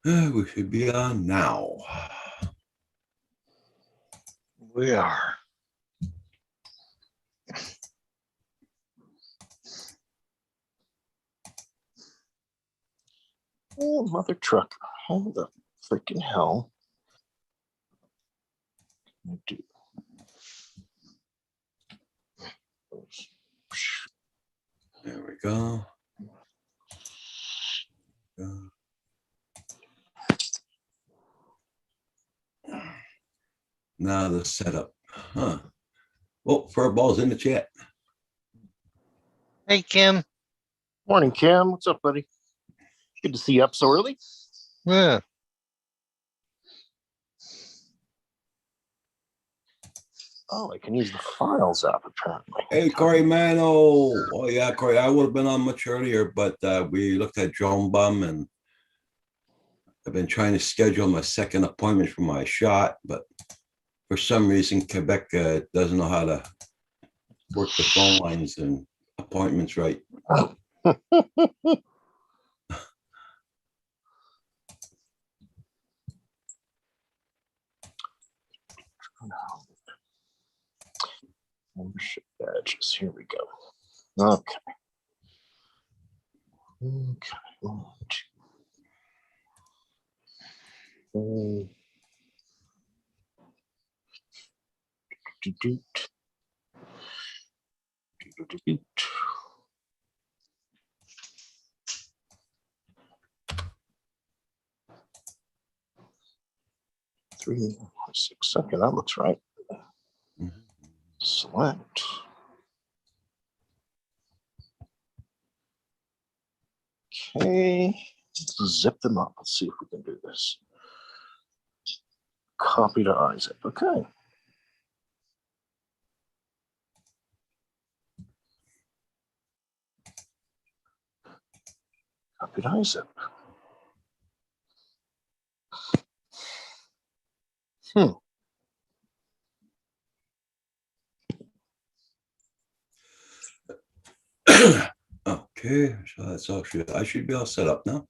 We should be on now. We are. Oh, mother trucker. How the freaking hell? What do There we go. Now the setup. Huh. Oh, Furball's in the chat. Hey, Kim. Morning, Kim. What's up, buddy? Good to see you up so early. Yeah. Oh, I can use the files app apparently. Hey, Corey Mano. Oh, yeah, Corey. I would have been on much earlier, but we looked at Drone Bum, and I've been trying to schedule my second appointment for my shot, but for some reason, Quebec doesn't know how to work the phone lines and appointments right. Membership badges. Here we go. Okay. Okay. 1, 2. Doot. 3, 6. Okay, that looks right. Select. Okay. Let's zip them up. Let's see if we can do this. Copy to IZIP. Okay. Copy to IZIP. Okay, so that's all. I should be all set up now.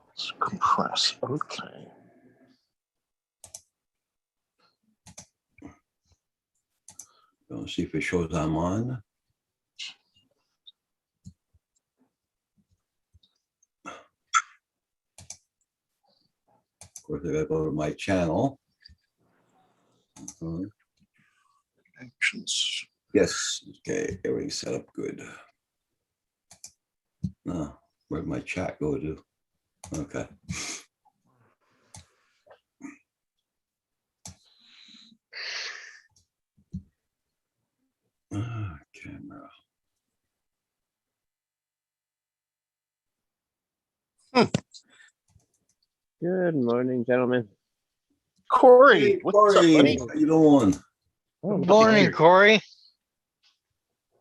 Let's compress. Okay. Let's see if it shows I'm on. Of course, I gotta go to my channel. Actions. Yes. Okay, everything's set up good. Where'd my chat go to? Okay. Camera. Good morning, gentlemen. Corey, Hey, what's Corey, up, buddy? how you doing? Oh, Good morning, Corey.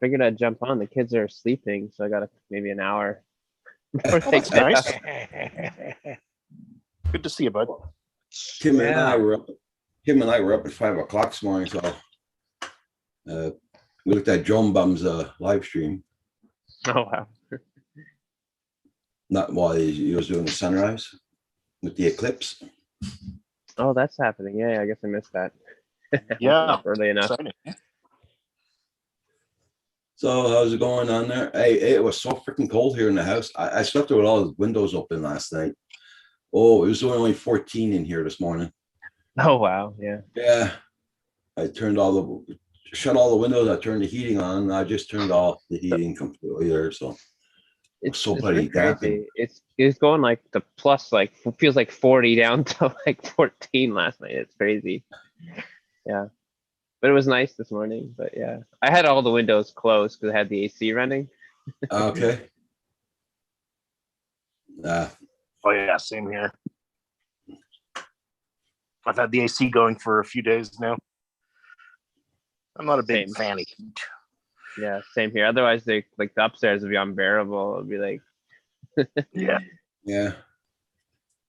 figured I'd jump on. The kids are sleeping, so I got maybe an hour before they That's get nice. up. Good to see you, bud. Kim and Yeah. I were up. Kim and I were up at 5 o'clock this morning, so we looked at Drone Bum's live stream. Oh wow! Not while he was doing the sunrise with the eclipse. Oh, that's happening. Yeah, I guess I missed that. Yeah. Not early enough. Exciting. So how's it going on there? Hey, it was so freaking cold here in the house. I slept with all the windows open last night. Oh, it was only 14 in here this morning. Oh wow! Yeah. Yeah, I shut all the windows. I turned the heating on. And I just turned off the heating completely there. So It's so it's bloody really crazy. damp. It's going like the plus like feels like 40 down to like 14 last night. It's crazy. Yeah. But it was nice this morning. But yeah, I had all the windows closed because I had the AC running. Okay. Oh yeah, same here. I've had the AC going for a few days now. I'm not a big Same. fan of heat. Yeah, same here. Otherwise, they like the upstairs would be unbearable. It'd be like, Yeah. Yeah.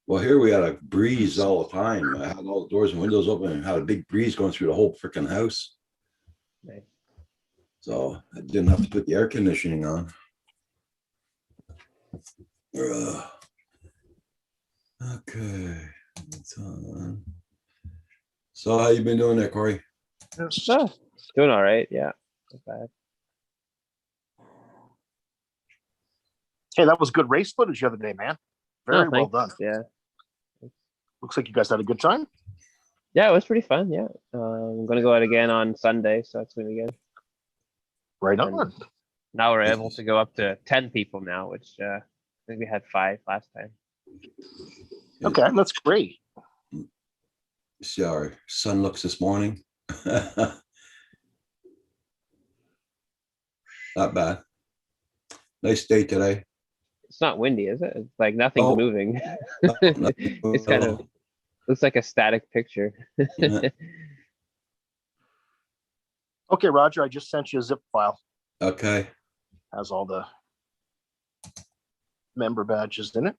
Well, here we had a breeze all the time. I had all the doors and windows open and had a big breeze going through the whole freaking house. nice. So I didn't have to put the air conditioning on. Okay. it's on. So how you been doing there, Corey? Ah, doing all right. Yeah. Not bad. Hey, that was good race footage the other day, man. Very Oh, well thanks. done. Yeah. Looks like you guys had a good time. Yeah, it was pretty fun. Yeah. I'm gonna go out again on Sunday, so that's gonna be good. Right And- on. Now we're able to go up to 10 people now, which I think we had 5 last time. Okay, that's great. See how our sun looks this morning. Not bad. Nice day today. It's not windy, is it? It's like nothing's Oh. moving. Nothing It's kind of looks like a static picture. Yeah. Okay, Roger, I just sent you a zip file. Okay. Has all the member badges in it.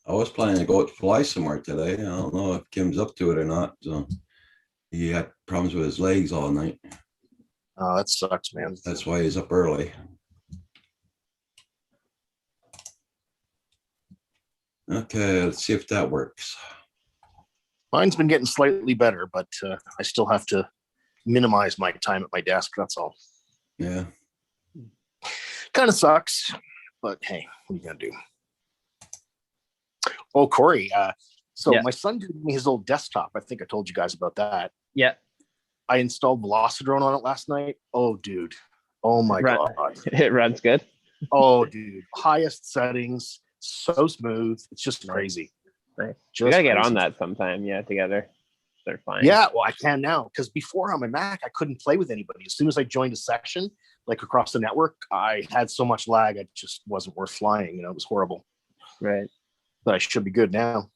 I was planning to go fly somewhere today. I don't know if Kim's up to it or not. So he had problems with his legs all night. Oh, that sucks, man. That's why he's up early. Okay, let's see if that works. Mine's been getting slightly better, but I still have to minimize my time at my desk. That's all. Yeah. Kind of sucks, but hey, what are you gonna do? Oh, Corey. So Yeah. my son gave me his old desktop. I think I told you guys about that. Yeah. I installed Velocidrone on it last night. Oh, dude. Oh my Right. God. It runs good. Oh, dude. Highest settings. So smooth. It's just crazy. Nice. We Just gotta get crazy. on that sometime. Yeah, together. Start flying. Yeah, well, I can now because before on my Mac, I couldn't play with anybody. As soon as I joined a section, like across the network, I had so much lag, it just wasn't worth flying. You know, it was horrible. Right. But I should be good now.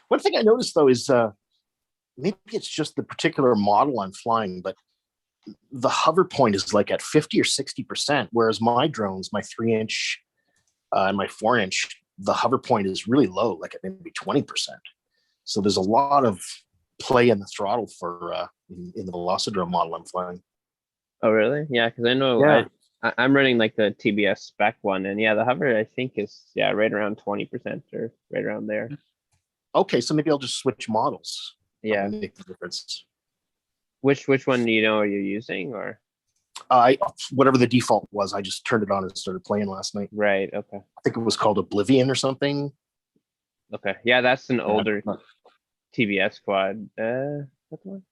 One thing I noticed though is maybe it's just the particular model I'm flying, but the hover point is like at 50 or 60%, whereas my drones, my 3-inch and my 4-inch, the hover point is really low, like at maybe 20%. So there's a lot of play in the throttle for in the Velocidrone model I'm flying. Oh, really? Yeah, because I know Yeah. I'm running like the TBS spec one, and yeah, the hover I think is right around 20% or right around there. Okay, so maybe I'll just switch models. Yeah. That'll make the difference. Which one do you know are you using or? Whatever the default was, I just turned it on and started playing last night. Right. Okay. I think it was called Oblivion or something. Okay. Yeah, that's an older Yeah. TBS quad. What one?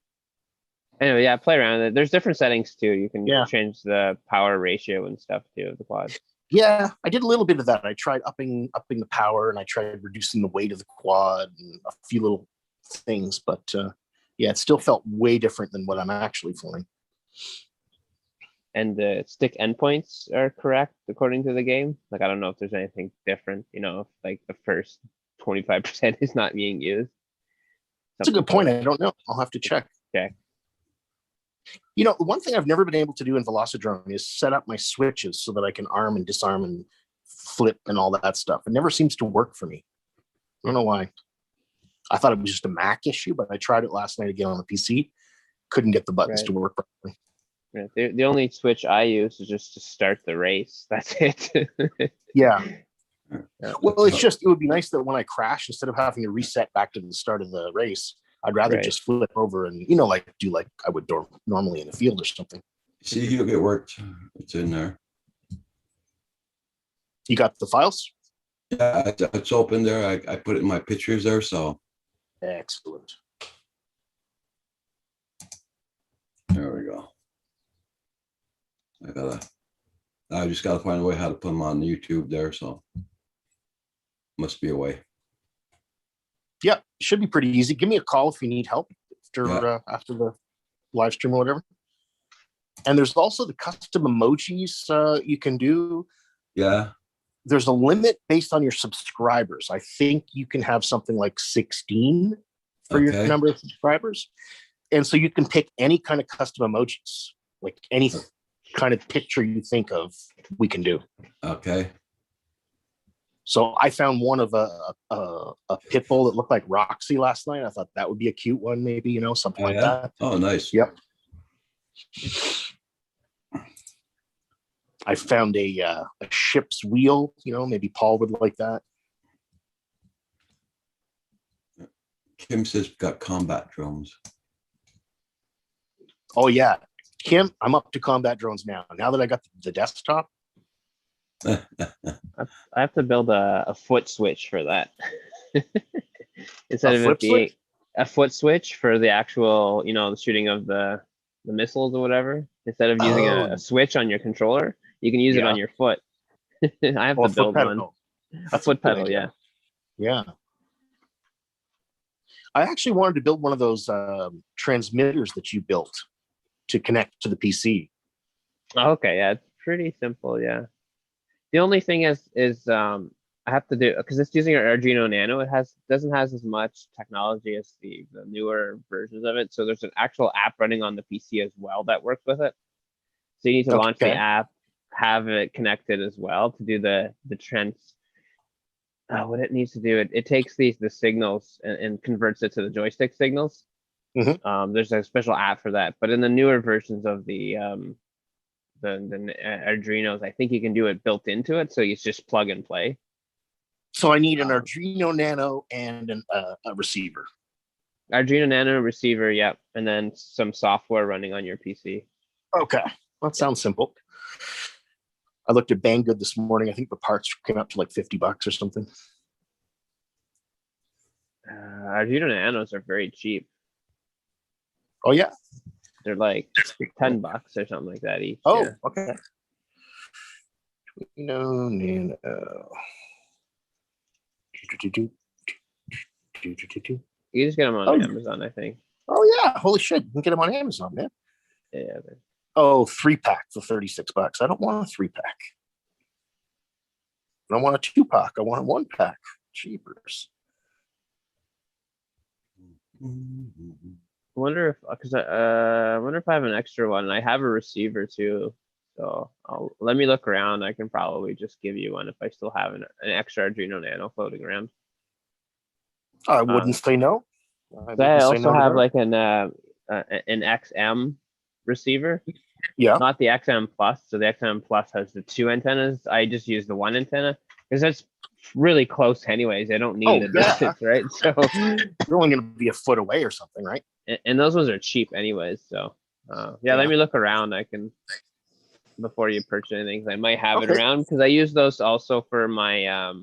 Anyway, yeah, play around with it. There's different settings too. You can Yeah. change the power ratio and stuff too of the quad. Yeah, I did a little bit of that. I tried upping the power and I tried reducing the weight of the quad and a few little things, but yeah, it still felt way different than what I'm actually flying. And the stick endpoints are correct according to the game. Like, I don't know if there's anything different, if like the first 25% is not being used. That's a good point. I don't know. I'll have to check. Okay. One thing I've never been able to do in Velocidrone is set up my switches so that I can arm and disarm and flip and all that stuff. It never seems to work for me. I don't know why. I thought it was just a Mac issue, but I tried it last night again on the PC. Couldn't get the buttons Right. to work properly. Yeah, the only switch I use is just to start the race. That's it. Yeah. Yeah. Well, it's just, it would be nice that when I crash, instead of having to reset back to the start of the race, I'd rather Right. just flip over and, do like I would normally in the field or something. See, Hugh, it worked. It's in there. You got the files? Yeah, it's open there. I put it in my pictures there, so Excellent. there we go. I just gotta find a way how to put them on YouTube there, so must be a way. Yeah, should be pretty easy. Give me a call if you need help Yeah. after the live stream or whatever. And there's also the custom emojis you can do. Yeah, There's a limit based on your subscribers. I think you can have something like 16 for your Okay. number of subscribers. And so you can pick any kind of custom emojis, like any kind of picture you think of, we can do. okay. So I found one of a pit bull that looked like Roxy last night. I thought that would be a cute one, maybe, something Oh, like yeah? that. Oh, nice. Yep. I found a ship's wheel. Maybe Paul would like that. Kim says got combat drones. Oh yeah, Kim, I'm up to combat drones now. Now that I got the desktop. I have to build a foot switch for that. Instead A of it flip being switch? a foot switch for the actual, the shooting of the missiles or whatever. Instead of using Oh. a switch on your controller, you can use it Yeah. on your foot. I have Oh, to a foot build one. pedal. A That's foot good pedal, idea. yeah. Yeah. I actually wanted to build one of those transmitters that you built to connect to the PC. Okay, yeah, it's pretty simple, yeah. The only thing is I have to do, because it's using an Arduino Nano, it doesn't have as much technology as the newer versions of it. So there's an actual app running on the PC as well that works with it. So you need to launch the Okay. app, have it connected as well to do the what it needs to do, it takes the signals and converts it to the joystick signals. Mhm. There's a special app for that, but in the newer versions of the Arduinos, I think you can do it built into it, so it's just plug and play. So I need an Arduino Nano and a receiver. Arduino Nano receiver, yep, and then some software running on your PC. Okay, that sounds simple. I looked at Banggood this morning. I think the parts came up to like $50 or something. Arduino Nanos are very cheap. Oh yeah. They're like $10 or something like that each. Oh, yeah. okay. Nano. You just get them on Amazon, I think. Oh yeah! Holy shit! You can get them on Amazon, man. Yeah. Oh, 3-pack for $36. I don't want a 3-pack. I don't want a 2-pack. I want a 1-pack. Cheapers. Oh, I wonder if I have an extra one. I have a receiver too, so let me look around. I can probably just give you one if I still have an extra Arduino Nano floating around. I wouldn't say no. I also have like an XM receiver. Yeah. Not the XM Plus. So the XM Plus has the 2 antennas. I just use the 1 antenna because that's really close anyways. I don't need the distance, right? So you're only going to be a foot away or something, right? And those ones are cheap anyways. So let me look around. I can, before you purchase anything, 'cause I might have it around because I use those also for my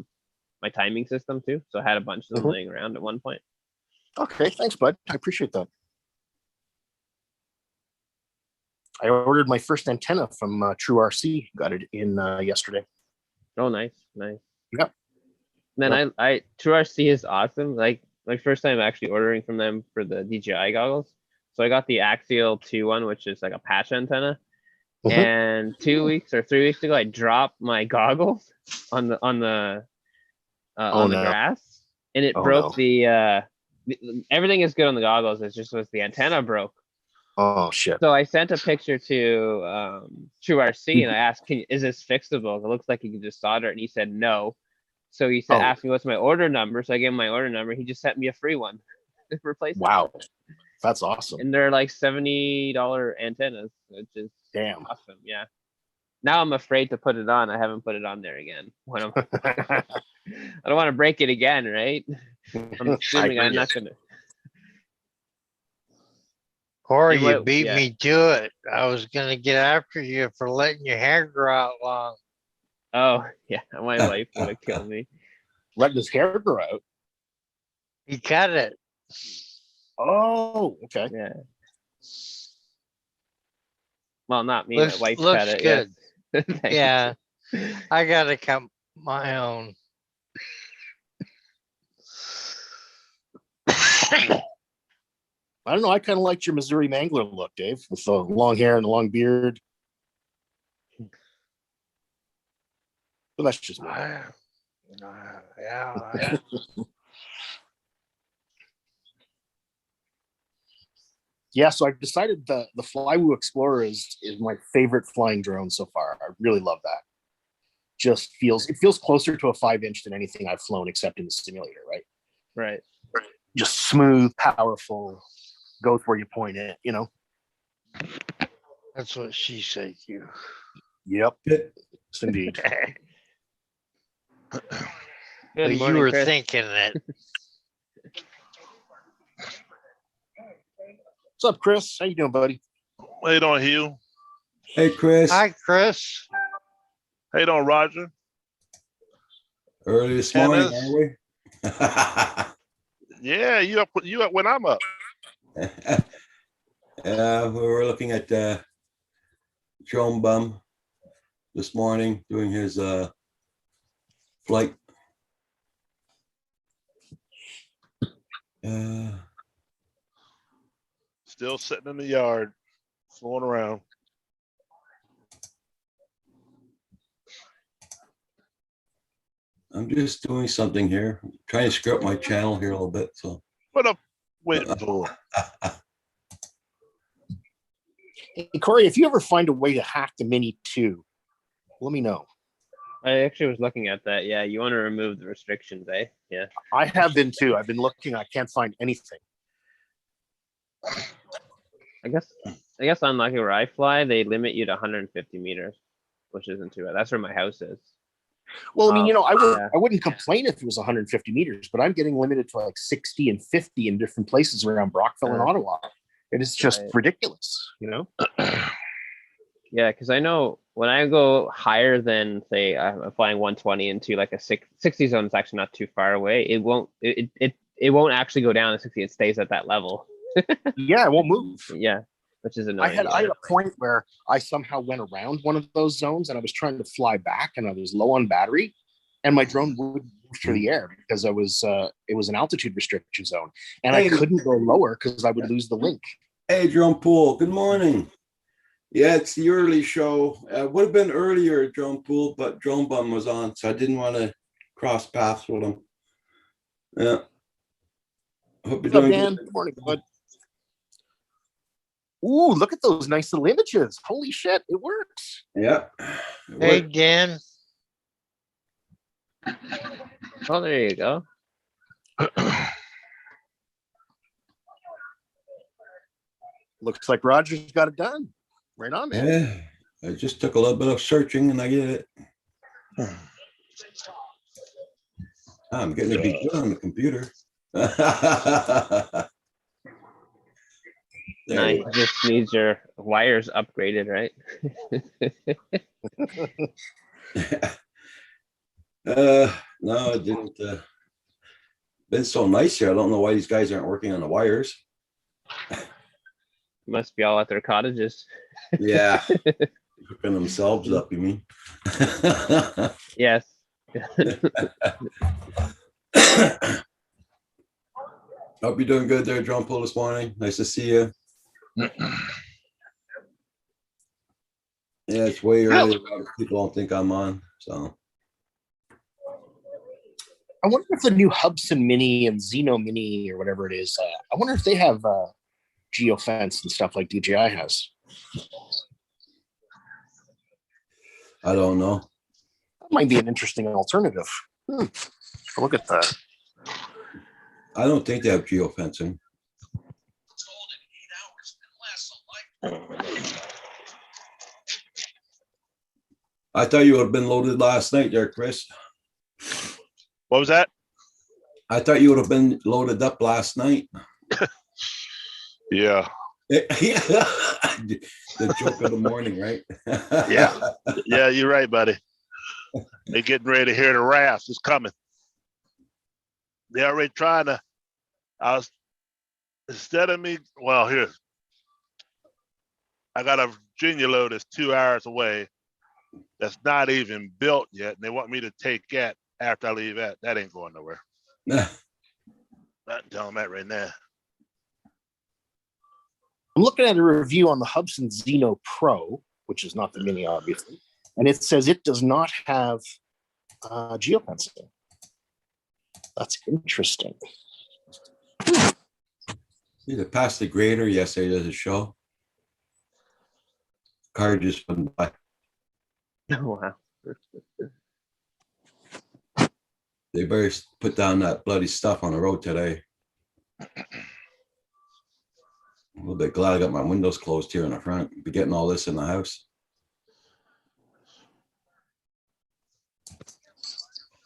my timing system too. So I had a bunch of them laying around at one point. Okay, thanks, bud. I appreciate that. I ordered my first antenna from True RC. Got it in yesterday. Oh, nice. Yep. Then I True RC is awesome. Like my first time actually ordering from them for the DJI goggles. So I got the Axial 2 one, which is like a patch antenna. And 2 weeks or 3 weeks ago, I dropped my goggles on the grass, and it broke the. Everything is good on the goggles. It just was the antenna broke. Oh shit! So I sent a picture to True RC and I asked, "Is this fixable? It looks like you can just solder it." And he said no. So he said, "Ask me what's my order number." So I gave him my order number. He just sent me a free one to replace. Wow, that's awesome. And they're like $70 antennas, which is awesome. Yeah. Now I'm afraid to put it on. I haven't put it on there again. I don't want to break it again, right? I'm assuming I'm not gonna. Corey, you beat me to it. I was gonna get after you for letting your hair grow out long. Oh yeah, my wife would have killed me. Letting his hair grow out. He cut it. Oh, okay. Yeah. Well, not me. My wife cut it. Good. Yeah. I gotta cut my own. I don't know. I kind of liked your Missouri Mangler look, Dave, with the long hair and the long beard. But that's just me. Yeah. Yeah, so I've decided the Flywoo Explorer is my favorite flying drone so far. I really love that. It feels closer to a 5-inch than anything I've flown except in the simulator, right? Right. Just smooth, powerful, goes where you point it, That's what she said, you. Yep, Good. yes, indeed. Good You morning, were Chris. thinking that. What's up, Chris? How you doing, buddy? How you doing, Hugh? Hey, Chris. Hi, Chris. How you doing, Roger? Early this morning, Kenneth? are we? Yeah, you up when I'm up. Yeah, we were looking at Drone Bum this morning doing his flight. Still sitting in the yard, fooling around. I'm just doing something here, trying to screw up my channel here a little bit. So What up waiting for? Hey, Corey, if you ever find a way to hack the Mini 2, let me know. I actually was looking at that. Yeah, you want to remove the restrictions, eh? Yeah. I have been too. I've been looking. I can't find anything. I guess unlucky where I fly, they limit you to 150 meters, which isn't too bad. That's where my house is. Well, I mean, Yeah. I wouldn't complain if it was 150 meters, but I'm getting limited to like 60 and 50 in different places around Brockville and Ottawa. It is just Right. ridiculous, you know? Yeah, because I know when I go higher than, say, I'm flying 120 into like a 60 zone, is actually not too far away. It won't actually go down to 60. It stays at that level. Yeah, it won't move. Yeah, which is I annoying. had a point where I somehow went around one of those zones and I was trying to fly back and I was low on battery and my drone would move through the air because it was an altitude restriction zone and I Hey. couldn't go lower because I would lose the link. hey, Drone Pool, good morning. Yeah, it's the early show. Would have been earlier, Drone Pool, but Drone Bum was on, so I didn't want to cross paths with him. Yeah. Hope you're What's up, doing Dan? good. Good morning, bud. Ooh, look at those nice little images. Holy shit, it works. Yeah. Hey, Dan. Oh, there you go. Looks like Roger's got it done. Right on, man. Yeah, I just took a little bit of searching and I get it. I'm getting to be good on the computer. There Nice. we go. Just needs your wires upgraded, right? No, it didn't. Been so nice here. I don't know why these guys aren't working on the wires. Must be all at their cottages. Yeah, hooking themselves up. You mean? Yes. Hope you're doing good there, Drone Pool, this morning. Nice to see you. Yeah, it's way early. People don't think I'm on, so. I wonder if the new Hubsan Mini and Xeno Mini or whatever it is, I wonder if they have geofence and stuff like DJI has. I don't know. That might be an interesting alternative. Look at that. I don't think they have geofencing. I thought you would have been loaded last night there, Chris. What was that? I thought you would have been loaded up last night. Yeah. The joke of the morning, right? Yeah. Yeah, you're right, buddy. They're getting ready to hear the wrath is coming. They're already trying to. Instead of me, well, here. I got a Virginia load that's 2 hours away. That's not even built yet, and they want me to take that after I leave that. That ain't going nowhere. Not telling that right now. I'm looking at a review on the Hubsan Xeno Pro, which is not the Mini, obviously, and it says it does not have geofencing. That's interesting. Either passed the grader yesterday. There's a show. Car just went by. Wow. They better put down that bloody stuff on the road today. A little bit glad I got my windows closed here in the front. Be getting all this in the house.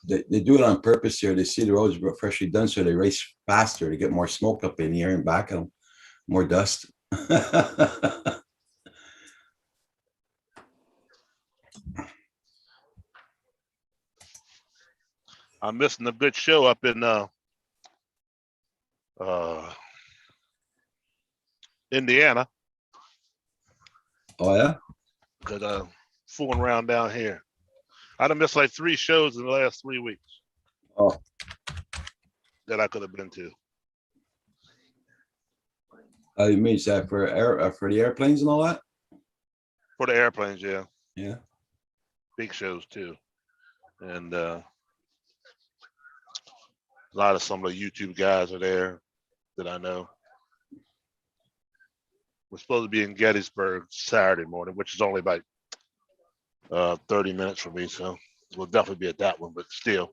They do it on purpose here. They see the roads are freshly done, so they race faster to get more smoke up in the air and back of them, more dust. I'm missing a good show up in Indiana, Oh, yeah? because fooling around down here. I'd have missed like 3 shows in the last 3 weeks. Oh. That I could have been to. You mean that for the airplanes and all that? For the airplanes, yeah. Yeah. Big shows too. And a lot of some of the YouTube guys are there that I know. We're supposed to be in Gettysburg Saturday morning, which is only about 30 minutes from me, so we'll definitely be at that one, but still.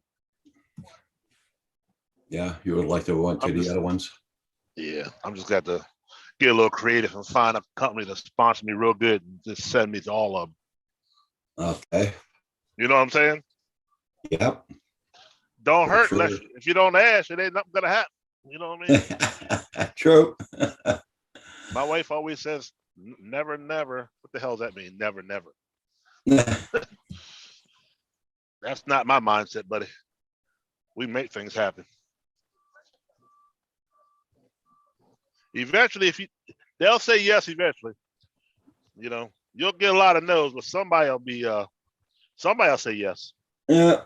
Yeah, you would like to want to the other ones. Yeah, I'm just got to get a little creative and find a company that sponsors me real good and just send me to all of them. Okay. You know what I'm saying? Yep. Don't hurt Sure. unless if you don't ask, it ain't nothing gonna happen. You know what I mean? True. My wife always says, never, never. What the hell does that mean? Never, never. That's not my mindset, buddy. We make things happen. Eventually, they'll say yes eventually. You know, you'll get a lot of no's, but somebody will say yes. Yeah.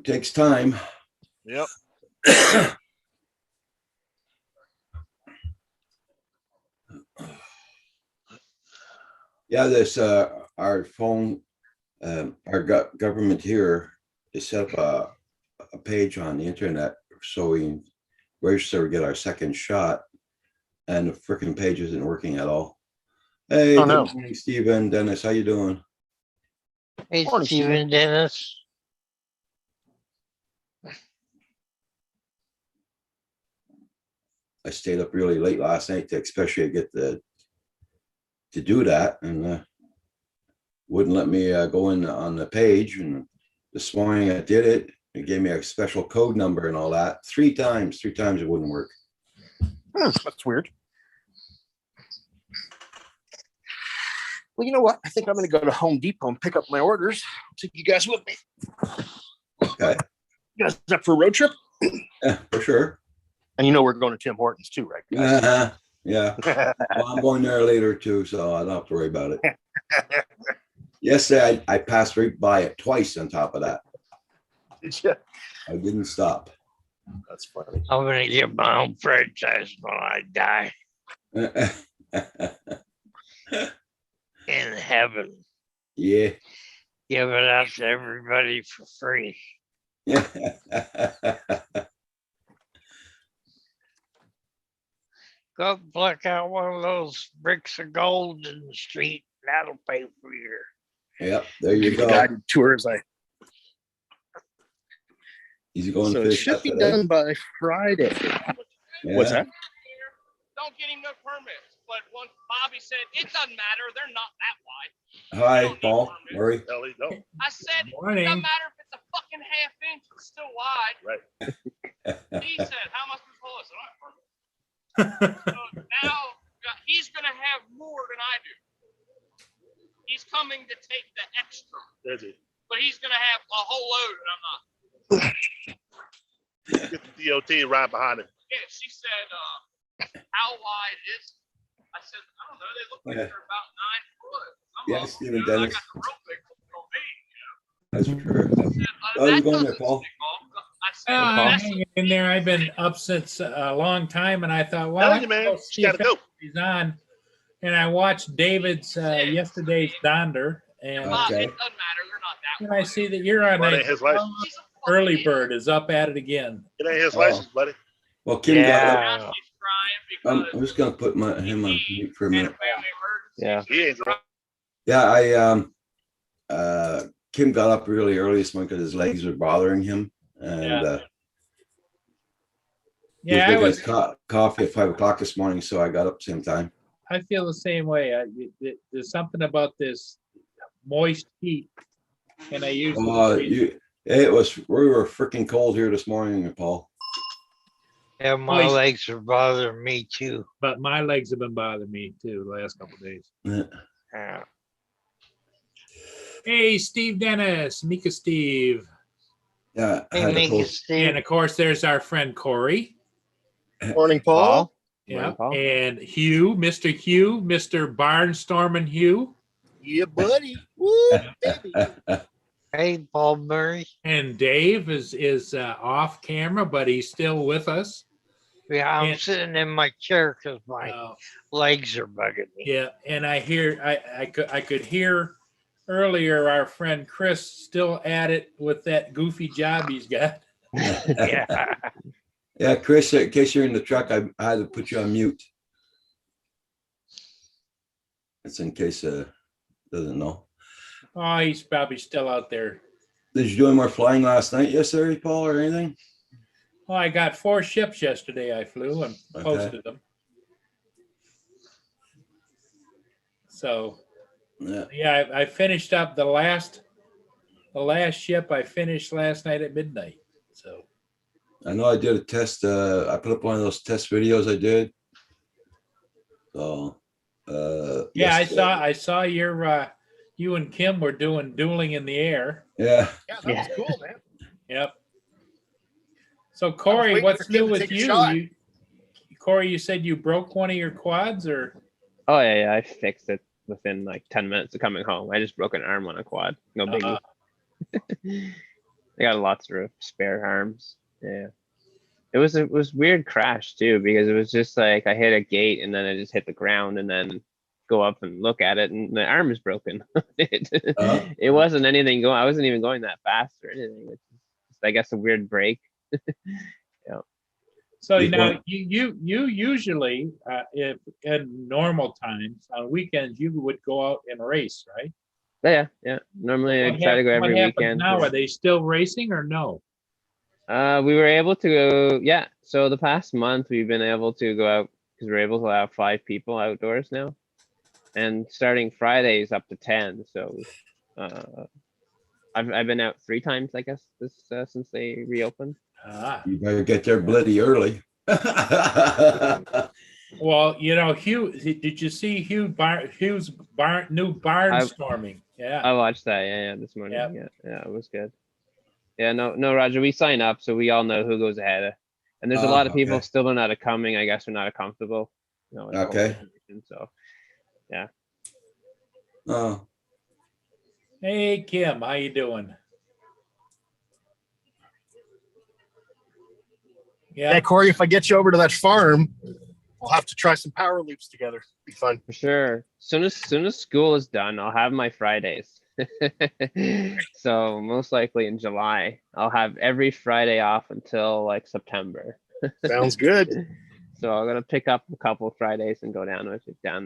Takes time. Yep. Yeah, this our phone, our government here is set up a page on the internet so we can register to get our second shot, and the freaking page isn't working at all. Hey, Oh, good no. morning, Stephen, Dennis, how you doing? Hey, Morning, Steven, Dennis. I stayed up really late last night to especially get to do that, and wouldn't let me go in on the page. And this morning I did it. It gave me a special code number and all that. 3 times it wouldn't work. That's weird. Well, you know what? I think I'm going to go to Home Depot and pick up my orders. Take you guys with me. Okay. You guys up for a road trip? Yeah, for sure. And you know we're going to Tim Hortons too, right, guys? Yeah. Well, I'm going there later too, so I don't have to worry about it. Yesterday, I passed right by it twice on top of that. Did you? I didn't stop. That's funny. I'm gonna get my own franchise when I die in heaven. Yeah. Give it out to everybody for free. Go pluck out one of those bricks of gold in the street. That'll pay for your. Yep, there you The go. guided tours. He's going So to it fish should that be today. done by Friday. What's Yeah. that? Don't get him no permits. But once Bobby said it doesn't matter, they're not that wide. Hi, Paul, Murray. Hell, he don't. I said it Morning. doesn't matter if it's a fucking half inch, it's still wide. Right. He said, "How much is hold?" I said, "I don't have permits." So now he's gonna have more than I do. He's coming to take the extra, There's it. but he's gonna have a whole load, and I'm not. Get the DOT right behind him. Yeah, she said, "How wide is it?" I said, "I don't know. They look like Yeah. they're about 9 foot." Yeah, Some Stephen of them, Dennis. I got the real big ones on me. That's true. I said, How's it that going there, doesn't Paul? stick off. I said, I'm that's hanging in there. I've been up since a long time, and I thought, well, Telling I you, can man. go You see gotta if go. he's on. And I watched David's yesterday's Donder, and Bob, Okay. it doesn't matter. They're not that then I wide. see that you're on Well, it a ain't his license. She's a fucking early idiot. bird is up at it again. It ain't his Oh. license, buddy. Well, Kim got up. Yeah. Now she's crying I'm because just gonna put him on mute for a he had a minute. family emergency. Yeah. He ain't going. Yeah, Kim got up really early this morning because his legs were bothering him, and he Yeah, I was was. making his coffee at 5 o'clock this morning, so I got up same time. I feel the same way. There's something about this moist heat and I used we were freaking cold here this morning, Paul. Yeah, my Boys. legs are bothering me too. but my legs have been bothering me too the last couple of days. Yeah. Yeah. Hey, Steve Dennis, Mika Steve. Yeah, I Hey, had to Minky post. Steve. And of course, there's our friend Corey. Morning, Paul. Yeah. Paul. And Hugh, Mr. Barnstorming Hugh. Yeah, buddy. Woo, baby. Hey, Paul Murray. And Dave is off camera, but he's still with us. Yeah, I'm And- sitting in my chair because my Uh, legs are bugging me. yeah, and I could hear earlier our friend Chris still at it with that goofy job he's got. Yeah. Yeah, Chris, in case you're in the truck, I had to put you on mute. It's in case doesn't know. Oh, he's probably still out there. Did you do any more flying last night yesterday, Paul, or anything? Well, I got 4 ships yesterday I flew and Okay. posted them. So Yeah. yeah, I finished up the last ship I finished last night at midnight. So I know I did a test. I put up one of those test videos I did. So yeah, yesterday. I saw your you and Kim were doing dueling in the air. Yeah. Yeah, that was cool, man. Yep. So Corey, waiting what's for Kim new to with take a you? shot. Corey, you said you broke one of your quads, or Oh yeah, I fixed it within like 10 minutes of coming home. I just broke an arm on a quad. No biggie. I got lots of spare arms. Yeah. It was weird crash too, because it was just like I hit a gate and then I just hit the ground and then go up and look at it and the arm is broken. It wasn't anything going. I wasn't even going that fast or anything. It's just, I guess, a weird break. so You now want- you usually if in normal times on weekends you would go out and race, right? Yeah. Normally I try to go every what happens weekend. now? Are they still racing or no? We were able to go, yeah. So the past month we've been able to go out because we're able to allow 5 people outdoors now. And starting Fridays up to 10. So I've been out 3 times, I guess, this since they reopened. You better get there bloody early. Well, you know, Hugh, did you see Hugh's new barnstorming? Yeah. I watched that, yeah, this morning. Yep. Yeah, it was good. Yeah, no, Roger, we sign up so we all know who goes ahead. And there's a Oh, lot of people okay. still not coming. I guess they're not comfortable. You know, in the whole Okay. situation, so Oh, Hey, Kim, how you doing? Yeah, Yeah. Corey, if I get you over to that farm, we'll have to try some power loops together. Be fun. for sure. Soon as school is done, I'll have my Fridays. So most likely in July, I'll have every Friday off until like September. Sounds good. So I'm gonna pick up a couple Fridays and go down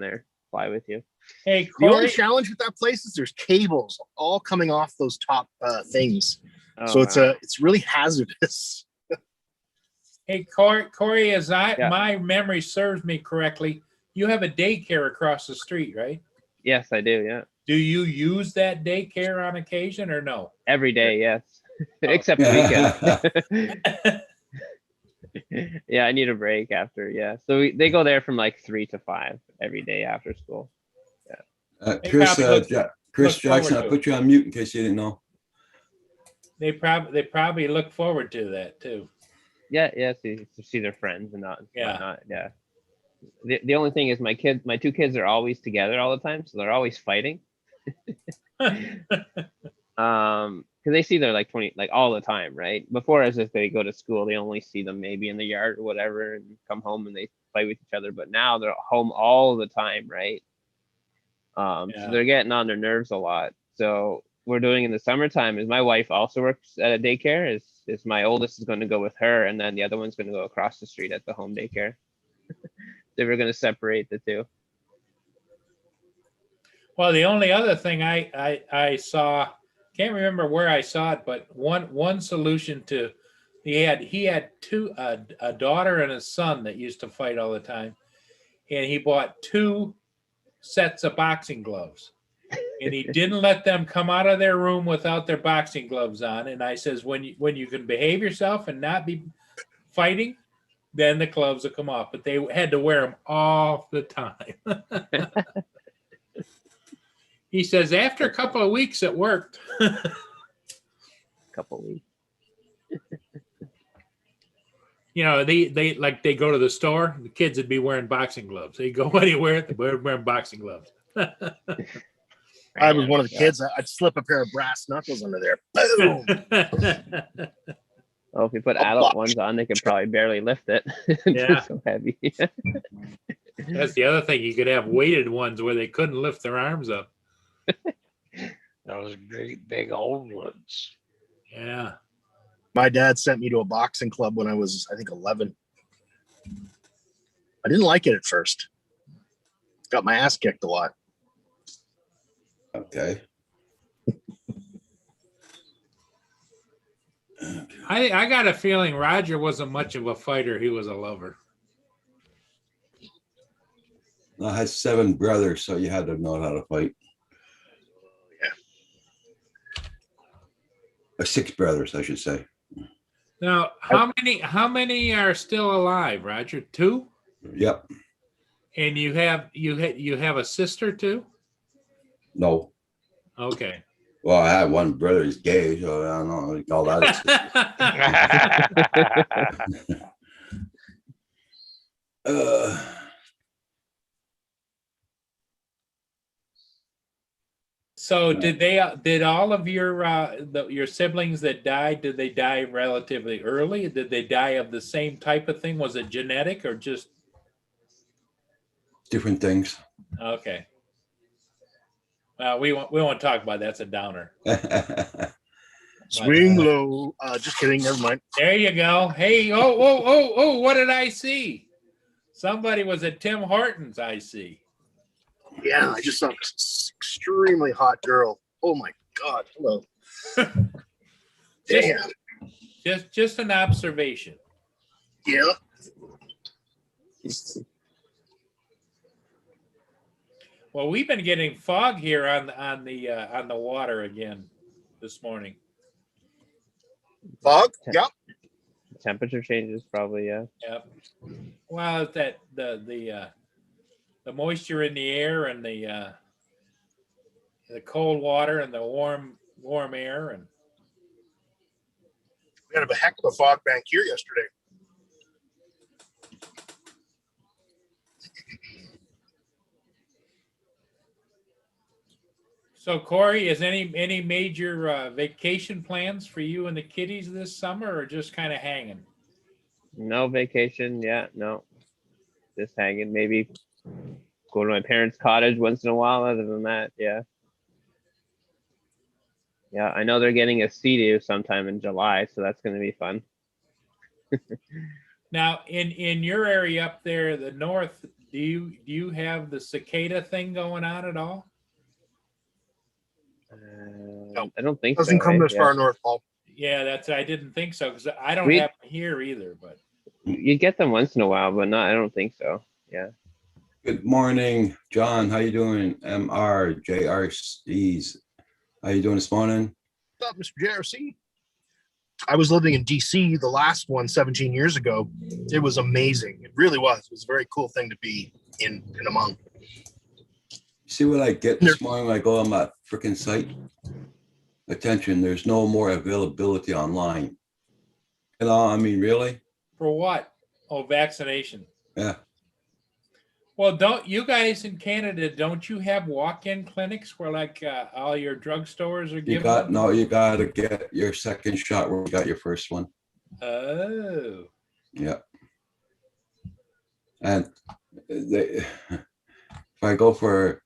there, fly with you. Hey, The only Corey. challenge with that place is there's cables all coming off those top things, Oh, so it's wow. it's really hazardous. Hey, Corey, as Yeah. my memory serves me correctly, you have a daycare across the street, right? Yes, I do. Yeah, Do you use that daycare on occasion or no? every day. Yes, except weekends. Yeah, I need a break after. Yeah, so they go there from like 3 to 5 every day after school. Chris, probably look Chris forward Jackson, to I it. put you on mute in case you didn't know. They probably look forward to that too. Yeah, to see their friends and not. Yeah. Whatnot, yeah. The only thing is my 2 kids are always together all the time, so they're always fighting. Because they see they're like 20, like all the time, right? Before, as if they go to school, they only see them maybe in the yard or whatever, and come home and they play with each other. But now they're home all the time, right? Yeah. So they're getting on their nerves a lot. So we're doing in the summertime is my wife also works at a daycare. Is my oldest is going to go with her, and then the other one's going to go across the street at the home daycare. They were going to separate the 2. Well, the only other thing I saw, can't remember where I saw it, but one solution to he had 2 a daughter and a son that used to fight all the time, and he bought 2 sets of boxing gloves, And he didn't let them come out of their room without their boxing gloves on. And I says, when you can behave yourself and not be fighting, then the gloves will come off. But they had to wear them all the time. He says, after a couple of weeks, it worked. Couple weeks. You know, they like they go to the store, the kids would be wearing boxing gloves. They go anywhere, they're wearing boxing gloves. I was one of the kids. I'd slip a pair of brass knuckles under there. Boom. Oh, if you put adult ones on, they could probably barely lift it. Yeah. It's so heavy. That's the other thing. You could have weighted ones where they couldn't lift their arms up. Those great big old ones. Yeah. My dad sent me to a boxing club when I was, I think, 11. I didn't like it at first. Got my ass kicked a lot. Okay. I got a feeling Roger wasn't much of a fighter. He was a lover. I had 7 brothers, so you had to know how to fight. Or 6 brothers, I should say. Now, how many are still alive, Roger? 2? Yep. And you have a sister too? No. Okay. Well, I had one brother. He's gay, so I don't know. We call that. So did all of your siblings that died, did they die relatively early? Did they die of the same type of thing? Was it genetic or just Different things. okay? Well, we won't talk about that. That's a downer. Swing low. Just kidding. Never mind. There you go. Hey, oh, what did I see? Somebody was at Tim Hortons, I see. Yeah, I just saw this extremely hot girl. Oh my God. Hello. Damn. Just an observation. Yeah. Well, we've been getting fog here on the water again this morning. Fog? Yep. Temperature changes probably, yeah. Yep. Well, it's that the moisture in the air and the cold water and the warm air and We had a heck of a fog bank here yesterday. so Corey, is any major vacation plans for you and the kiddies this summer, or just kind of hanging? No vacation yet, no. Just hanging, maybe go to my parents' cottage once in a while. Other than that, yeah. Yeah, I know they're getting a sea-doo sometime in July, so that's going to be fun. Now, in your area up there, the north, do you have the cicada thing going on at all? No. I don't think Doesn't so, come right? this far north, Paul. Yeah, I didn't think so because I don't We- have them here either. But You get them once in a while, but not. I don't think so. Yeah. Good morning, John. How you doing? MRJRCs. How you doing this morning? What's up, Mr. JRC? I was living in DC, the last one 17 years ago. It was amazing. It really was. It was a very cool thing to be in among. See what I get this morning when I go on my freaking site? Attention, there's no more availability online. You know, I mean, really? for what? Oh, vaccination. Yeah. Well, don't you guys in Canada, don't you have walk-in clinics where like all your drugstores are You giving got, them? no, you gotta get your second shot where you got your first one. Oh. Yeah. And they, if I go for,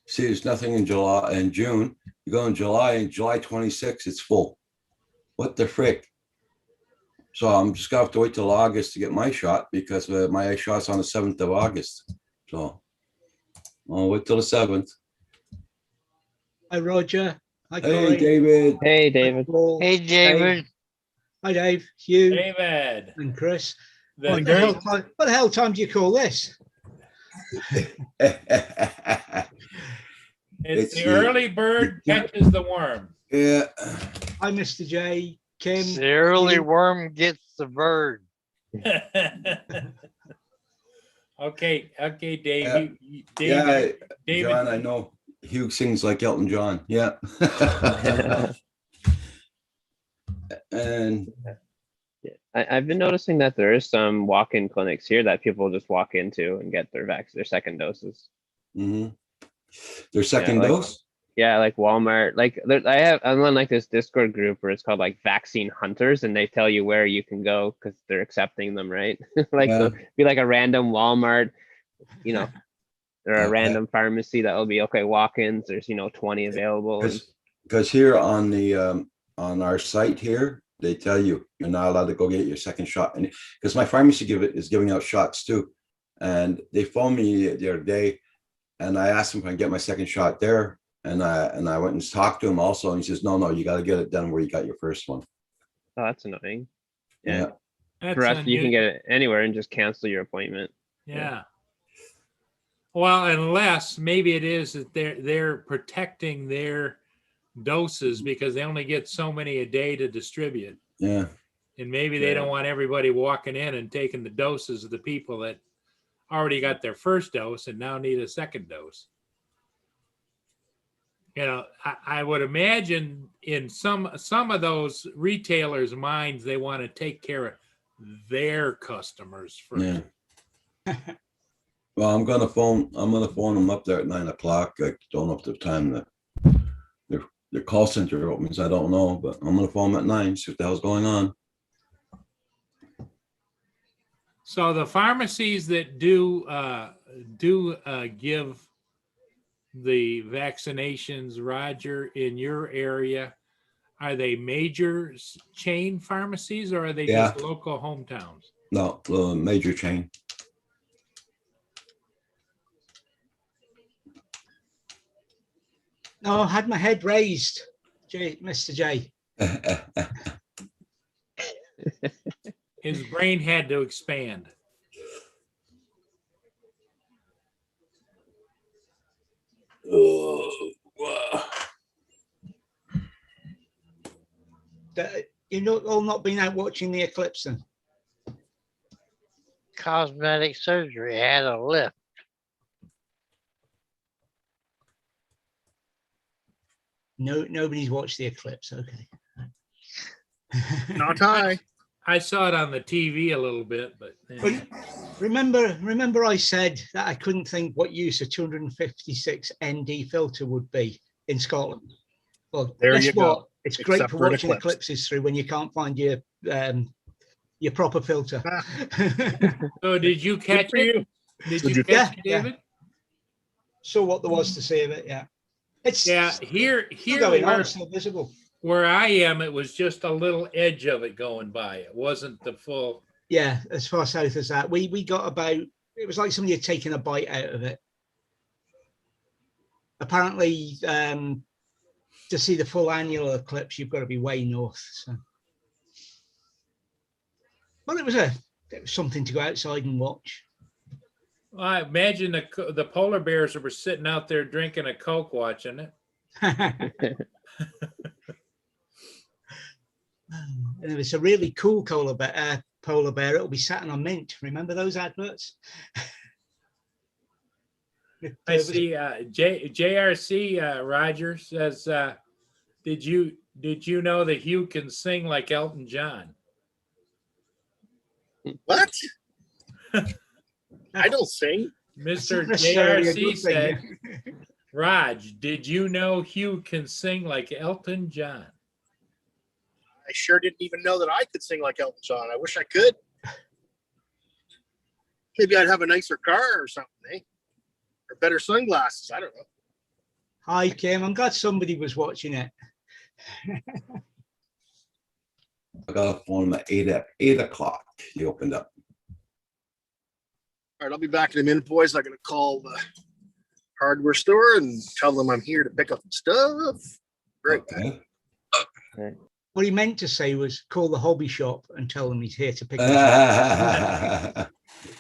see, there's nothing in July and June. You go in July and July 26th, it's full. What the frick? So I'm just gonna have to wait till August to get my shot because my shot's on the 7th of August. So I'll wait till the 7th. Hi, Roger. Hi, Hey, Corey. David. Hey, David. Paul. Hey, David. Hi, Dave. Hugh David. and Chris. The- What the hell time do you call this? It's It's the early bird catches the worm. Yeah. Hi, Mr. J. Kim. The early worm gets the bird. Okay, Yeah. Dave. Yeah, David, John, I know Hugh sings like Elton John. Yeah. And I've been noticing that there is some walk-in clinics here that people just walk into and get their second doses. mhm. Their second like- dose? Yeah, like Walmart, I'm on like this Discord group where it's called like Vaccine Hunters, and they tell you where you can go because they're accepting them, right? Like Yeah. so be like a random Walmart, you know, or a Okay. random pharmacy that will be okay. Walk-ins, there's 20 available. And, Because here on the on our site here, they tell you you're not allowed to go get your second shot. And because my pharmacy is giving out shots too. And they phoned me the other day and I asked him if I can get my second shot there. And I went and talked to him also. And he says, no, you got to get it done where you got your first one. oh, that's annoying. Yeah. Yeah. For us, you can get it anywhere and just cancel your appointment. Yeah. Well, unless maybe it is that they're protecting their doses because they only get so many a day to distribute. Yeah. And maybe they don't want everybody walking in and taking the doses of the people that already got their first dose and now need a second dose. I would imagine in some of those retailers' minds, they want to take care of their customers first. Yeah. Well, I'm gonna phone them up there at 9 o'clock. I don't know if the time that their call center opens. I don't know, but I'm gonna phone them at 9, see what the hell's going on. So the pharmacies that do give the vaccinations, Roger, in your area, are they major chain pharmacies or are they just local hometowns? No, major chain. No, I had my head raised, Mr. J. His brain had to expand. You're not all not been out watching the eclipse then? Cosmetic surgery had a lift. No, nobody's watched the eclipse. Okay. Not I. I saw it on the TV a little bit, but But remember I said that I couldn't think what use a 256 ND filter would be in Scotland. Well, There guess you what? go. It's Except great for for an watching eclipse. eclipses through when you can't find your proper filter. so did you catch for it? you. Did Did you you- catch it, Yeah, yeah. David? Saw what there was to say of it. Yeah, it's Here still going on. where, It's still visible. where I am, it was just a little edge of it going by. It wasn't the full. Yeah, as far south as that. We got about. It was like somebody had taken a bite out of it. Apparently, to see the full annual eclipse, you've got to be way north. So, well, it was something to go outside and watch. I imagine the polar bears were sitting out there drinking a Coke watching it. And if it's a really cool polar bear, it'll be sat on mint. Remember those adverts? I see JRC Roger says, did you know that Hugh can sing like Elton John? What? I don't sing. Mr. Necessarily a JRC good said, thing. Raj, did you know Hugh can sing like Elton John? I sure didn't even know that I could sing like Elton John. I wish I could. Maybe I'd have a nicer car or something, eh? Or better sunglasses. I don't know. Hi, Kim. I'm glad somebody was watching it. I got a phone at 8 o'clock. He opened up. All right, I'll be back in a minute, boys. I'm going to call the hardware store and tell them I'm here to pick up stuff. Right. Okay. What he meant to say was call the hobby shop and tell them he's here to pick up.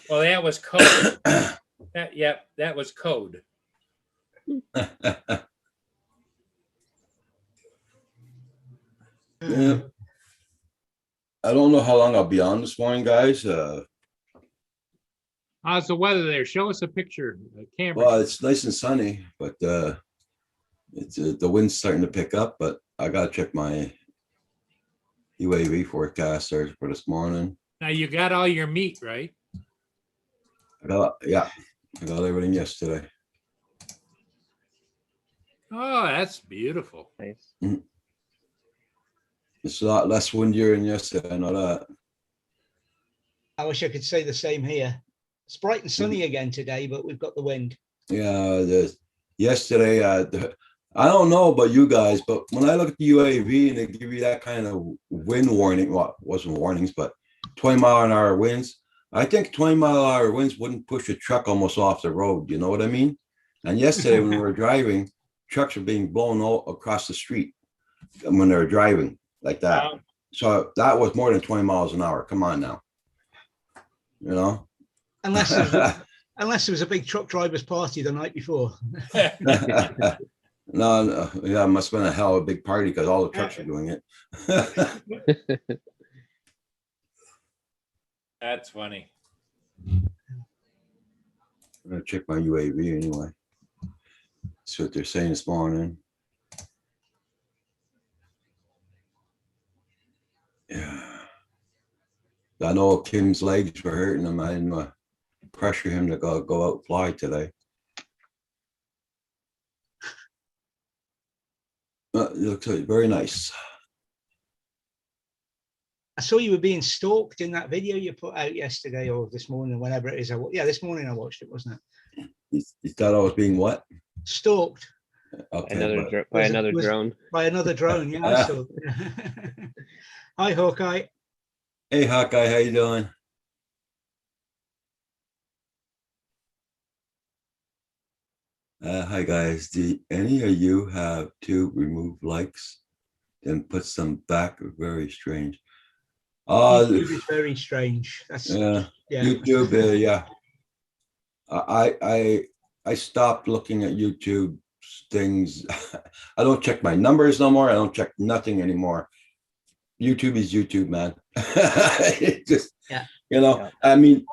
Well, that was code. That was code. Yeah. I don't know how long I'll be on this morning, guys. How's the weather there? Show us a picture. The camera. Well, it's nice and sunny, but it's the wind's starting to pick up. But I gotta check my UAV forecast there for this morning. Now you got all your meat, right? I got everything yesterday. Oh, that's beautiful. Nice. It's a lot less windier than yesterday. I know that. I wish I could say the same here. It's bright and sunny again today, but we've got the wind. Yeah, yesterday, I don't know about you guys, but when I look at the UAV and they give you that kind of wind warning, well, it wasn't warnings, but 20-mile-an-hour winds, I think 20-mile-an-hour winds wouldn't push a truck almost off the road. You know what I mean? And yesterday when we were driving, trucks were being blown all across the street when they were driving like that. Wow. So that was more than 20 miles an hour. Come on now. You know? Unless there was a big truck drivers party the night before. No, yeah, it must have been a hell of a big party because all the trucks are doing it. That's funny. I'm gonna check my UAV anyway. See what they're saying this morning. Yeah. I know Kim's legs were hurting him. I didn't pressure him to go out and fly today. It looks like very nice. I saw you were being stalked in that video you put out yesterday or this morning, whenever it is. Yeah, this morning I watched it, wasn't it? You thought I was being what? Stalked Okay, By another drone. by another drone. Yeah, I saw. Hi, Hawkeye. hey, Hawkeye, how you doing? Hi guys. Do any of you have to remove likes and put some back? Very strange. YouTube is very strange. That's Yeah. yeah. YouTube, yeah. I stopped looking at YouTube things. I don't check my numbers no more. I don't check nothing anymore. YouTube is YouTube, man. It just, Yeah. you know, I mean,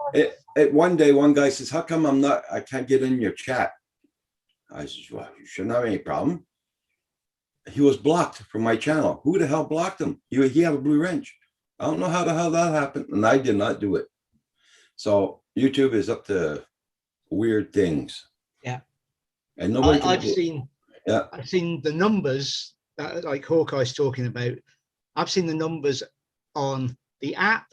one day, one guy says, how come I can't get in your chat? I said, well, you shouldn't have any problem. He was blocked from my channel. Who the hell blocked him? He had a blue wrench. I don't know how the hell that happened. And I did not do it. So YouTube is up to weird things. Yeah. And nobody I've seen the numbers that like Hawkeye's talking about. I've seen the numbers on the app,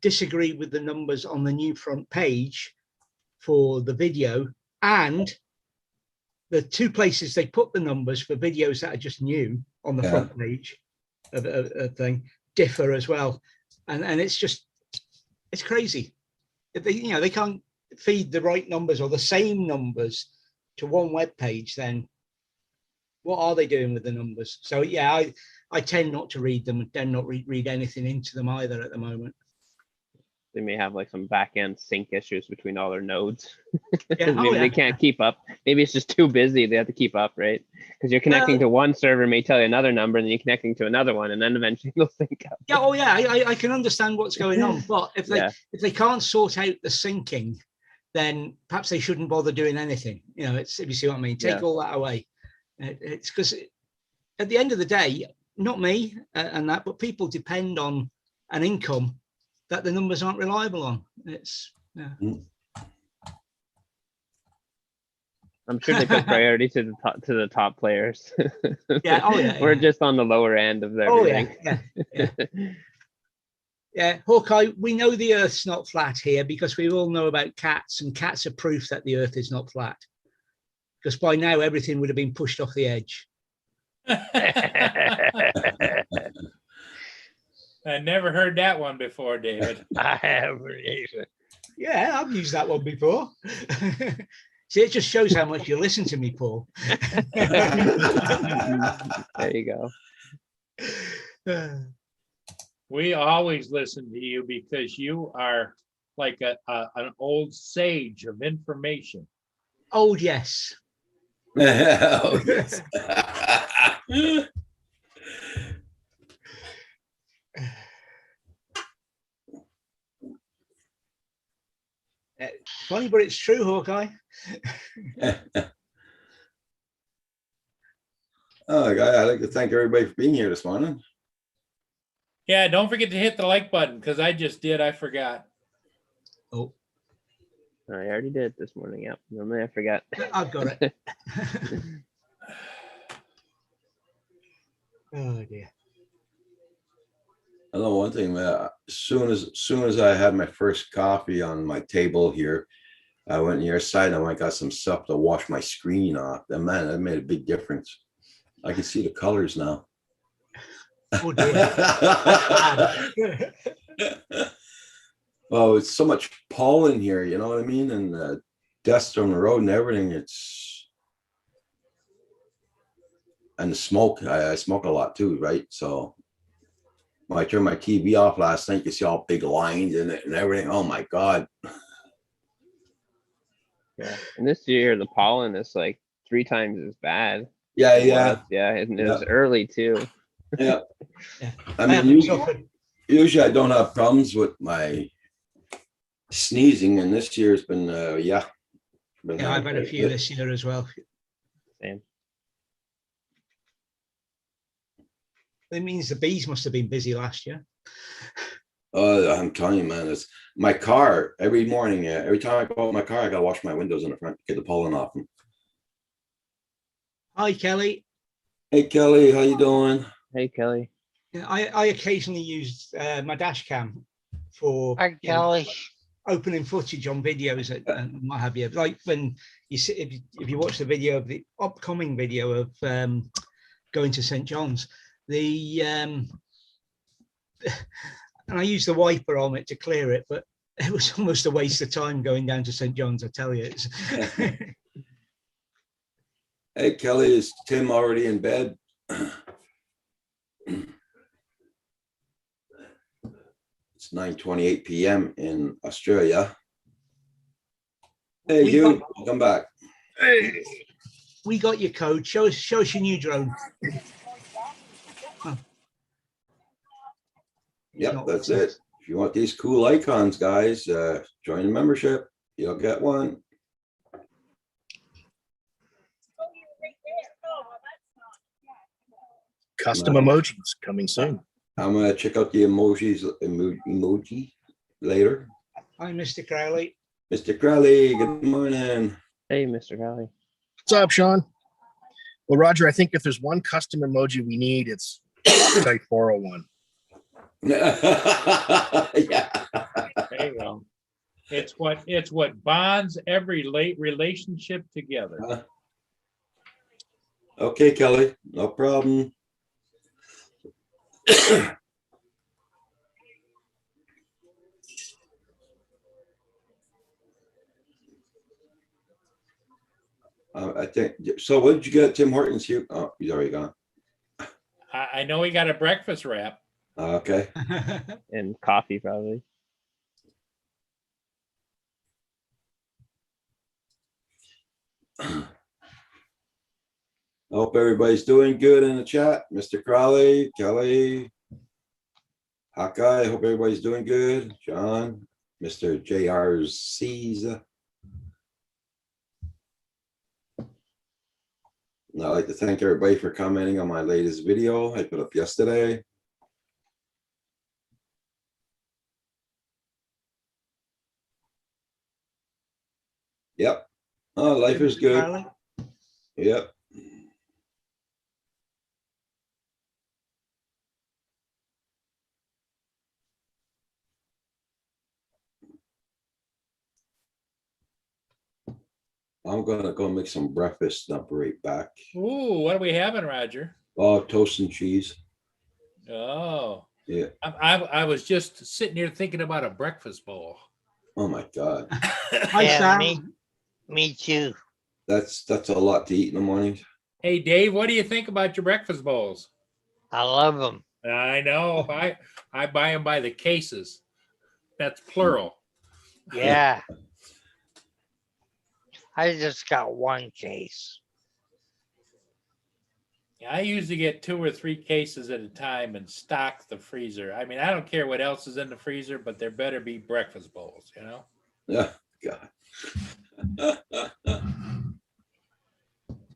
disagree with the numbers on the new front page for the video, and the two places they put the numbers for videos that are just new on the front page of a thing differ as well. And it's just, it's crazy. If they can't feed the right numbers or the same numbers to one web page, then what are they doing with the numbers? So yeah, I tend not to read them and tend not read anything into them either at the moment. They may have like some back end sync issues between all their nodes. Yeah, Maybe they can't keep up. Maybe it's just too busy. They have to keep up, right? Because you're connecting to one server, may tell you another number, and then you're connecting to another one, and then eventually they'll sync up. Yeah, oh yeah, I can understand what's going on, but if they can't sort out the syncing, then perhaps they shouldn't bother doing anything. You know, it's, if you see what I mean, take all that away. It's because at the end of the day, not me and that, but people depend on an income that the numbers aren't reliable on. It's I'm sure they put priority to the top players. Yeah, oh yeah. We're just on the lower end of everything. Yeah, Hawkeye, we know the Earth's not flat here because we all know about cats, and cats are proof that the Earth is not flat. Because by now everything would have been pushed off the edge. I never heard that one before, David. I haven't either. Yeah, I've used that one before. See, it just shows how much you listen to me, Paul. There you go. We always listen to you because you are like an old sage of information. Oh, yes. Oh, yes. Funny, but it's true, Hawkeye. Oh, guy, I'd like to thank everybody for being here this morning. Yeah, don't forget to hit the like button because I just did. I forgot. Oh, I already did this morning. Yep. Normally I forgot. I've got it. Oh dear. I know one thing, man. As soon as I had my first coffee on my table here, I went near side and I went and got some stuff to wash my screen off. And man, that made a big difference. I can see the colors now. Oh dear. Oh, it's so much pollen here, you know what I mean? And the dust on the road and everything. And the smoke. I smoke a lot too, right? So when I turned my TV off last night, you see all big lines in it and everything. Oh my God. Yeah. And this year the pollen is like 3 times as bad. Yeah, It yeah. was, yeah, and it was early too. Yeah. Yeah. I mean, usually I don't have problems with my sneezing, and this year's been, Yeah, I've had a few this year as well. Same. That means the bees must have been busy last year. I'm telling you, man, it's my car every morning. Every time I go out my car, I gotta wash my windows in the front to get the pollen off them. Hi, Kelly. Hey, Kelly, how you doing? Hey, Kelly. Yeah, I occasionally use my dash cam for Hi, Kelly. opening footage on videos and what have you. Like when you see, if you watch the video of the upcoming video of going to St. John's, and I use the wiper on it to clear it, but it was almost a waste of time going down to St. John's, I tell you. Hey, Kelly, is Tim already in bed? It's 9:28 p.m. in Australia. Hey, you, welcome back. Hey, we got your code. Show us your new drone. Yep, that's it. If you want these cool icons, guys, join the membership. You'll get one. Custom emojis coming soon. I'm gonna check out the emoji later. Hi, Mr. Crowley. Mr. Crowley, good morning. Hey, Mr. Crowley. What's up, Sean? Well, Roger, I think if there's one custom emoji we need, it's type 401. Yeah. There you go. It's what bonds every late relationship together. Okay, Kelly, no problem. I think so. What did you get, Tim Hortons? Here, oh, he's already gone. I know he got a breakfast wrap. Okay. And coffee, probably. I hope everybody's doing good in the chat. Mr. Crowley, Kelly, Hawkeye, I hope everybody's doing good. John, Mr. JRC's. I'd like to thank everybody for commenting on my latest video I put up yesterday. Yep. Oh, life is good. Yep. I'm gonna go make some breakfast and I'll be right back. Ooh, what are we having, Roger? Oh, toast and cheese. Oh, Yeah. I was just sitting here thinking about a breakfast bowl. Oh my God. Hi, Yeah, Sam. me too. That's a lot to eat in the morning. Hey, Dave, what do you think about your breakfast bowls? I love them. I know. I buy them by the cases. That's plural. Yeah. I just got one case. I usually get 2 or 3 cases at a time and stock the freezer. I mean, I don't care what else is in the freezer, but there better be breakfast bowls, you know? Yeah. God.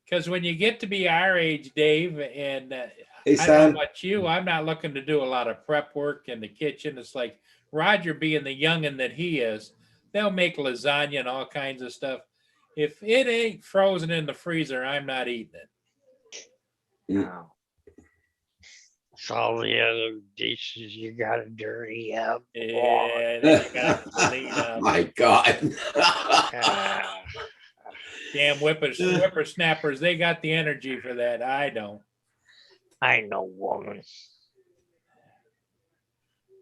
Because when you get to be our age, Dave, and Hey, I don't know Sam. about you, I'm not looking to do a lot of prep work in the kitchen. It's like Roger being the youngin' that he is. They'll make lasagna and all kinds of stuff. If it ain't frozen in the freezer, I'm not eating it. No. It's all the other dishes you gotta dirty up. And then you gotta clean up. My God. Ah, Damn whippersnappers, they got the energy for that. I don't. I know, woman.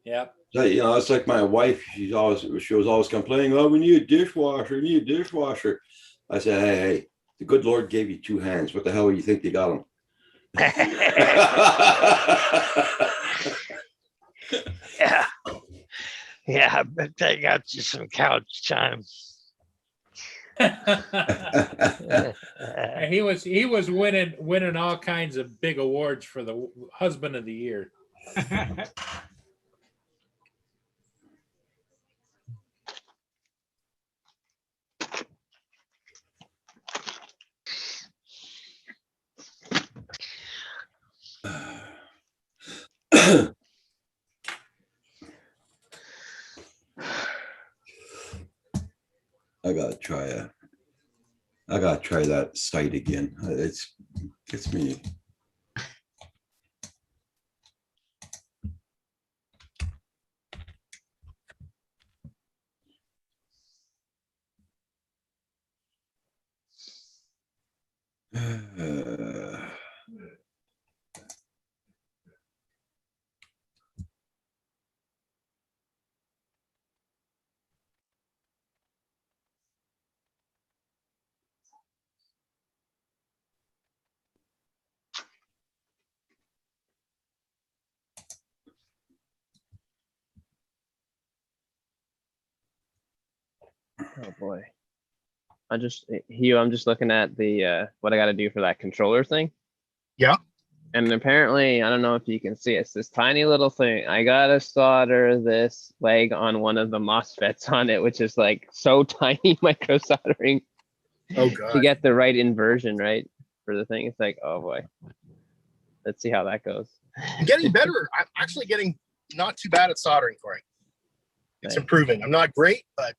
Yep. So, you know, it's like my wife. She was always complaining, "Oh, we need a dishwasher. We need a dishwasher." I said, "Hey, the good Lord gave you two hands. What the hell do you think you got them?" Yeah. Yeah, I bet they got you some couch time. He was winning all kinds of big awards for the husband of the year. I gotta try that site again. Gets me. Oh boy. I'm just looking at the what I got to do for that controller thing. Yeah. And apparently, I don't know if you can see, it's this tiny little thing. I gotta solder this leg on one of the MOSFETs on it, which is like so tiny, micro soldering. Oh To God. get the right inversion, right, for the thing. It's like, oh boy. Let's see how that goes. I'm getting better. I'm actually getting not too bad at soldering, Corey. It's Nice. improving. I'm not great, but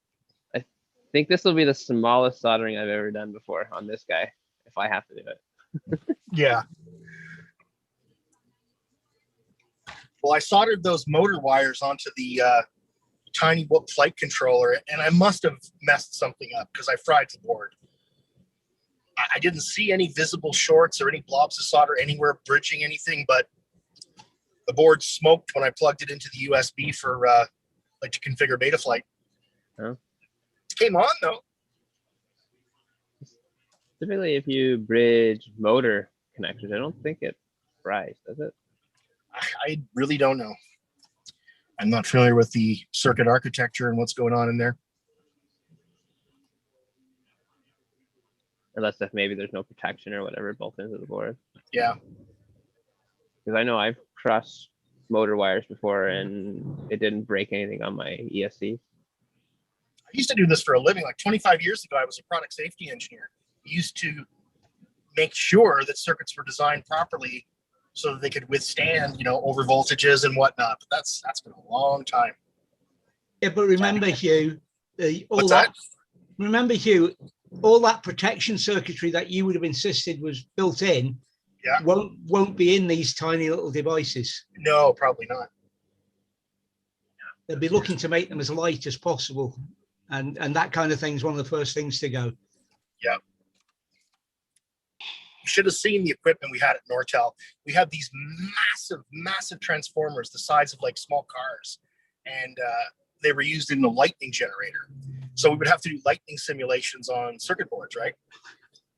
I think this will be the smallest soldering I've ever done before on this guy, if I have to do it. yeah. Well, I soldered those motor wires onto the tiny Whoop flight controller, and I must have messed something up because I fried the board. I didn't see any visible shorts or any blobs of solder anywhere bridging anything, but the board smoked when I plugged it into the USB for to configure Betaflight. Oh. It came on though. Typically, if you bridge motor connectors, I don't think it fries, does it? I really don't know. I'm not familiar with the circuit architecture and what's going on in there. Unless if maybe there's no protection or whatever built into the board. Yeah. Because I know I've crossed motor wires before and it didn't break anything on my ESC. I used to do this for a living. Like 25 years ago, I was a product safety engineer. We used to make sure that circuits were designed properly so that they could withstand, over voltages and whatnot. But that's been a long time. Yeah, but remember, Hugh, What's that? Remember, Hugh, all that protection circuitry that you would have insisted was built in, yeah, won't be in these tiny little devices. No, probably not. They'll be looking to make them as light as possible, and that kind of thing is one of the first things to go. Yeah. You should have seen the equipment we had at Nortel. We had these massive transformers the size of like small cars, and they were used in the lightning generator. So we would have to do lightning simulations on circuit boards, right?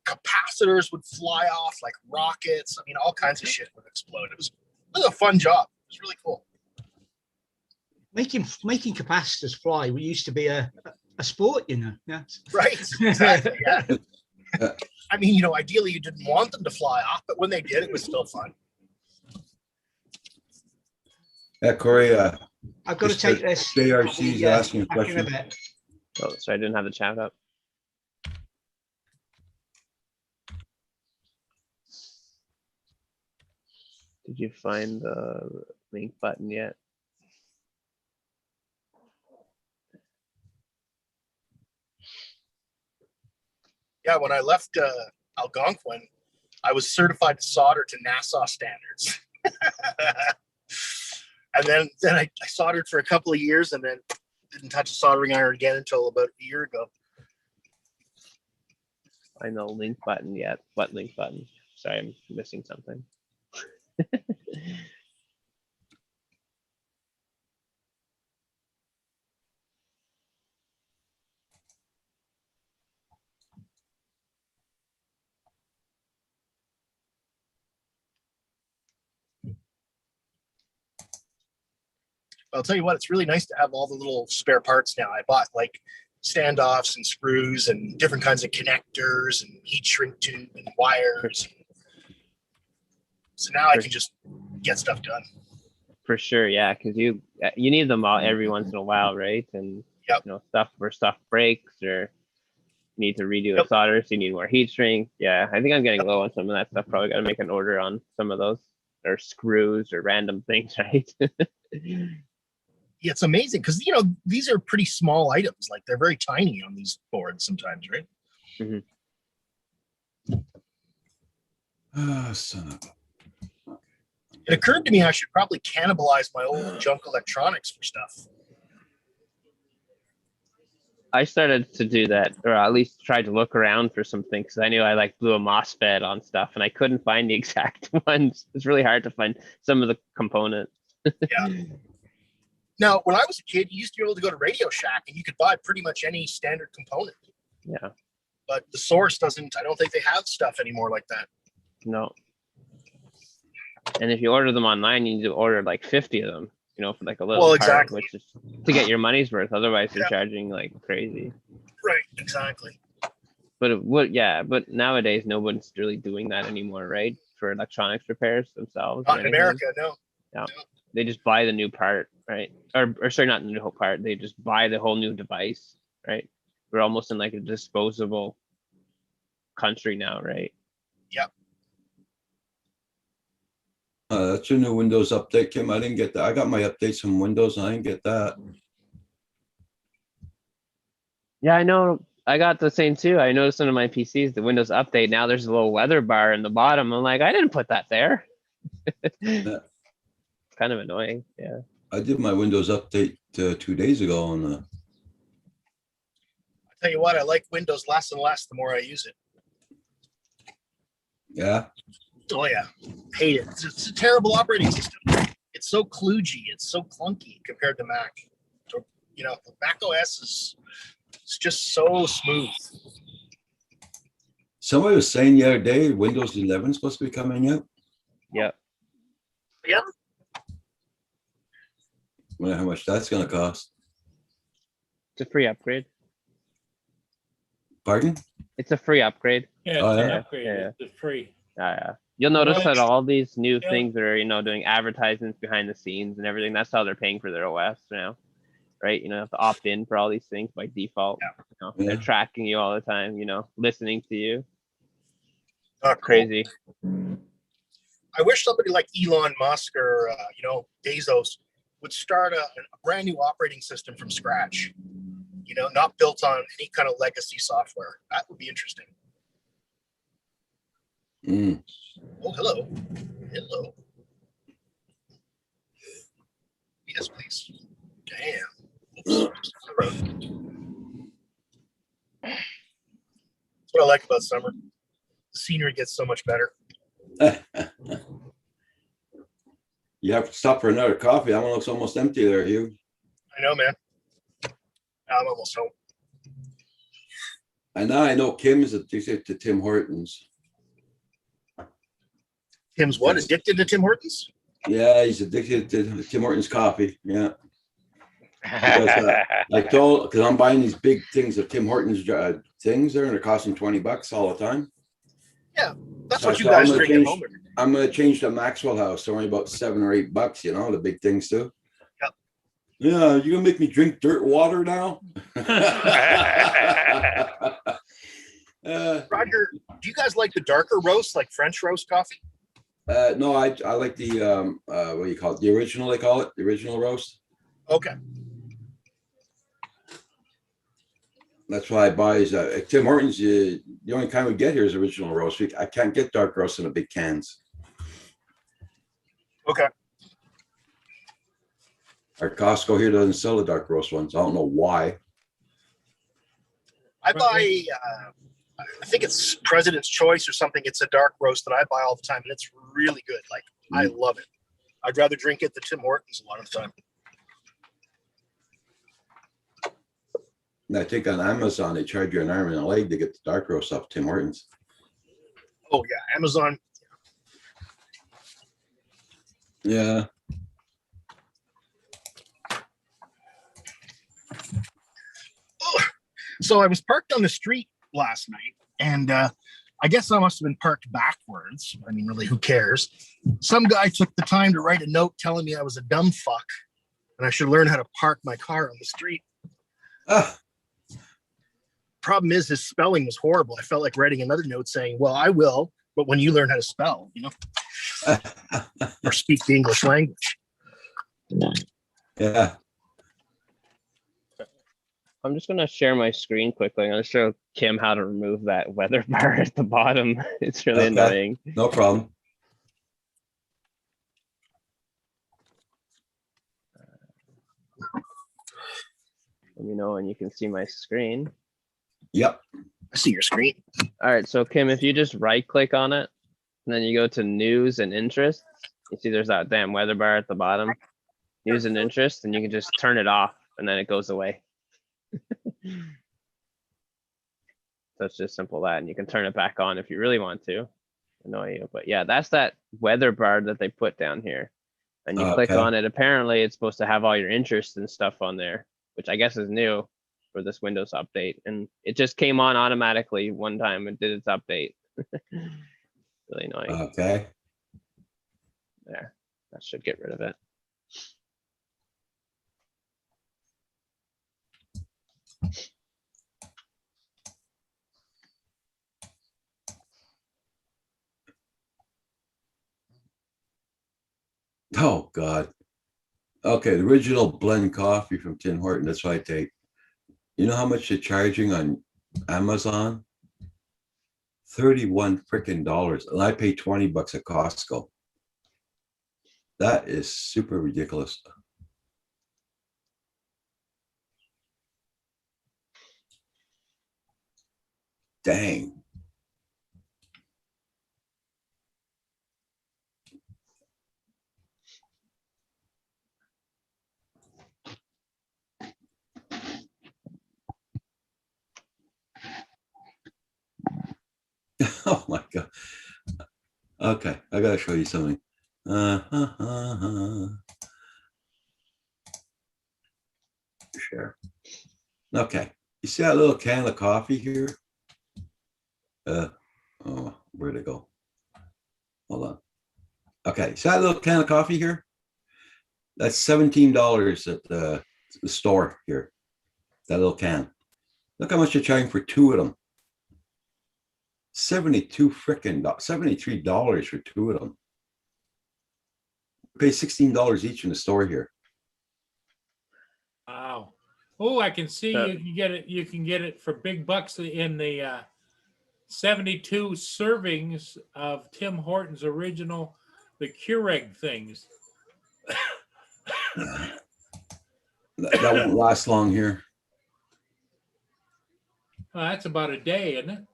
Capacitors would fly off like rockets. I mean, all kinds of shit would explode. It was a fun job. It was really cool. Making capacitors fly used to be a sport, Yeah. Right. Exactly. Yeah. I mean, ideally you didn't want them to fly off, but when they did, it was still fun. Yeah, Corey. I've got to take this. JRC's asking a Back in a question. bit. Oh, so I didn't have the chat up. Did you find the link button yet? Yeah, when I left Algonquin, I was certified to solder to Nassau standards. And then I soldered for a couple of years and then didn't touch a soldering iron again until about a year ago. Find the link button yet? What link button? Sorry, I'm missing something. I'll tell you what, it's really nice to have all the little spare parts now. I bought like standoffs and screws and different kinds of connectors and heat shrink tube and wires. So now I can just get stuff done. For sure, yeah, because you need them all every once in a while, right? And Yep. you know, stuff breaks or you need to redo a solder, so you need more heat shrink. Yeah, I think I'm getting low on some of that stuff. Probably got to make an order on some of those, or screws or random things, right? Yeah, it's amazing because you know these are pretty small items. Like they're very tiny on these boards sometimes, right? Son of a. It occurred to me I should probably cannibalize my old junk electronics for stuff. I started to do that, or at least tried to look around for some things, because I knew I like blew a MOSFET on stuff, and I couldn't find the exact ones. It's really hard to find some of the components. Yeah. Now, when I was a kid, you used to be able to go to Radio Shack and you could buy pretty much any standard component. Yeah. But the Source doesn't, I don't think they have stuff anymore like that. No. And if you order them online, you need to order like 50 of them, you know, for like a little Well, part, exactly. which is to get your money's worth. Otherwise, they're Yeah. charging like crazy. Right, exactly. But it would, yeah. But nowadays, no one's really doing that anymore, right? For electronics repairs themselves. or Not in anything. America, no. Yeah. They just buy the new part, right? Or sorry, not the new whole part. They just buy the whole new device, right? We're almost in like a disposable country now, right? Yep. That's a new Windows update, Kim. I didn't get that. I got my updates from Windows and I didn't get that. Yeah, I know. I got the same too. I noticed on my PCs, the Windows update, now there's a little weather bar in the bottom. I'm like, I didn't put that there. Yeah. Kind of annoying. Yeah. I did my Windows update 2 days ago on I tell you what, I like Windows less and less the more I use it. yeah. Oh yeah, hate it. It's a terrible operating system. It's so kludgy. It's so clunky compared to Mac. So, you know, Mac OS is it's just so smooth. Somebody was saying the other day, Windows 11 is supposed to be coming out. Yep. Yep. Wonder how much that's gonna cost. It's a free upgrade. Pardon? It's a free upgrade. Yeah, Oh, it's an yeah? upgrade. Yeah. It's free. Yeah. You'll notice that all these new Yeah. things that are, you know, doing advertisements behind the scenes and everything, that's how they're paying for their OS now. Right? You know, you have to opt in for all these things by default. Yeah. You know, Yeah. They're tracking you all the time, you know, listening to you. Not cool. Crazy. I wish somebody like Elon Musk or you know Bezos would start a brand new operating system from scratch. You know, not built on any kind of legacy software. That would be interesting. Mm. Oh, hello. Hello. Yes, please. Damn. Oops. That's what I like about summer. The scenery gets so much better. You have to stop for another coffee. That one looks almost empty there, Hugh. I know, man. I'm almost home. And now I know Kim is addicted to Tim Hortons. Tim's what? Addicted to Tim Hortons? Yeah, he's addicted to Tim Hortons coffee. Yeah. Because I'm buying these big things of Tim Hortons things there, and they're costing $20 all the time. Yeah, that's So what you I'm guys gonna drink at change- home. I'm gonna change the Maxwell House. They're only about $7 or $8, you know, the big things too. Yep. Yeah, you gonna make me drink dirt water now? Roger, do you guys like the darker roast, like French roast coffee? No, I like the what do you call it? The original, they call it, the original roast. Okay. That's why I buy is at Tim Hortons. The only kind we get here is original roast. I can't get dark roast in the big cans. Okay. Our Costco here doesn't sell the dark roast ones. I don't know why. I buy, I think it's President's Choice or something. It's a dark roast that I buy all the time, and it's really good. Like, I love it. I'd rather drink it than Tim Hortons a lot of the time. And I think on Amazon, they charge you an arm and a leg to get the dark roast off Tim Hortons. Oh, yeah. Amazon. Yeah. So I was parked on the street last night, and I guess I must have been parked backwards. I mean, really, who cares? Some guy took the time to write a note telling me I was a dumb fuck and I should learn how to park my car on the street. Problem is, his spelling was horrible. I felt like writing another note saying, well, I will, but when you learn how to spell, you know, or speak the English language. Yeah. I'm just gonna share my screen quickly. I'm gonna show Kim how to remove that weather bar at the bottom. It's really annoying. No problem. Let me know when you can see my screen. Yep. I see your screen. All right, so Kim, if you just right click on it, and then you go to news and interests, you see there's that damn weather bar at the bottom, news and interests, and you can just turn it off and then it goes away. So it's just simple that, and you can turn it back on if you really want to. Annoy you, but yeah, that's that weather bar that they put down here, and you click on it. Apparently, it's supposed to have all your interests and stuff on there, which I guess is new for this Windows update, and it just came on automatically one time and did its update. Really annoying. Okay. There, that should get rid of it. Oh God. Okay, the original blend coffee from Tim Horton. That's what I take. You know how much they're charging on Amazon? $31 freaking, and I pay $20 at Costco. That is super ridiculous. Dang. Oh my God. Okay, I gotta show you something. Share. Okay, you see that little can of coffee here? Oh, where'd it go? Hold on. Okay, see that little can of coffee here? That's $17 at the store here. That little can. Look how much you're charging for two of them. $73 for two of them. Pay $16 each in the store here. Wow. Oh, I can see you can get it. You can get it for big bucks in the 72 servings of Tim Hortons original, the Keurig things. That won't last long here. That's about a day, isn't it?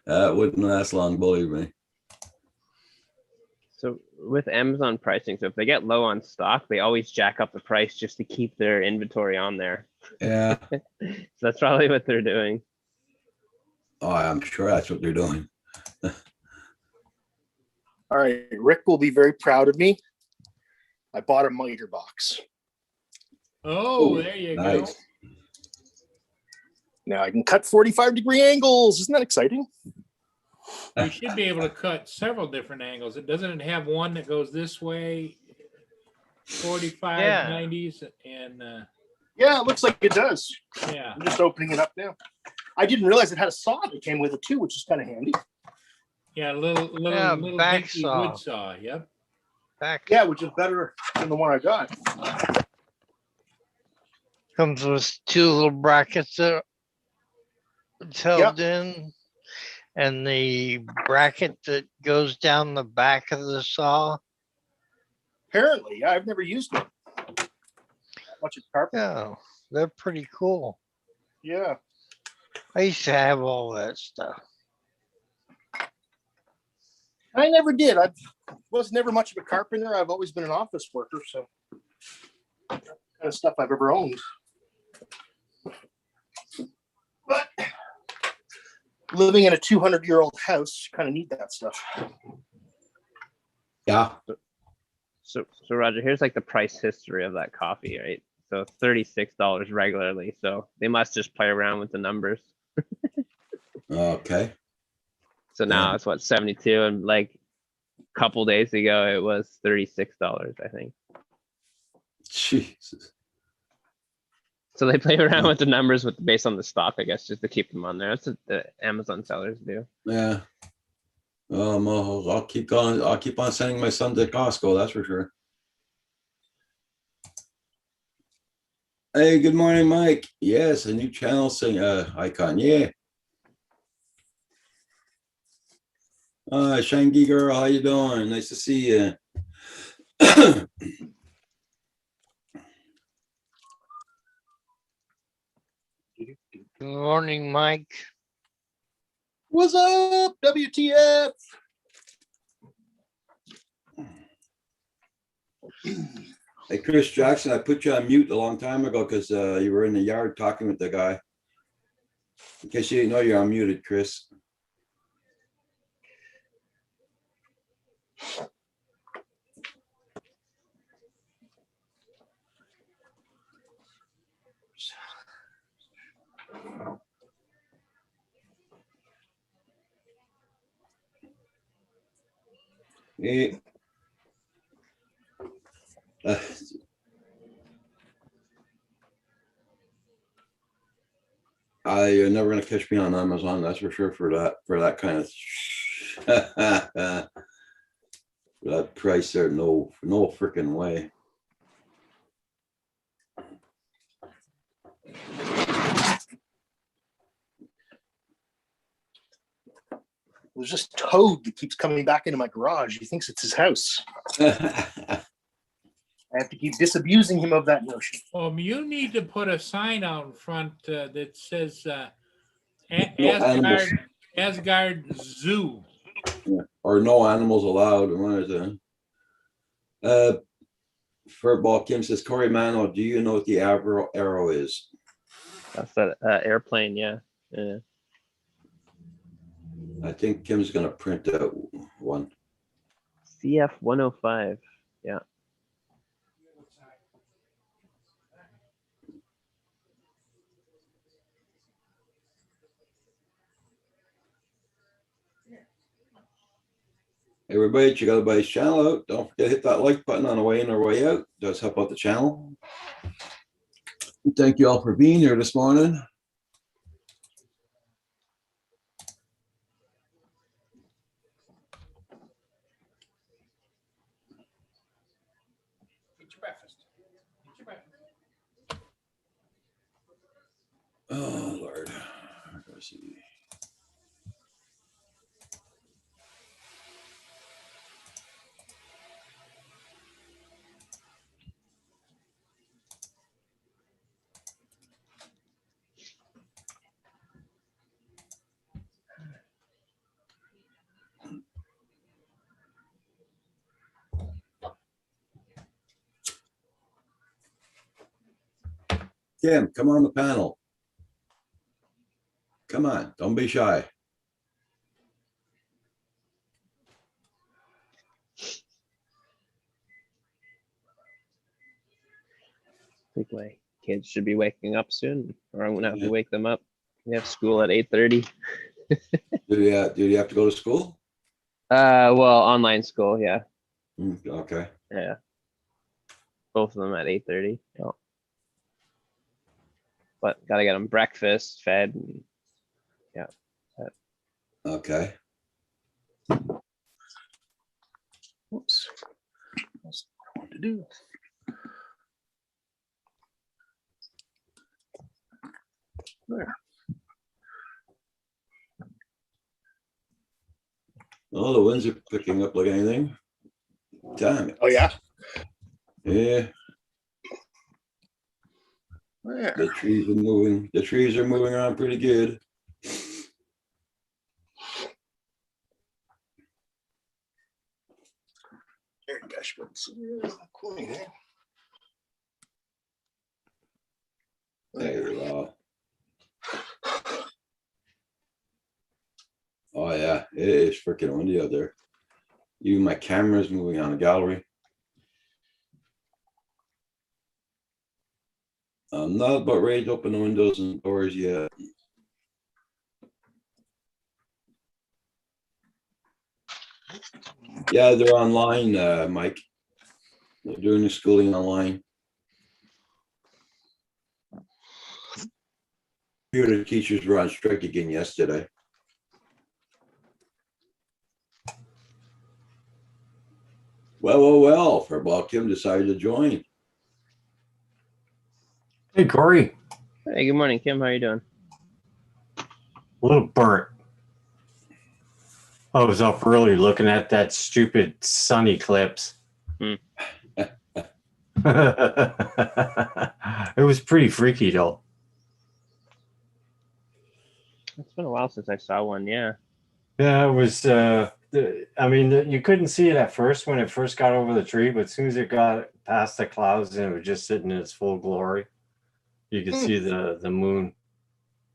That wouldn't last long, believe me. So with Amazon pricing, so if they get low on stock, they always jack up the price just to keep their inventory on there. Yeah. So that's probably what they're doing. Oh, I'm sure that's what they're doing. All right, Rick will be very proud of me. I bought a miter box. Oh, there you nice. go. Now I can cut 45-degree angles. Isn't that exciting? You should be able to cut several different angles. It doesn't have one that goes this way. 45, Yeah. 90s, and Yeah, it looks like it does. yeah. I'm just opening it up now. I didn't realize it had a saw that came with it too, which is kind of handy. Yeah, little Yeah, little back dinky saw. wood saw. Yep. Back Yeah, which is better than the one I got. comes with two little brackets that it's held in, and the bracket that goes down the back of the saw. Apparently, yeah, I've never used it. Much of carpet. Yeah, they're pretty cool. Yeah. I used to have all that stuff. I never did. I was never much of a carpenter. I've always been an office worker, so kind of stuff I've ever owned. But living in a 200-year-old house, you kind of need that stuff. Yeah. So Roger, here's like the price history of that coffee, right? So $36 regularly. So they must just play around with the numbers. Okay. So now Yeah. it's what, 72, and like a couple days ago it was $36, I think. Jesus. So they play around with the numbers based on the stock, I guess, just to keep them on there. That's what the Amazon sellers do. Yeah. I'll keep going. I'll keep on sending my son to Costco. That's for sure. Hey, good morning, Mike. Yes, a new channel icon. Yeah. Shangy girl, how you doing? Nice to see you. Good morning, Mike. What's up, WTF? Hey, Chris Jackson, I put you on mute a long time ago because you were in the yard talking with the guy. In case you didn't know, you're unmuted, Chris. Hey. You're never gonna catch me on Amazon, that's for sure, for that kind of that price there. No freaking way. There's just Toad that keeps coming back into my garage. He thinks it's his house. I have to keep disabusing him of that notion. You need to put a sign out in front that says animals. Asgard Zoo. Yeah. Or no animals allowed. One is Furtball Kim says, Corey Mano, do you know what the arrow is? That's that airplane, yeah. Yeah. I think Kim's gonna print out one. CF 105. Yeah. Everybody, check out everybody's channel out. Don't forget to hit that like button on the way in or way out. It does help out the channel. Thank you all for being here this morning. Eat your breakfast. Eat your breakfast. Oh Lord. Let's see. Kim, come on the panel. Come on, don't be shy. I think my kids should be waking up soon, or I'm gonna have to wake them up. We have school at 8:30. Do you have to go to school? Well, online school, yeah. Okay. Yeah. both of them at 8:30. Yeah. But gotta get them breakfast, fed, and Okay. Whoops. That's what I wanted to do. There. Oh, the winds are picking up like anything. Damn it. Oh, yeah. Yeah, There. the trees are moving. The trees are moving around pretty good. There you go, Schmitz. There you are. Oh yeah, it is freaking windy out there. Even my camera's moving on the gallery. I'm not about ready to open the windows and doors yet. Yeah, they're online, Mike. They're doing the schooling online. Computer teachers were on strike again yesterday. Well, Football Kim decided to join. Hey, Corey. hey, good morning, Kim. How you doing? A little burnt. I was up early looking at that stupid sun eclipse. Hmm. It was pretty freaky, though. It's been a while since I saw one. Yeah. Yeah, it was. I mean, you couldn't see it at first when it first got over the tree, but as soon as it got past the clouds and it was just sitting in its full glory, you could see the moon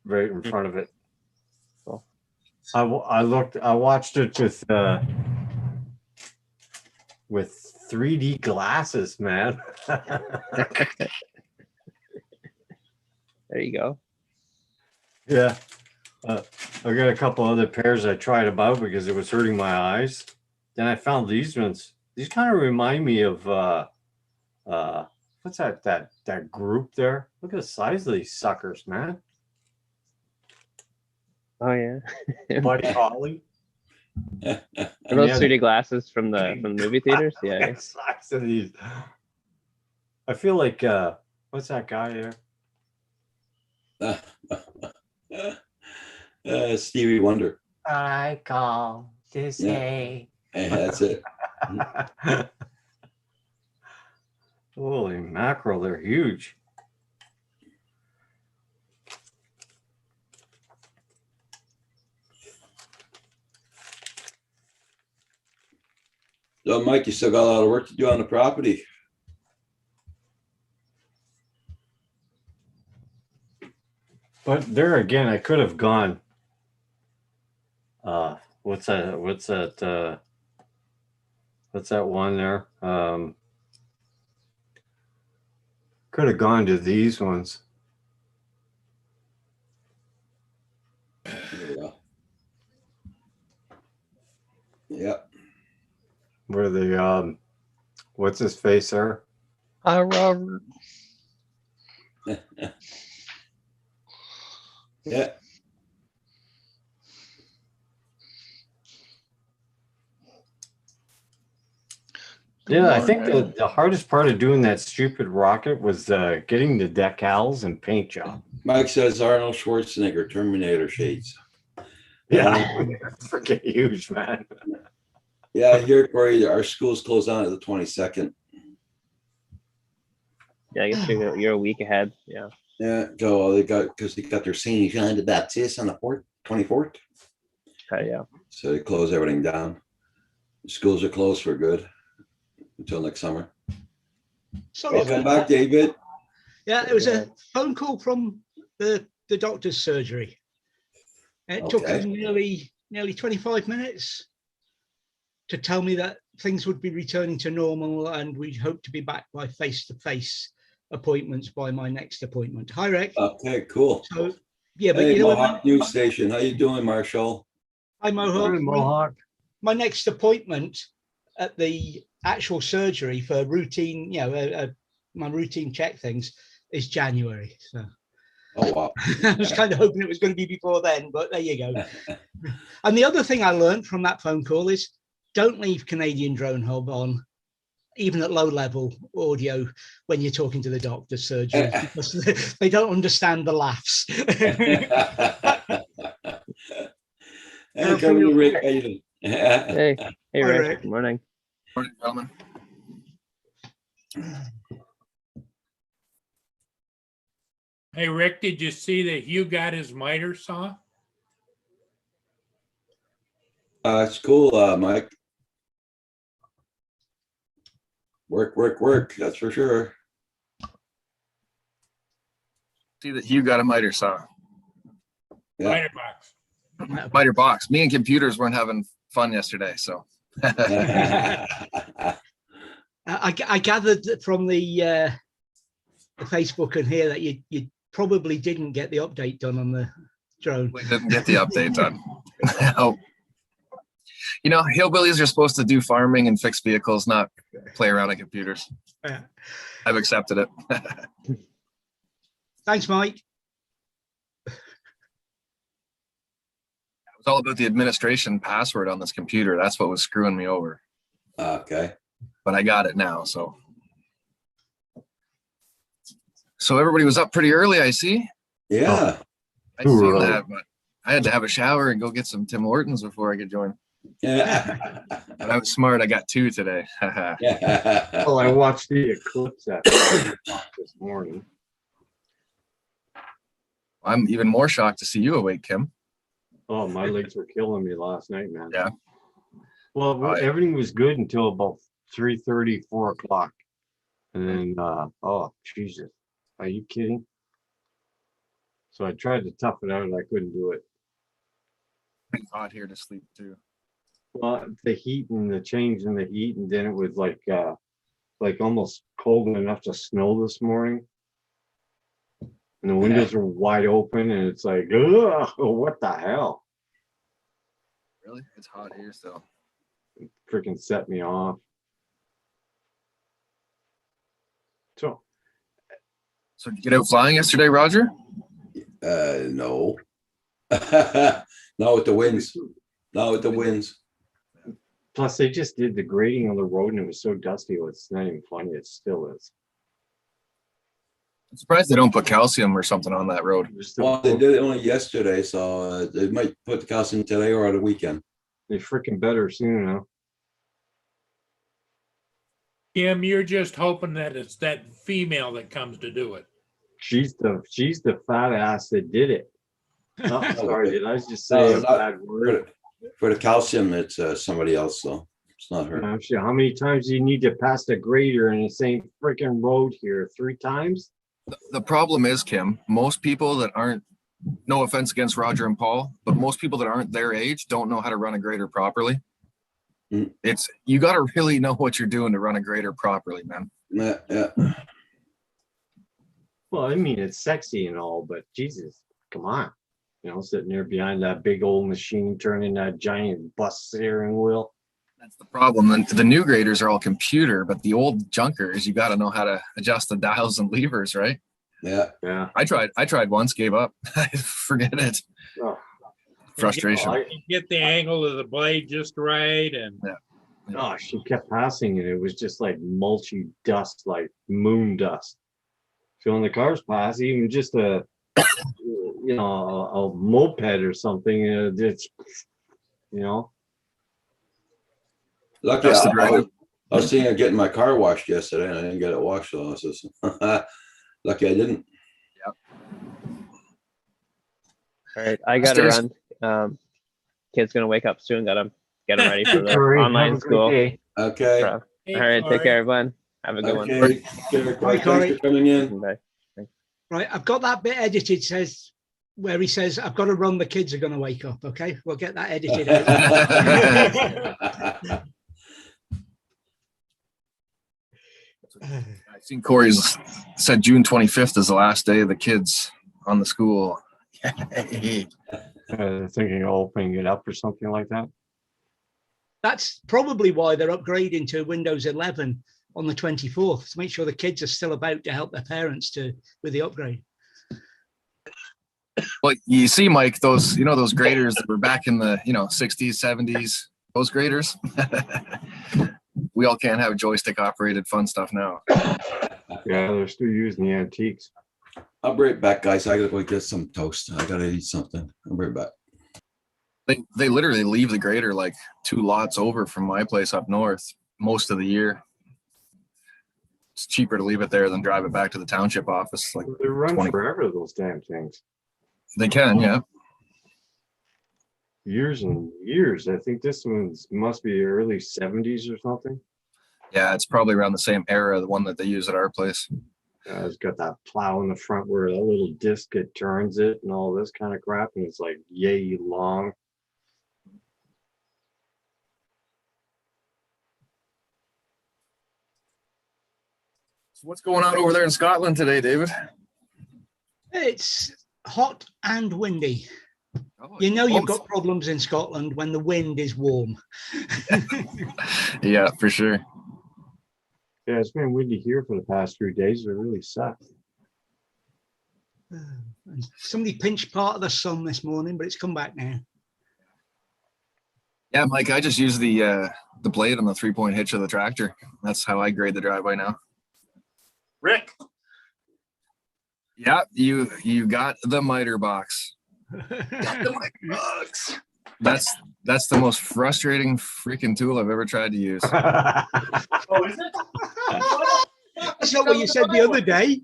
right in front of it. Cool. I watched it with 3D glasses, man. There you go. Yeah. I got a couple other pairs I tried them out because it was hurting my eyes. Then I found these ones. These kind of remind me of what's that group there? Look at the size of these suckers, man. Oh yeah. Buddy Holly. Are those Yeah, 3D glasses from the movie theaters? Yeah. the size of these. I feel like what's that guy there? Stevie Wonder. I call to say. Hey, that's it. Holy mackerel, they're huge. So, Mike, you still got a lot of work to do on the property. But there again, I could have gone. What's that one there? Could have gone to these ones. There we go. Yep. Where the what's his face there? Hi, Robert. Yeah. Yeah, I think the hardest part of doing that stupid rocket was getting the decals and paint job. Mike says Arnold Schwarzenegger, Terminator shades. Yeah, freaking huge, man. Yeah, here, Corey, our school's closed down at the 22nd. Yeah, I guess you're a week ahead. Yeah. Yeah, so they got their Saint Jean de Baptiste on the 24th. Yeah. So they close everything down. The schools are closed for good until next summer. Sorry Welcome about back, that. David. Yeah, it was a phone call from the doctor's surgery. It took Okay. them nearly 25 minutes to tell me that things would be returning to normal and we'd hope to be back by face-to-face appointments by my next appointment. Hi, Rick. Okay, cool. So, yeah, but Hey, you know Mohawk what? News Station. How you doing, Marshall? Hi, Mohawk. Mohawk. My next appointment at the actual surgery for routine, my routine check things is January. So Oh, wow. I was kind of hoping it was going to be before then, but there you go. And the other thing I learned from that phone call is don't leave Canadian Drone Hub on, even at low level audio, when you're talking to the doctor's surgery, because they don't understand the laughs. Hey, Kevin, Rick, how you doing? Hey, hey, Hi, Rick. Rick. Good morning. Morning, gentlemen. Hey, Rick, did you see that Hugh got his miter saw? It's cool, Mike. Work, work, work. That's for sure. See that Hugh got a miter saw. Yeah. Miter box. Miter box. Me and computers weren't having fun yesterday, so. I gathered from the Facebook and here that you probably didn't get the update done on the drone. We didn't get the update done. No. You know, hillbillies are supposed to do farming and fix vehicles, not play around on computers. Yeah. I've accepted it. Thanks, Mike. It was all about the administration password on this computer. That's what was screwing me over. Okay. But I got it now, so. So everybody was up pretty early, I see. Yeah. I seen that, but I had to have a shower and go get some Tim Hortons before I could join. Yeah. But I was smart. I got 2 today. Yeah. Well, I watched the eclipse at 5 o'clock this morning. I'm even more shocked to see you awake, Kim. Oh, my legs were killing me last night, man. Yeah. Well, Oh, yeah. everything was good until about 3:30, 4 o'clock. And then, oh, Jesus, are you kidding? So I tried to tough it out and I couldn't do it. It's hot here to sleep too. Well, the heat and the change in the heat, and then it was like almost cold enough to snow this morning. And the windows are wide open, and it's like, ugh, what the hell? Really? It's hot here still. It freaking set me off. So So did you get out flying yesterday, Roger? No. Not with the winds. Not with the winds. plus they just did the grading on the road, and it was so dusty. It's not even funny. It still is. I'm surprised they don't put calcium or something on that road. It was still- Well, they did it only yesterday, so they might put the calcium today or on the weekend. They freaking better soon now. Kim, you're just hoping that it's that female that comes to do it. She's the fat ass that did it. Oh, sorry, did I just say No, a not- bad word? For the calcium, it's somebody else, though. It's not her. Actually, how many times do you need to pass the grader in the same freaking road here? 3 times? The problem is, Kim, most people that aren't, no offense against Roger and Paul, but most people that aren't their age don't know how to run a grader properly. Mm. You got to really know what you're doing to run a grader properly, man. Yeah. Well, I mean, it's sexy and all, but Jesus, come on. You know, sitting there behind that big old machine, turning that giant bus steering wheel. That's the problem. And the new graders are all computer, but the old junkers, you got to know how to adjust the dials and levers, right? Yeah. Yeah. I tried once, gave up. Forget it. Oh, Frustration. I- Get the angle of the blade just right and oh, she kept passing and it was just like mulchy dust, like moon dust. So when the cars pass, even just a moped or something, it's, you know. Lucky That's the I dragon. was thinking of getting my car washed yesterday and I didn't get it washed. So I was just lucky I didn't. All right, I got to Upstairs. run. Kid's gonna wake up soon. Gotta get him ready for the All right, have online a great school. day. Okay. All right, take care, everyone. Have a good one. Okay. Corey, Corey. thanks for coming in. Bye. Right, I've got that bit edited. Says where he says I've got to run. The kids are going to wake up. Okay, we'll get that edited out. I seen Corey's said June 25th is the last day of the kids on the school. Thinking of opening it up or something like that. That's probably why they're upgrading to Windows 11 on the 24th to make sure the kids are still about to help their parents with the upgrade. Well, you see, Mike, those those graders that were back in the 60s, 70s, those graders. We all can't have joystick operated fun stuff now. Yeah, they're still using the antiques. I'll be right back, guys. I gotta go get some toast. I gotta eat something. I'll be right back. They literally leave the grader like 2 lots over from my place up north most of the year. It's cheaper to leave it there than drive it back to the township office. Like They run 20. forever, those damn things. They can, yeah. Years and years. I think this one must be early 70s or something. Yeah, it's probably around the same era, the one that they use at our place. It's got that plow in the front where that little disc, it turns it and all this kind of crap. And it's like yay long. So what's going on over there in Scotland today, David? It's hot and windy. Oh, You know you've both. got problems in Scotland when the wind is warm. Yeah, for sure. Yeah, it's been windy here for the past 3 days. It really sucks. And somebody pinched part of the sun this morning, but it's come back now. Yeah, Mike, I just use the blade on the 3-point hitch of the tractor. That's how I grade the driveway now. Rick. Yeah, you got the miter box. That's the most frustrating freaking tool I've ever tried to use. Oh, is it? That's not what you said the other day.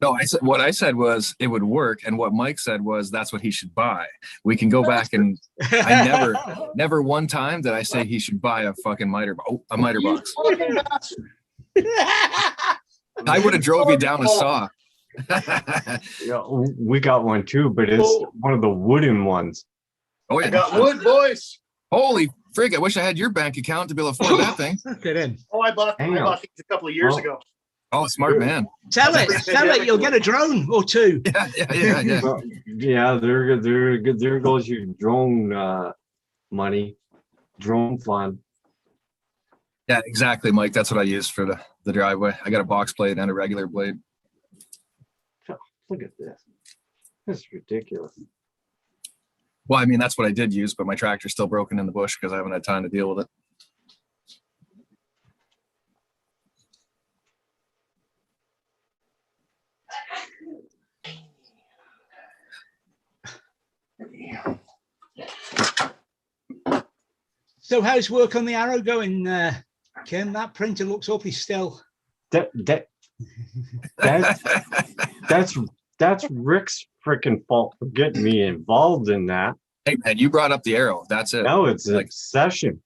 No, what I said was it would work, and what Mike said was that's what he should buy. We can go back and I never one time did I say he should buy a fucking miter box. I would have drove you down a saw. Yeah, we got one too, but it's one of the wooden ones. Oh yeah, I got wood, boys. holy frig! I wish I had your bank account to be able to afford that thing. Look at him. Oh, I bought Hang these on. a couple of years Oh. ago. Oh, smart man. Tell it, you'll get a drone or two. Yeah. Well, yeah, there good. There goes your drone money, drone fund. Yeah, exactly, Mike. That's what I use for the driveway. I got a box blade and a regular blade. Look at this. This is ridiculous. Well, I mean, that's what I did use, but my tractor's still broken in the bush because I haven't had time to deal with it. So how's work on the Arrow going, Kim? That printer looks awfully still. That's Rick's freaking fault for getting me involved in that. Hey, man, you brought up the Arrow. That's it. Now it's an Like- obsession.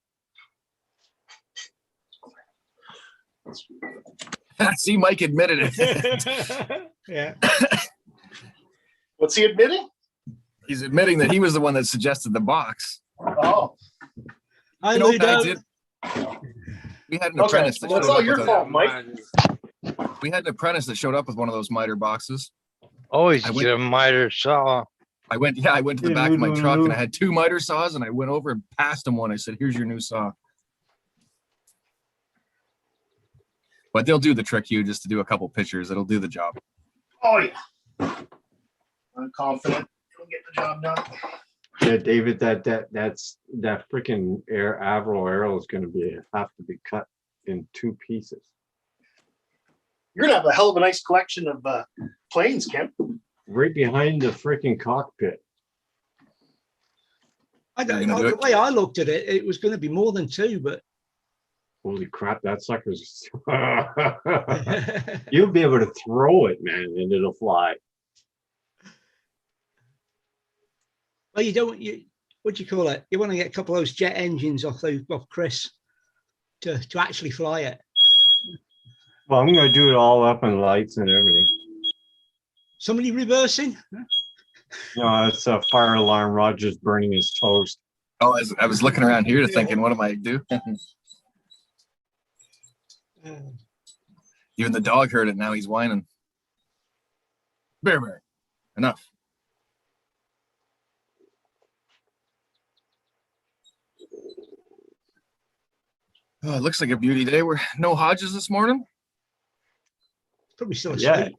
See, Mike admitted it. Yeah. What's he admitting? He's admitting that he was the one that suggested the box. Oh, Hi, You know, Ludo. I did. We had an okay. apprentice that Well, it's showed all up your with fault, Mike. we had an apprentice that showed up with one of those miter boxes. Always I went- get a miter saw. I went to the back of my truck and I had 2 miter saws and I went over and passed him one. I said, "Here's your new saw." But they'll do the trick, you just to do a couple pictures. It'll do the job. Oh, yeah. I'm confident it'll get the job done. Yeah, David, that freaking Avro arrow is going to have to be cut in 2 pieces. You're gonna have a hell of a nice collection of planes, Kim. Right behind the freaking cockpit. I don't You're know. gonna do The it? way I looked at it, it was going to be more than 2, but Holy crap, that sucker's. You'll be able to throw it, man, and it'll fly. well, you don't. What do you call it? You want to get a couple of those jet engines off Chris to actually fly it. Well, I'm going to do it all up in lights and everything. Somebody reversing? No, it's a fire alarm. Roger's burning his toast. Oh, I was looking around here thinking, what am I do? Even the dog heard it. Now he's whining. Bear, enough. Oh, it looks like a beauty day. We're no Hodges this morning. Probably still Yeah. asleep.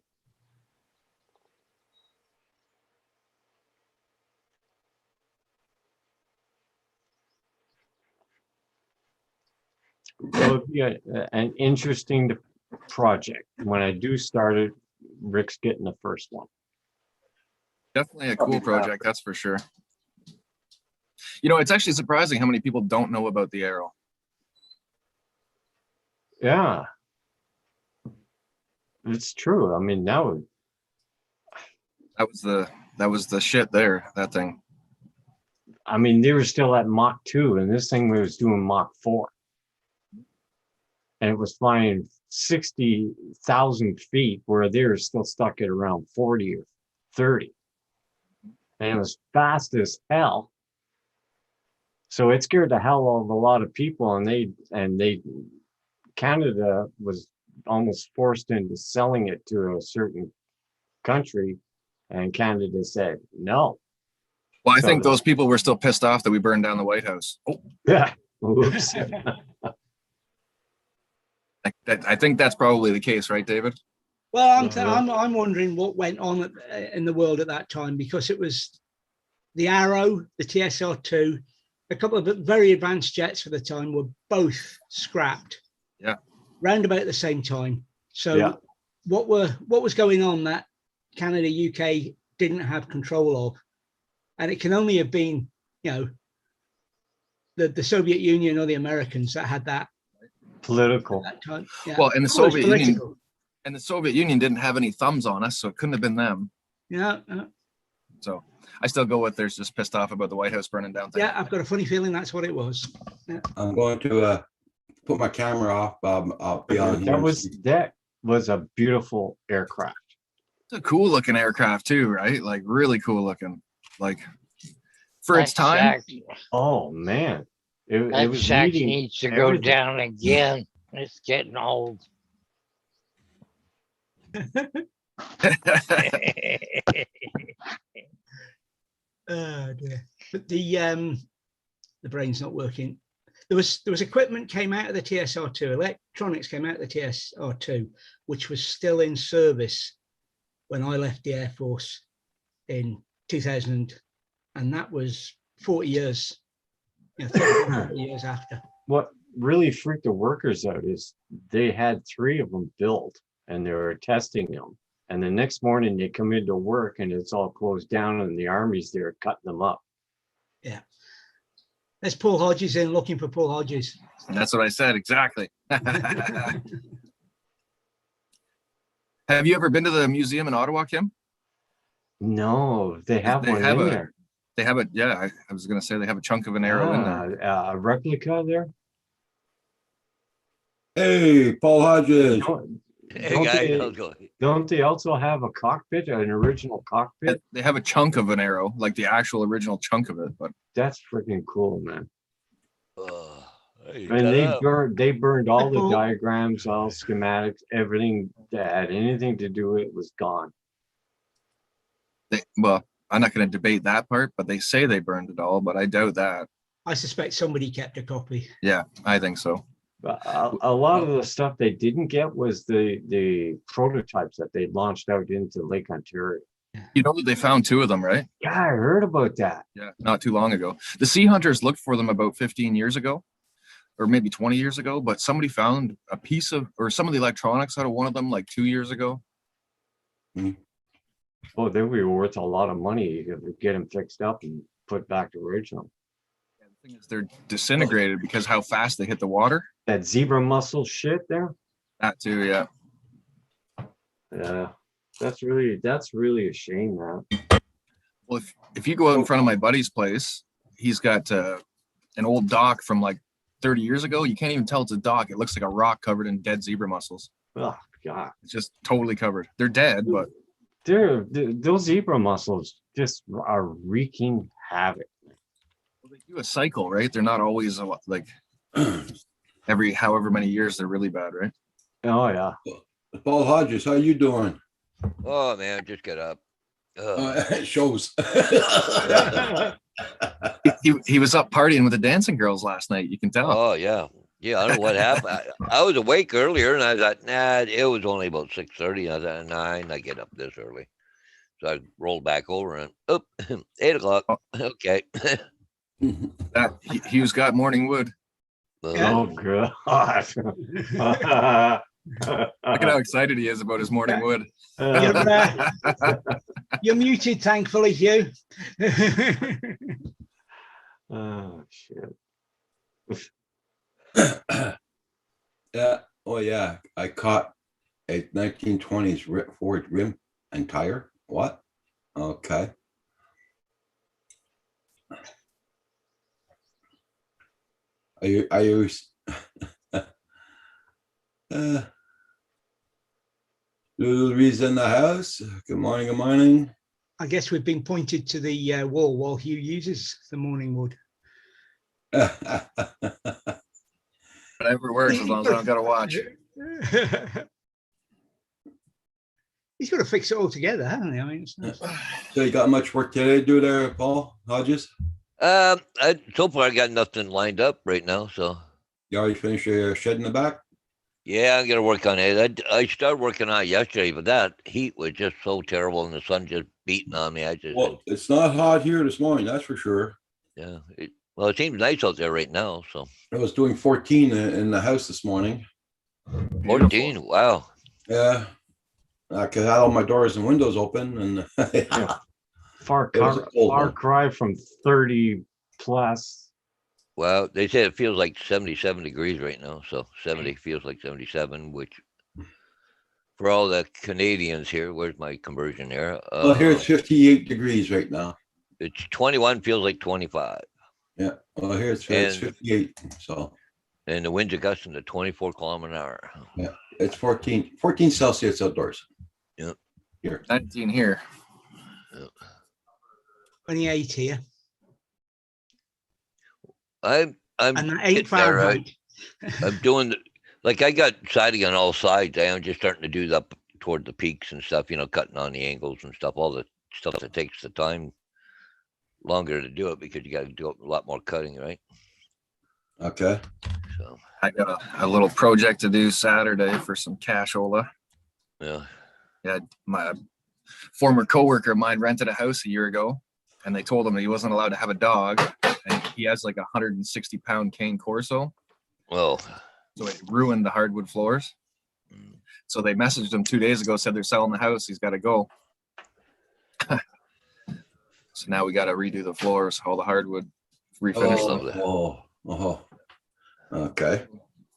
It'll be an interesting project. When I do start it, Rick's getting the first one. Definitely a cool project, that's for sure. You know, it's actually surprising how many people don't know about the Arrow. Yeah. It's true. I mean, now That was the shit there, that thing. I mean, they were still at Mach 2, and this thing was doing Mach 4. And it was flying 60,000 feet, where they were still stuck at around 40 or 30. And it was fast as hell. So it scared the hell out of a lot of people, and Canada was almost forced into selling it to a certain country, and Canada said no. Well, I So think the- those people were still pissed off that we burned down the White House. Oh, Yeah. Oops. I think that's probably the case, right, David? Well, Uh-huh. I'm wondering what went on in the world at that time, because it was the Arrow, the TSR-2, a couple of very advanced jets for the time were both scrapped. Yeah. Round about the same time. So Yeah. what was going on that Canada, UK didn't have control of? And it can only have been, the Soviet Union or the Americans that had that Political. at that time. Yeah. Well, and the Oh, it's Soviet Union political. and the Soviet Union didn't have any thumbs on us, so it couldn't have been them. Yeah. So I still go with there's just pissed off about the White House burning down thing. Yeah, I've got a funny feeling that's what it was. I'm going to put my camera off. I'll be on here. That was a beautiful aircraft. It's a cool looking aircraft too, right? Like really cool looking. Like for its That time. shack- Oh man, it That was shack meeting needs to go everything. down again. It's getting old. Dear. But the brain's not working. There was equipment came out of the TSR-2, electronics came out of the TSR-2, which was still in service when I left the Air Force in 2000, and that was 40 years, 40 years after. What really freaked the workers out is they had 3 of them built, and they were testing them. And the next morning they come into work and it's all closed down, and the army's there cutting them up. Yeah. There's Paul Hodges in looking for Paul Hodges. That's what I said, exactly. Have you ever been to the museum in Ottawa, Kim? No, they have They one have in a- there. They have I was gonna say they have a chunk of an arrow in there. A replica there. Hey, Paul Hodges. Don't, Hey, don't guy, they- how's it going? don't they also have a cockpit, an original cockpit? They have a chunk of an arrow, like the actual original chunk of it, but That's freaking cool, man. Hey, And they burned all the Paul. diagrams, all schematics, everything that had anything to do with it was gone. well, I'm not gonna debate that part, but they say they burned it all, but I doubt that. I suspect somebody kept a copy. Yeah, I think so. But a lot of the stuff they didn't get was the prototypes that they launched out into Lake Ontario. You know that they found 2 of them, right? Yeah, I heard about that. Yeah, not too long ago. The Sea Hunters looked for them about 15 years ago, or maybe 20 years ago, but somebody found a piece of, or some of the electronics out of one of them like 2 years ago. Oh, they were worth a lot of money. You could get them fixed up and put back to original. The thing is, they're disintegrated because how fast they hit the water. That zebra mussel shit there. That too, yeah. Yeah, that's really a shame, man. Well, if you go out in front of my buddy's place, he's got an old dock from like 30 years ago. You can't even tell it's a dock. It looks like a rock covered in dead zebra mussels. Oh God, It's just totally covered. They're dead, but those zebra mussels just are wreaking havoc. they do a cycle, right? They're not always like every however many years they're really bad, right? Oh yeah. Paul Hodges, how you doing? Oh man, just got up. It shows. He was up partying with the dancing girls last night. You can tell. Oh yeah, Yeah, I don't know what happened. I was awake earlier and I thought, nah, it was only about 6:30. I thought, nine, I get up this early. So I rolled back over and, oh, 8 o'clock. Oh. Okay. That Hugh's got morning wood. Oh, God. Look at how excited he is about his morning wood. You're muted, thankfully, Hugh. Oh, shit. Yeah. Oh, yeah. I caught a 1920s Ford rim and tire. What? Okay. Are you Lulu's in the house? Good morning. Good morning. I guess we've been pointed to the wall while Hugh uses the morning wood. Whatever works, as long as I don't gotta watch. He's got to fix it all together, hasn't he? I mean, it's nice. So you got much work today to do there, Paul Hodges? So far I got nothing lined up right now. So You already finished your shed in the back? yeah, I'm gonna work on it. I started working on it yesterday, but that heat was just so terrible and the sun just beating on me. I just, Well, it's not hot here this morning, that's for sure. yeah. Well, it seems nice out there right now. So I was doing 14 in the house this morning. 14. Wow. Yeah. I had all my doors and windows open and Far It was a cold one. cry from 30 plus. Well, they say it feels like 77 degrees right now. So 70 feels like 77, which for all the Canadians here, where's my conversion there? well, here it's 58 degrees right now. It's 21 feels like 25. Yeah. Well, here it's And- 58. So And the winds are gusting to 24 kilometers an hour. it's 14 Celsius outdoors. Yep. Here. 19 here. 28 here. I'm And that getting ain't there, Fahrenheit. I'm doing like I got siding on all sides. I'm just starting to do that toward the peaks and stuff, cutting on the angles and stuff, all the stuff that takes the time longer to do it because you got to do a lot more cutting, right? Okay. So I got a little project to do Saturday for some cashola. yeah. Yeah, my former coworker of mine rented a house a year ago, and they told him that he wasn't allowed to have a dog, and he has like a 160-pound cane Corso, Well, so it ruined the hardwood floors. So they messaged him 2 days ago, said they're selling the house. He's got to go. So now we got to redo the floors, all the hardwood, refinish them. Oh. Okay.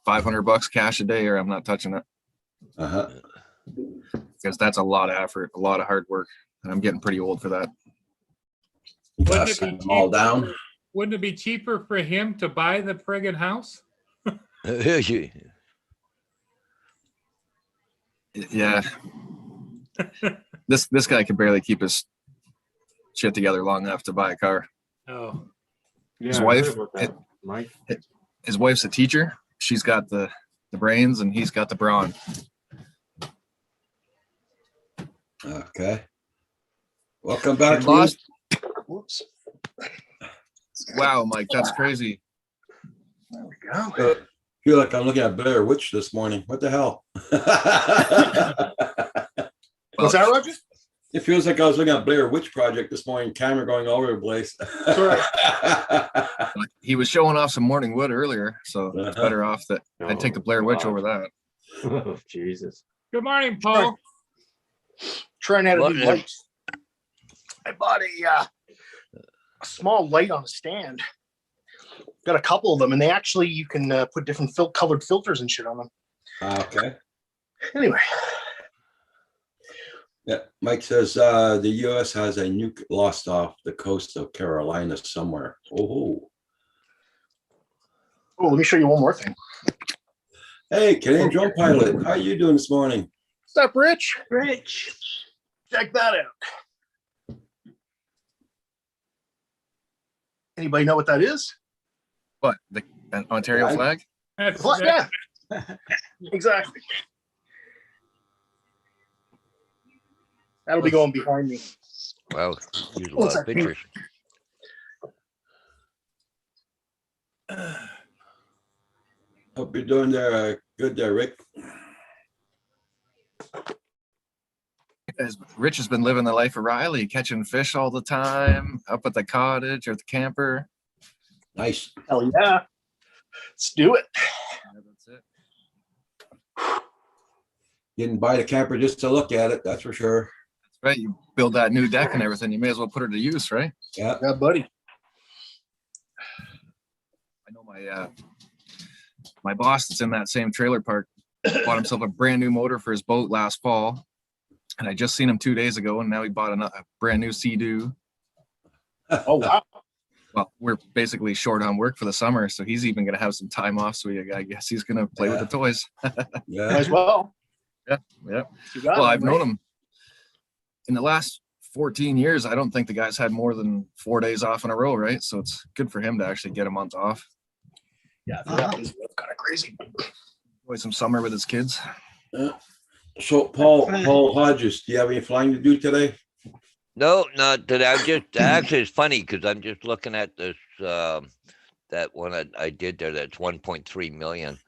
$500 cash a day, or I'm not touching it, Uh-huh. because that's a lot of effort, a lot of hard work, and I'm getting pretty old for that. Gotta Wouldn't it sand be them all cheaper down. for- Wouldn't it be cheaper for him to buy the friggin' house? Yeah. This guy can barely keep his shit together long enough to buy a car. Oh, Yeah, His I wife, heard about that, Mike. His wife's a teacher. She's got the brains, and he's got the brawn. Okay. Welcome back. Lost. Whoops. Wow, Mike, that's crazy. There we go. Luke. Feel like I'm looking at Blair Witch this morning. What the hell? What's that, Roger? It feels like I was looking at Blair Witch Project this morning, camera going all over the place. He was showing off some morning wood earlier, so it's better off that I'd take the Blair Witch over that. Oh, Jesus. good morning, Paul. Trying out a new What? light. I bought a small light on a stand. Got a couple of them, and you can put different colored filters and shit on them. Okay. Anyway, Yeah. Mike says the U.S. has a nuke lost off the coast of Carolina somewhere. Oh. let me show you one more thing. Hey, Canadian drone pilot. How are you doing this morning? What's up, Rich? Rich. Check that out. Anybody know what that is? What, an Ontario flag? That's, What? that- Yeah, exactly. That'll be going behind me. Wow. Use a What's lot of that? pictures. Hope you're doing there good there, Rick. Rich has been living the life of Riley, catching fish all the time, up at the cottage or the camper. Nice. Hell yeah. Let's do it. Yeah, that's it. Didn't buy the camper just to look at it, that's for sure. That's right. You build that new deck and everything, you may as well put it to use, right? Yeah. Yeah, buddy. I know my boss that's in that same trailer park bought himself a brand new motor for his boat last fall. And I just seen him 2 days ago, and now he bought a brand new Sea-Doo. Oh, wow. Well, we're basically short on work for the summer, so he's even going to have some time off. So I guess he's going to play with the toys. Yeah. Might as well. Yeah. You got Well, it, I've right? known him in the last 14 years. I don't think the guy's had more than 4 days off in a row, right? So it's good for him to actually get a month off. Yeah, that was kind of crazy. Enjoy some summer with his kids. So Paul Hodges, do you have any flying to do today? No, not today. I'm just actually it's funny because I'm just looking at this that one I did there. That's 1.3 million.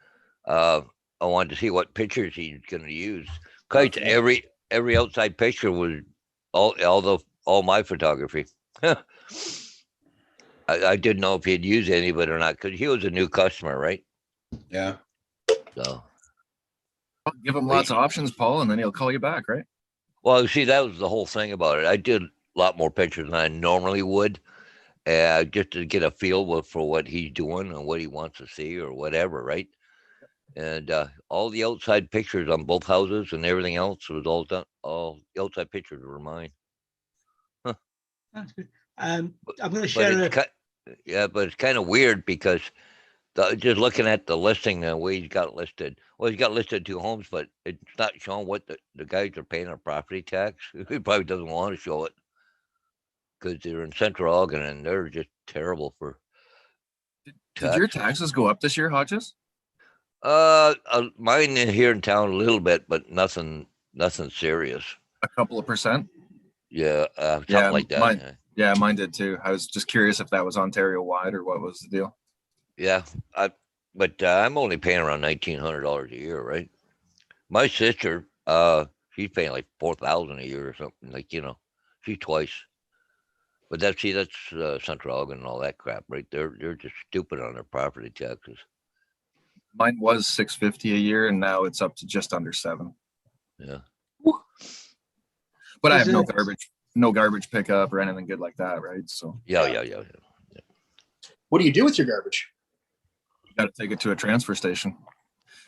I wanted to see what pictures he's going to use. Cause every outside picture was all my photography. I didn't know if he'd use any of it or not because he was a new customer, right? Yeah. So. Give him lots of options, Paul, and then he'll call you back, right? Well, see, that was the whole thing about it. I did a lot more pictures than I normally would, just to get a feel for what he's doing and what he wants to see or whatever, right? And all the outside pictures on both houses and everything else was all done. All the outside pictures were mine. That's good. I'm going to But share it's but it's kind of weird because just looking at the listing, the way he's got it listed. Well, he's got listed 2 homes, but it's not showing what the guys are paying on property tax. He probably doesn't want to show it because they're in Central Oregon and they're just terrible for. Did your taxes go up this year, Hodges? Mine here in town a little bit, but nothing serious. A couple of percent? Yeah, something like that. Mine, yeah, mine did too. I was just curious if that was Ontario wide or what was the deal. Yeah, but I'm only paying around $1,900 a year, right? My sister, she's paying like $4,000 a year or something, like she's twice. But that's Central Oregon and all that crap, right? They're just stupid on their property taxes. Mine was $650 a year, and now it's up to just under $7. Yeah. But I have no garbage pickup or anything good like that, right? So Yeah. What do you do with your garbage? you got to take it to a transfer station,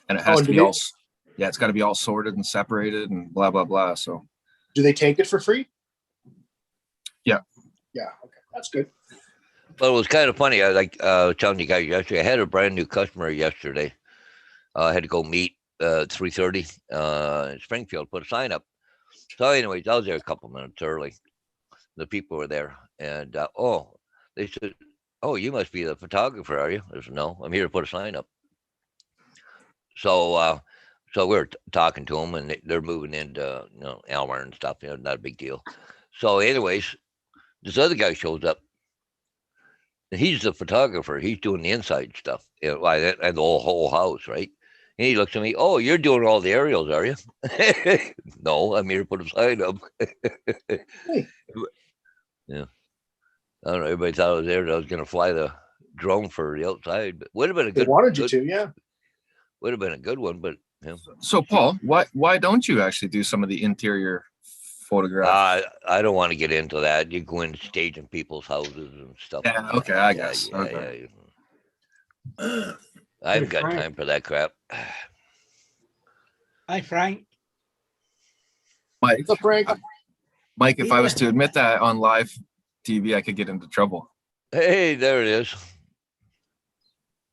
and it Oh, has and to do be they- all. Yeah, it's got to be all sorted and separated and blah blah blah. So Do they take it for free? Yeah. Yeah. Okay. That's good. But it was kind of funny. I was telling you guys yesterday, I had a brand new customer yesterday. I had to go meet 3:30 in Springfield, put a sign up. So anyways, I was there a couple minutes early. The people were there and they said, "Oh, you must be the photographer, are you?" I said, "No, I'm here to put a sign up." So we were talking to them and they're moving into Elmer and stuff, not a big deal. So anyways, this other guy shows up. And he's the photographer. He's doing the inside stuff, and the whole house, right? And he looks at me. "Oh, you're doing all the aerials, are you?" "No, I'm here to put a sign up." Yeah, I don't know. Everybody thought I was there. That I was going to fly the drone for the outside, but would have been a They good. wanted you to, yeah. Would have been a good one, but So Paul, why don't you actually do some of the interior photographs? I don't want to get into that. You go in staging people's houses and stuff. Yeah, okay, I guess. Okay. I haven't got time for that crap. Hi, Frank. Mike, What's up, Frank? Mike, if I was to admit that on live TV, I could get into trouble. Hey, there it is.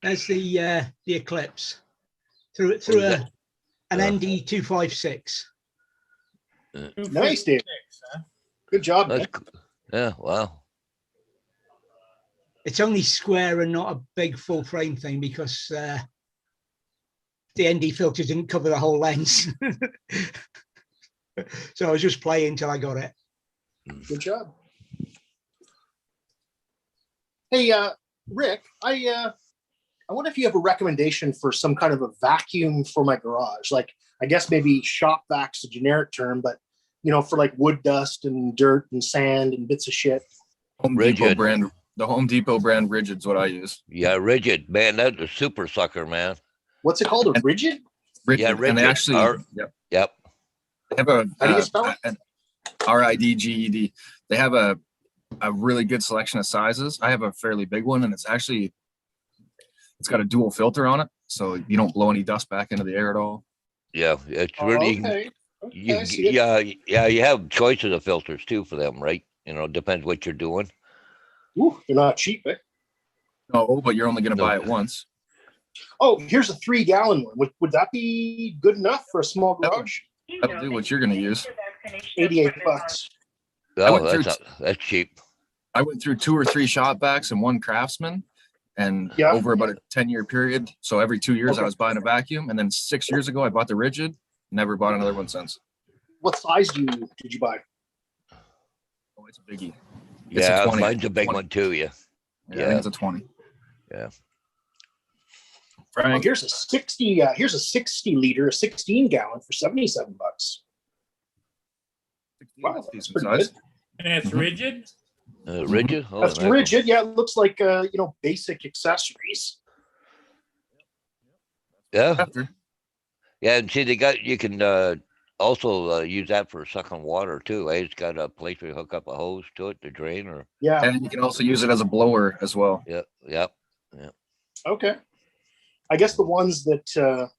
There's the Eclipse through is an that? ND256. Nice, Dave. Good job, man. That's cool. Yeah, wow. It's only square and not a big full frame thing because the ND filter didn't cover the whole lens. So I was just playing till I got it. Good job. Hey, Rick, I wonder if you have a recommendation for some kind of a vacuum for my garage. Like, I guess maybe shop vac's a generic term, but for like wood dust and dirt and sand and bits of shit. Home Depot Rigid. brand, the Home Depot brand Rigid's what I use. Yeah, Rigid, man, that's a super sucker, man. What's it called? A rigid? Rigid, Yeah, and they Rigid. actually, Yep. they have a How do you spell it? an RIDGED. They have a really good selection of sizes. I have a fairly big one, and it's got a dual filter on it, so you don't blow any dust back into the air at all. Yeah, it's Oh, really, okay. you, I see it. yeah, you have choices of filters too for them, right? Depends what you're doing. Ooh, they're not cheap, eh? No, but you're only going to No. buy it once. Oh, here's a 3-gallon one. Would that be good enough for a small garage? That'll do what you're going to use. $88. Oh, went through that's cheap. I went through 2 or 3 shop vacs and 1 Craftsman, and Yeah. over about a 10-year period. So every 2 years I Okay. was buying a vacuum, and then 6 years ago I bought the Rigid. Never bought another one since. What size did you buy? Oh, it's a biggie. It's a Yeah, 20. mine's a big 20. one too. Yeah. Yeah, I think it's a 20. Yeah. Oh, Frank, here's a 60. Here's a 60 liter, a 16-gallon for $77. Wow, that's decent pretty size. good. And it's rigid? Rigid. Oh, That's man. rigid. Yeah, it looks like basic accessories. Yeah, After. yeah, and see, you can also use that for sucking water too. It's got a place where you hook up a hose to it to drain, or Yeah. And you can also use it as a blower as well. yep. Okay. I guess the ones that are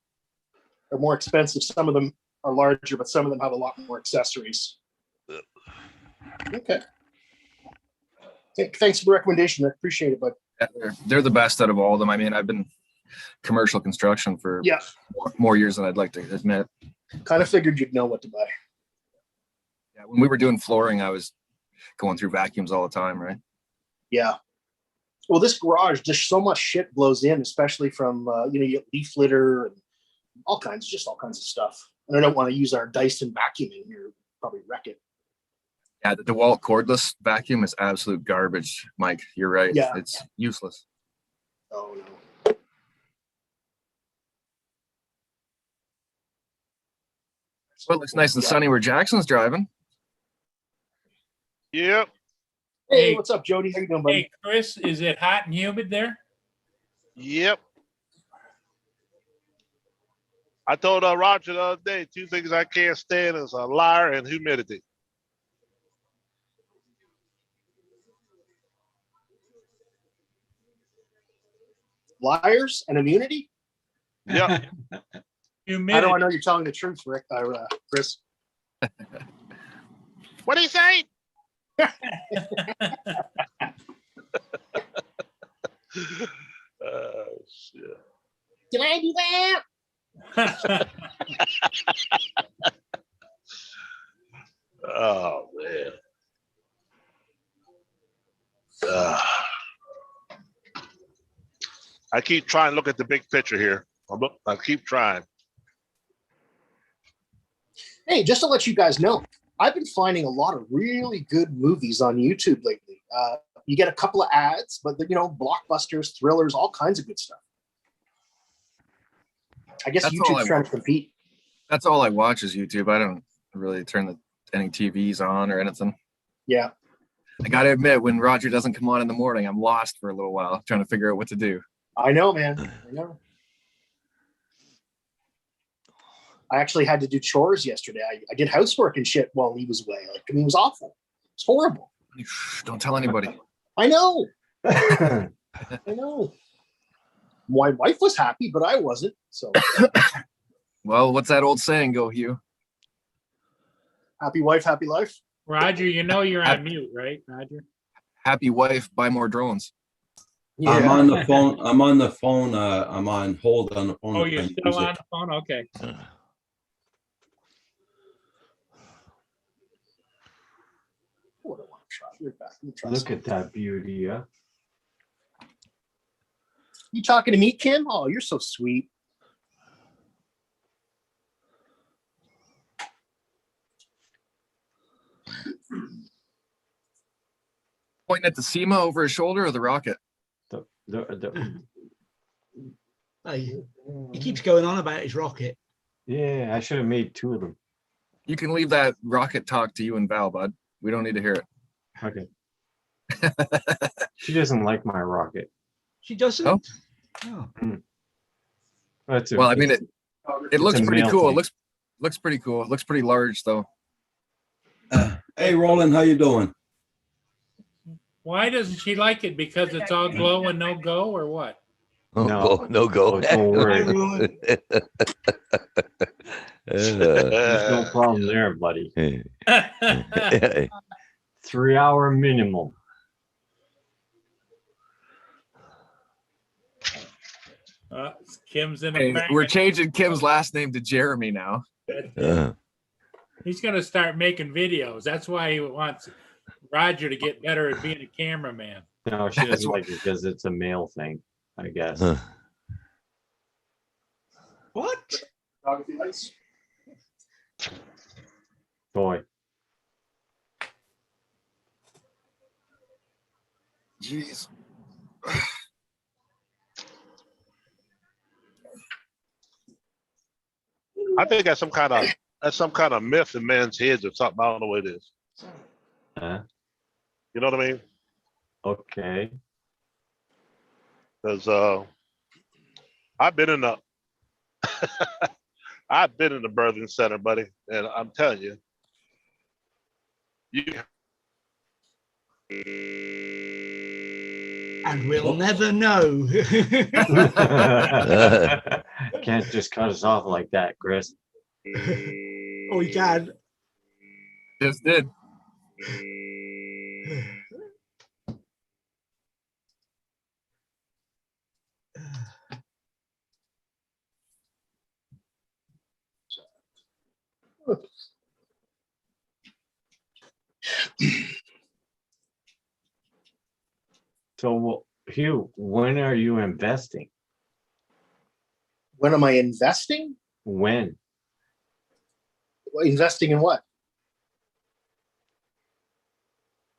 more expensive, some of them are larger, but some of them have a lot more accessories. Okay. Thanks for the recommendation. I appreciate it, but Yeah, they're the best out of all of them. I mean, I've been commercial construction for yeah, more years than I'd like to admit. kind of figured you'd know what to buy. Yeah, when we were doing flooring, I was going through vacuums all the time, right? Yeah. Well, this garage, just so much shit blows in, especially from you get leaf litter and all kinds of stuff. And I don't want to use our Dyson vacuum in here; probably wreck it. Yeah, the DeWalt cordless vacuum is absolute garbage, Mike. You're right. Yeah. It's useless. Oh no. Well, it looks nice and sunny where Jackson's driving. Yep. Hey, Hey. what's up, Jody? How you doing, buddy? Hey, Chris, is it hot and humid there? Yep. I told Roger the other day, 2 things I can't stand is a liar and humidity. Liars and immunity? Yep. How do Humidity. I know you're telling the truth, Rick? Chris? What do you say? Oh, shit. Can I do that? Oh, man. I keep trying to look at the big picture here. I keep trying. Hey, just to let you guys know, I've been finding a lot of really good movies on YouTube lately. You get a couple of ads, but blockbusters, thrillers, all kinds of good stuff. I guess That's all YouTube's I trying watch. to compete. That's all I watch is YouTube. I don't really turn any TVs on or anything. Yeah. I got to admit, when Roger doesn't come on in the morning, I'm lost for a little while trying to figure out what to do. I know, man. I know. I actually had to do chores yesterday. I did housework and shit while he was away. It was awful. It's horrible. Don't tell anybody. I know. I know. My wife was happy, but I wasn't. So Well, what's that old saying go, Hugh? happy wife, happy life. Roger, you're on mute, right, Roger? Happy wife, buy more drones. I'm on the phone. I'm on the phone. I'm on hold on the phone. Oh, you're playing still music. on the phone? Okay. What do I want to try? You're back. Let me try Look something. at that beauty, yeah. You talking to me, Kim? Oh, you're so sweet. Pointing at the SEMA over his shoulder or the rocket? The He keeps going on about his rocket. Yeah, I should have made 2 of them. You can leave that rocket talk to you and Val, bud. We don't need to hear it. Okay. She doesn't like my rocket. She doesn't. Oh. Oh. That's Well, I okay. mean, it It's looks a pretty male cool. thing. It looks pretty cool. It looks pretty large though. Hey, Roland, how you doing? Why doesn't she like it? Because it's all glow and no go, or what? No No. go, no go. Oh, don't worry. Roland. There's no problem there, buddy. 3-hour minimum. Kim's in Hey, a we're changing Kim's last name to Jeremy now. He's gonna start making videos. That's why he wants Roger to get better at being a cameraman. No, she doesn't like it because it's a male thing, I guess. What? Boy. Jeez. I think that's some kind of myth in men's heads or something. I don't know what it is. Huh? You know what I mean? Okay. Because I've been in the I've been in the birthing center, buddy, and I'm telling you, And we'll never know. Can't just cut us off like that, Chris. Oh, we can. Just did. So, Hugh, when are you investing? When am I investing? When? Investing in what?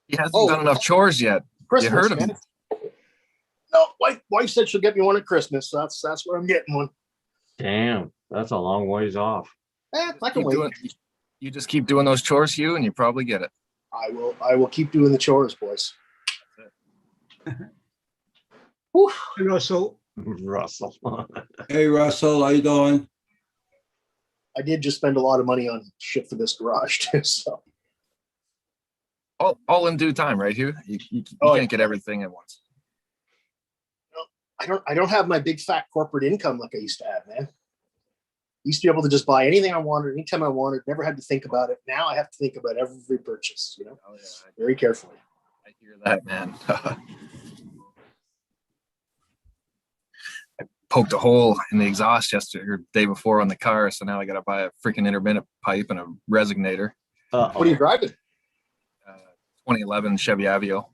He hasn't Oh. done enough chores yet. Christmas. You heard him. man. No, wife said she'll get me one at Christmas. So that's where I'm getting one. Damn, that's a long ways off. I can Keep wait. doing- you just keep doing those chores, Hugh, and you probably get it. I will keep doing the chores, boys. Whew. Russell. Russell. Hey, Russell, how you doing? I did just spend a lot of money on shit for this garage too. So All in due time, right, Hugh? You Oh, can't get everything at once. I don't have my big fat corporate income like I used to have, man. Used to be able to just buy anything I wanted, anytime I wanted, never had to think about it. Now I have to think about every purchase, Oh, yeah, very carefully. I hear that, man. I poked a hole in the exhaust yesterday or day before on the car, so now I got to buy a freaking intermittent pipe and a resonator. What are you driving? 2011 Chevy Aveo.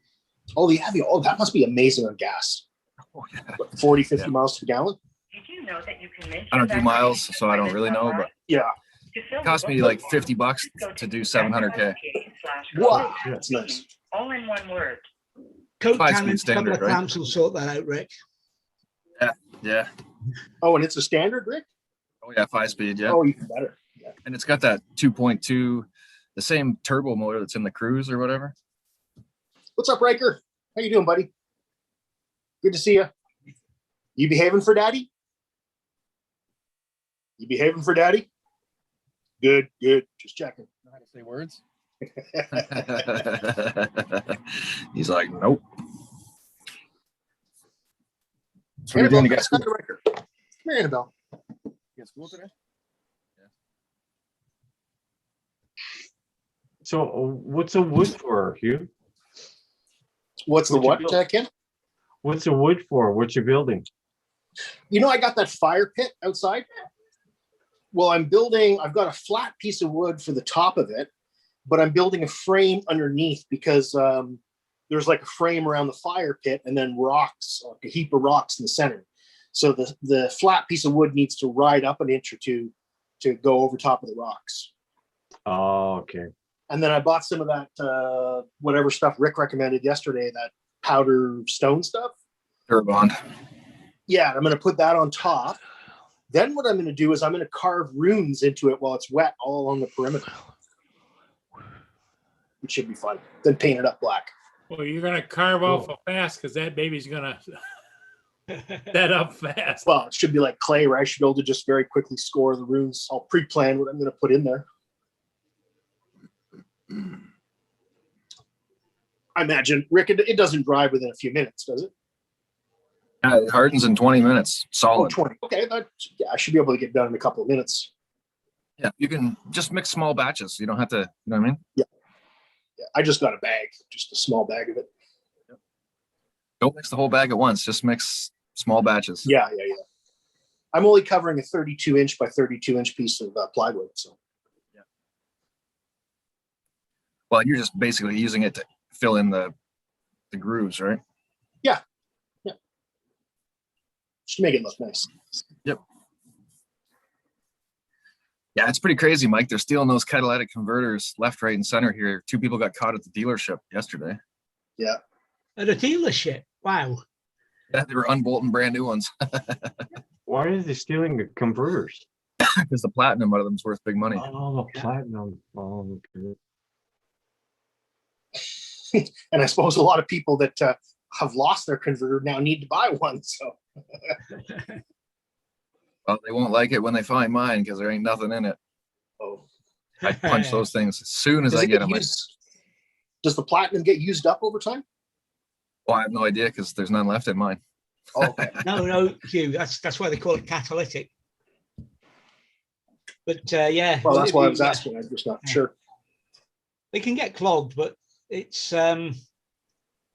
Oh, the Aveo. Oh, that must be amazing on gas. Oh, yeah. What, 40, 50 miles per gallon? Did you know that you can make I don't do miles, so I don't really know, but Yeah. it cost me like $50 to do 700K. Wow, that's nice. All in one word. Coke 5-speed cannon, couple standard, of right? clamps will sort that out, Rick. Yeah. Oh, and it's a standard, Rick? Oh, yeah, 5-speed. Yeah. Oh, even better. Yeah. And it's got that 2.2, the same turbo motor that's in the Cruise or whatever. What's up, Riker? How you doing, buddy? Good to see you. You behaving for daddy? You behaving for daddy? Good, good. Just checking. Know how to say words? He's like, nope. So what are you doing? You got school? Come here, Annabelle. You got school today? So, what's the wood for, Hugh? What's the What'd what, you build? Ken? What's the wood for? What you building? You know, I got that fire pit outside. Well, I've got a flat piece of wood for the top of it, but I'm building a frame underneath because there's like a frame around the fire pit and then rocks, like a heap of rocks in the center. So the flat piece of wood needs to ride up an inch or two to go over top of the rocks. Oh, okay. And then I bought some of that, whatever stuff Rick recommended yesterday, that powder stone stuff. Turbond. Yeah, I'm going to put that on top. Then what I'm going to do is I'm going to carve runes into it while it's wet all along the perimeter. It should be fun. Then paint it up black. Well, you're gonna carve off fast because that baby's gonna that up fast. Well, it should be like clay where I should be able to just very quickly score the runes. I'll pre-plan what I'm going to put in there. I imagine, Rick, it doesn't dry within a few minutes, does it? It hardens in 20 minutes, Oh, solid. 20. Okay, yeah, I should be able to get done in a couple of minutes. Yeah, you can just mix small batches. You don't have to, you know what I mean? Yeah, I just got a bag, just a small bag of it. Don't mix the whole bag at once. Just mix small batches. Yeah. I'm only covering a 32-inch by 32-inch piece of plywood, so. Well, you're just basically using it to fill in the grooves, right? Yeah. Just to make it look nice. Yep. Yeah, it's pretty crazy, Mike. They're stealing those catalytic converters left, right, and center here. 2 people got caught at the dealership yesterday. Yeah. At a dealership. Wow. Yeah, they were unbolting brand new ones. Why are they stealing the converters? Because the platinum out of them is worth big money. Oh, platinum. Oh, okay. And I suppose a lot of people that have lost their converter now need to buy one. So. Well, they won't like it when they find mine because there ain't nothing in it. Oh. I punch those things as soon as Does I it get get them. used- Does the platinum get used up over time? Well, I have no idea because there's none left in mine. Oh, okay. No, Hugh. That's why they call it catalytic. But yeah. Well, that's why I was asking. I'm just not sure. They can get clogged, but it's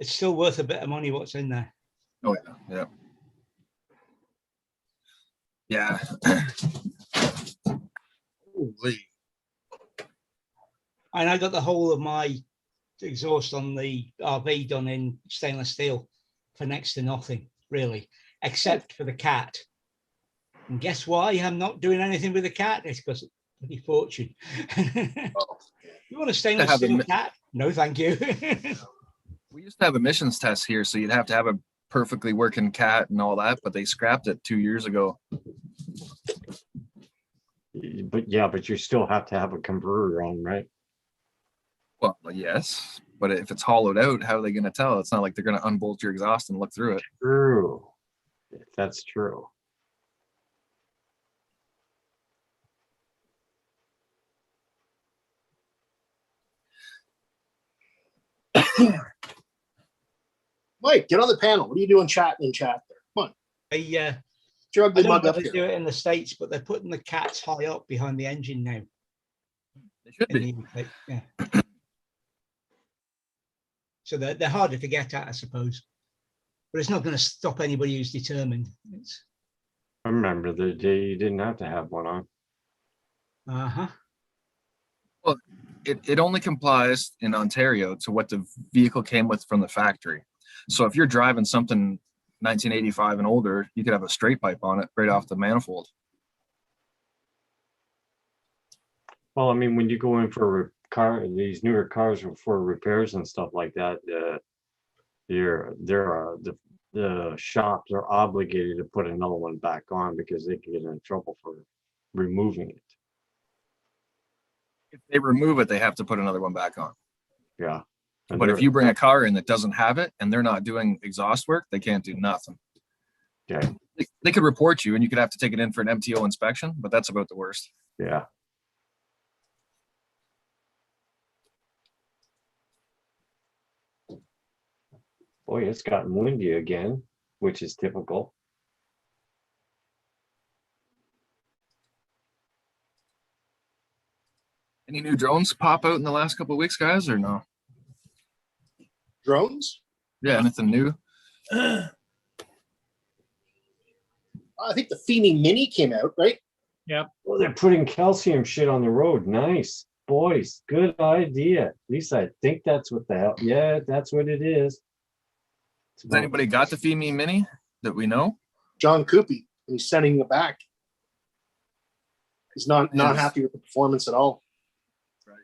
still worth a bit of money. What's in there? Oh yeah, yeah. Holy. And I got the whole of my exhaust on the RV done in stainless steel for next to nothing, really, except for the cat. And guess why I'm not doing anything with the cat? It's because it's a bloody fortune. You want a stainless have steel a- cat? No, thank you. We used to have emissions tests here, so you'd have to have a perfectly working cat and all that, but they scrapped it 2 years ago. But you still have to have a converter on, right? Well, yes, but if it's hollowed out, how are they going to tell? It's not like they're going to unbolt your exhaust and look through it. True. That's true. Mike, get on the panel. What are you doing chatting in chat there? Come on. I Drug don't the know mug how up they here. do it in the States, but they're putting the cats high up behind the engine now. They should In be. the UK, yeah. So they're harder to get at, I suppose. But it's not going to stop anybody who's determined. It's, I remember the day you didn't have to have one on. uh-huh. Well, it only complies in Ontario to what the vehicle came with from the factory. So if you're driving something 1985 and older, you could have a straight pipe on it right off the manifold. Well, I mean, when you go in for a car, these newer cars for repairs and stuff like that, the shops are obligated to put another one back on because they can get in trouble for removing it. If they remove it, they have to put another one back on. Yeah. And But if they're- you bring a car in that doesn't have it and they're not doing exhaust work, they can't do nothing. Okay. They could report you and you could have to take it in for an MTO inspection, but that's about the worst. Yeah. Boy, it's gotten windy again, which is typical. Any new drones pop out in the last couple of weeks, guys, or no? Drones? Yeah, anything new? I think the Femi Mini came out, right? Well, they're putting calcium shit on the road. Nice. Boys, good idea. At least I think that's what the hell. Yeah, that's what it is. Has anybody got the Femi Mini that we know? John Coopy, and he's sending it back. He's not Yes. happy with the performance at all. Right.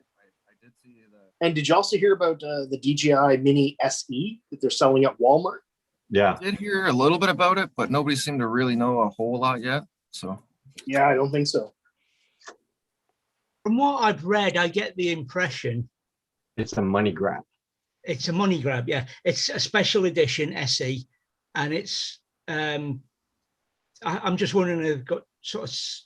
I did see the. And did you also hear about the DJI Mini SE that they're selling at Walmart? Yeah. I did hear a little bit about it, but nobody seemed to really know a whole lot yet. So Yeah, I don't think so. From what I've read, I get the impression It's a money grab. it's a money grab. Yeah, it's a special edition SE, and it's. I'm just wondering, they've got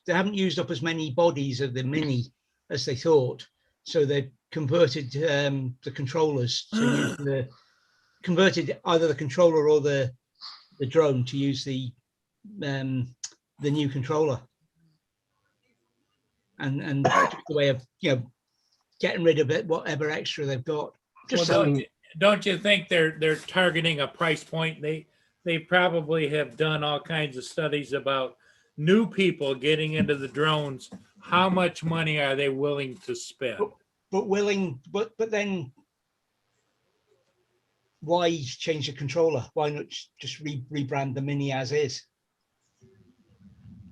they haven't used up as many bodies of the Mini as they thought, so they've converted the controllers to use converted either the controller or the drone to use the new controller, and just a way of getting rid of it, whatever extra they've got. Just Well, don't you think they're targeting a price point? They probably have done all kinds of studies about new people getting into the drones. How much money are they willing to spend? but then why change the controller? Why not just rebrand the Mini as is?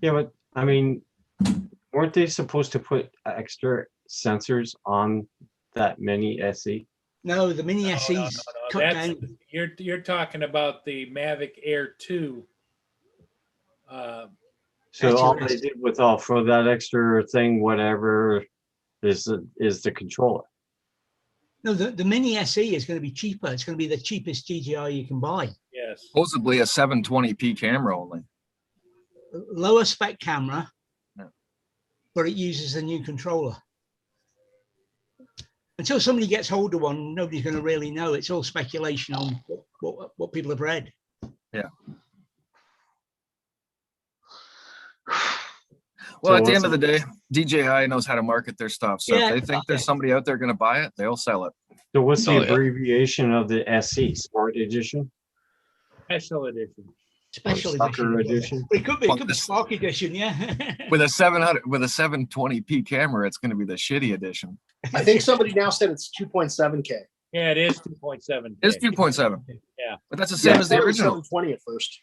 Yeah, but I mean, weren't they supposed to put extra sensors on that Mini SE? No, the Mini SE's cut That's, down. you're talking about the Mavic Air 2. So all they did with all for that extra thing, whatever, is the controller. No, the Mini SE is going to be cheaper. It's going to be the cheapest DJI you can buy. Yes. supposedly a 720p camera only. Lower spec camera, Yeah. but it uses a new controller. Until somebody gets hold of one, nobody's going to really know. It's all speculation on what people have read. Yeah. Well, at the end of the day, DJI knows how to market their stuff. So Yeah. if they think there's somebody out there going to buy it, they'll sell it. So what's the Oh, yeah. abbreviation of the SE? Sport Edition? Special edition. Special Soccer edition. edition? It could be Spark edition, yeah. With a 720p camera, it's going to be the shitty edition. I think somebody now said it's 2.7K. Yeah, it is 2.7. It's 2.7, Yeah. but that's the same as the I thought it was original. 720 at first.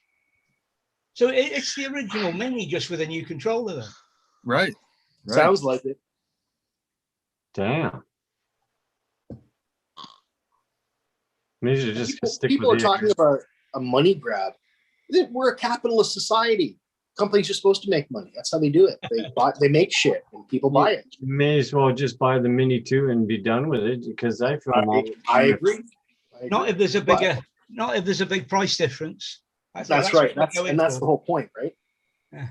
So it's the original Mini, just with a new controller then. Right. Right. Sounds like it. Damn. Maybe you just stick People are with talking about a money grab. We're a capitalist society. Companies are supposed to make money. That's how they do it. They make shit and people buy it. You may as well just buy the Mini 2 and be done with it, because I feel I agree. Not if there's a big price difference. That's right. what they go in That's for. the whole point, right? Yeah.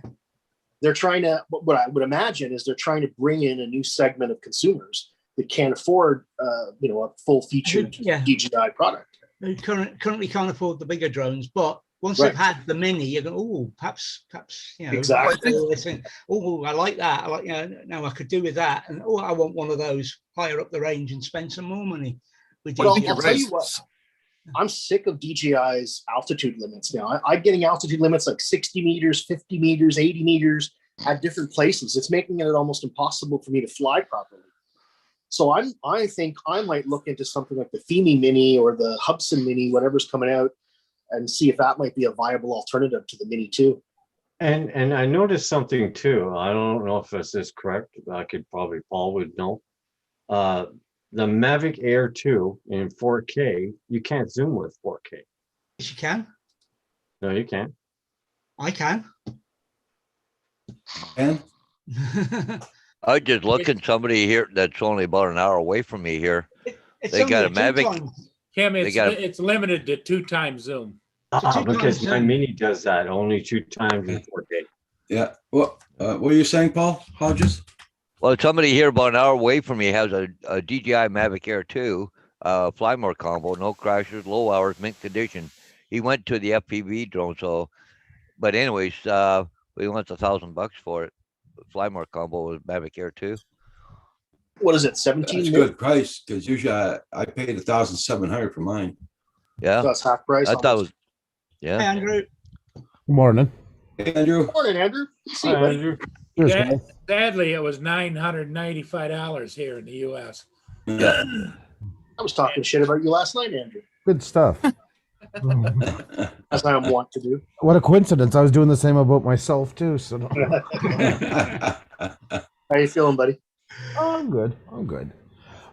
They're trying to, what I would imagine is they're trying to bring in a new segment of consumers that can't afford, a full featured Yeah. DJI product. They currently can't afford the bigger drones, but once Right. they've had the Mini, you go, oh, perhaps, Exactly. Oh, I like that. I like, no, I could do with that, and oh, I want one of those higher up the range and spend some more money with Well, DJI. I'll tell you what, I'm sick of DJI's altitude limits now. I'm getting altitude limits like 60 meters, 50 meters, 80 meters at different places. It's making it almost impossible for me to fly properly. So I think I might look into something like the Fimi Mini or the Hubsan Mini, whatever's coming out, and see if that might be a viable alternative to the Mini 2. And I noticed something too. I don't know if this is correct. Paul would know. The Mavic Air 2 in 4K, you can't zoom with 4K. Yes, you can. No, you can't. I can. And I just looking somebody here that's only about an hour away from me here. It's They got only a Mavic. two-time. Kim, They got a- it's limited to 2x zoom. Because times my zoom. Mini does that only 2 times in 4K. yeah, what were you saying, Paul Hodges? Well, somebody here about an hour away from me has a DJI Mavic Air 2, fly more combo, no crashes, low hours, mint condition. He went to the FPV drone, so, but anyways, we wants $1,000 for it. Fly more combo with Mavic Air 2. What is it, 17 That's a mil? good price, because usually I paid 1,700 for mine. Yeah, That's half price. I thought it was, Hey, yeah. Andrew. Morning. Hey, Andrew. Morning, Andrew. Good to see you, Hi, buddy. Andrew. Cheers, Yeah. guys. Sadly, it was $995 here in the US. Yeah. I was talking shit about you last night, Andrew, Good stuff. as I am wont to do. What a coincidence. I was doing the same about myself too. So How you feeling, buddy? I'm good. I'm good.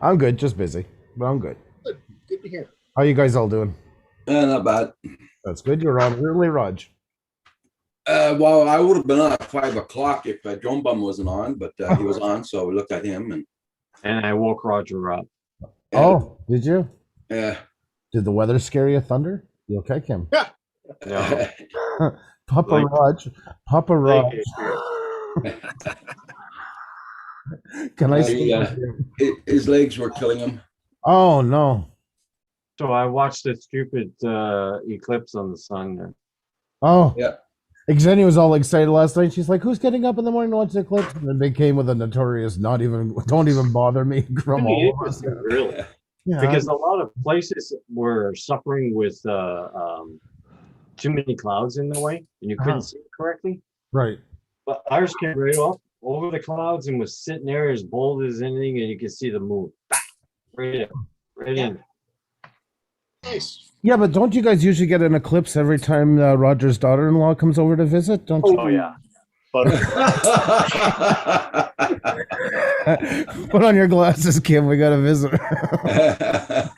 I'm good. Just busy, but I'm good. Good to hear. How you guys all doing? Not bad. That's good. You're on early, Raj. Well, I would have been on at 5 o'clock if Drone Bum wasn't on, but he was on, so we looked at him And I woke Roger up. Oh, did you? yeah. Did the weather scare you, Thunder? You okay, Kim? No. Papa Like- Raj. Papa Raj. Can I see? Yeah. His legs were killing him. Oh no. So I watched a stupid eclipse on the sun there. Oh. Yeah. Xenia was all excited last night. She's like, "Who's getting up in the morning to watch the eclipse?" And then they came with a notorious, "Don't even bother me" from all of us. Really? Yeah, Because a lot of places were suffering with too many clouds in the way, and you couldn't see it correctly. right. But ours came right up over the clouds and was sitting there as bold as anything, and you could see the moon. Right in. Nice. Yeah, but don't you guys usually get an eclipse every time Roger's daughter-in-law comes over to visit? Don't you? Oh yeah. Put on your glasses, Kim. We got a visitor.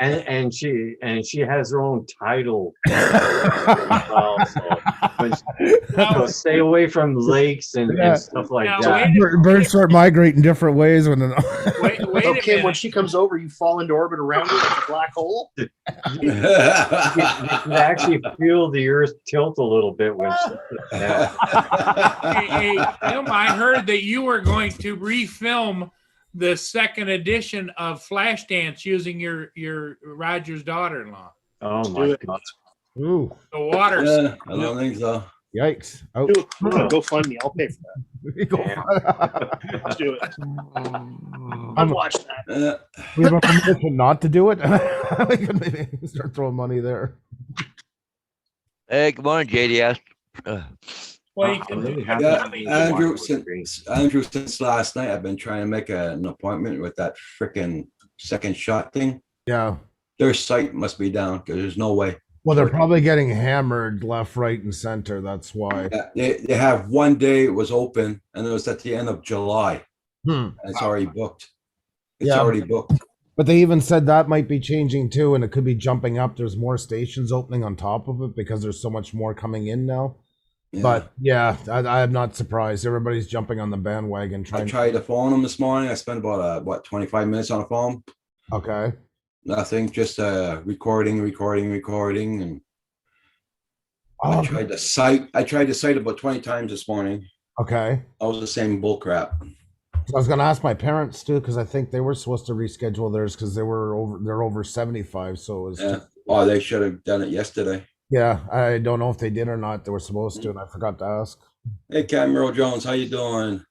And she has her own title. Well, so stay away from lakes and stuff like Now, that. Birds start migrating different ways when. Wait So, a Kim, when minute. she comes over, you fall into orbit around her like a black hole. You can actually feel the earth tilt a little bit when she Hey, Tim, I heard that you were going to refilm the second edition of Flashdance using your Roger's daughter-in-law. Oh my god. Ooh, The water. Yeah, I don't think so. yikes! Oh, Do it. Go fund me. I'll pay for that. Let's do it. I'd watch that. we have a permission not to do it. We can maybe start throwing money there. Hey, good morning, JDS. Well, you I'm can really do happy Yeah, to meet you, Andrew, Michael. since last night, I've been trying to make an appointment with that freaking second shot thing. Yeah. Their site must be down because there's no way. Well, they're probably getting hammered left, right, and center. That's why. They have one day it was open and it was at the end of July. Hmm. And it's already booked. It's Yeah. already booked. But they even said that might be changing too, and it could be jumping up. There's more stations opening on top of it because there's so much more coming in now. Yeah. But yeah, I am not surprised. Everybody's jumping on the bandwagon I trying. tried to phone them this morning. I spent about 25 minutes on the phone. Okay. Nothing, just recording, and I Oh, tried the site. I tried the site about 20 times this morning. okay. That was the same bull crap. I was gonna ask my parents too because I think they were supposed to reschedule theirs because they're over 75. So it was Yeah. just, Oh, they should have done it yesterday. yeah. I don't know if they did or not. They were supposed to, and I forgot to ask. Hey, Cameron Jones, how you doing?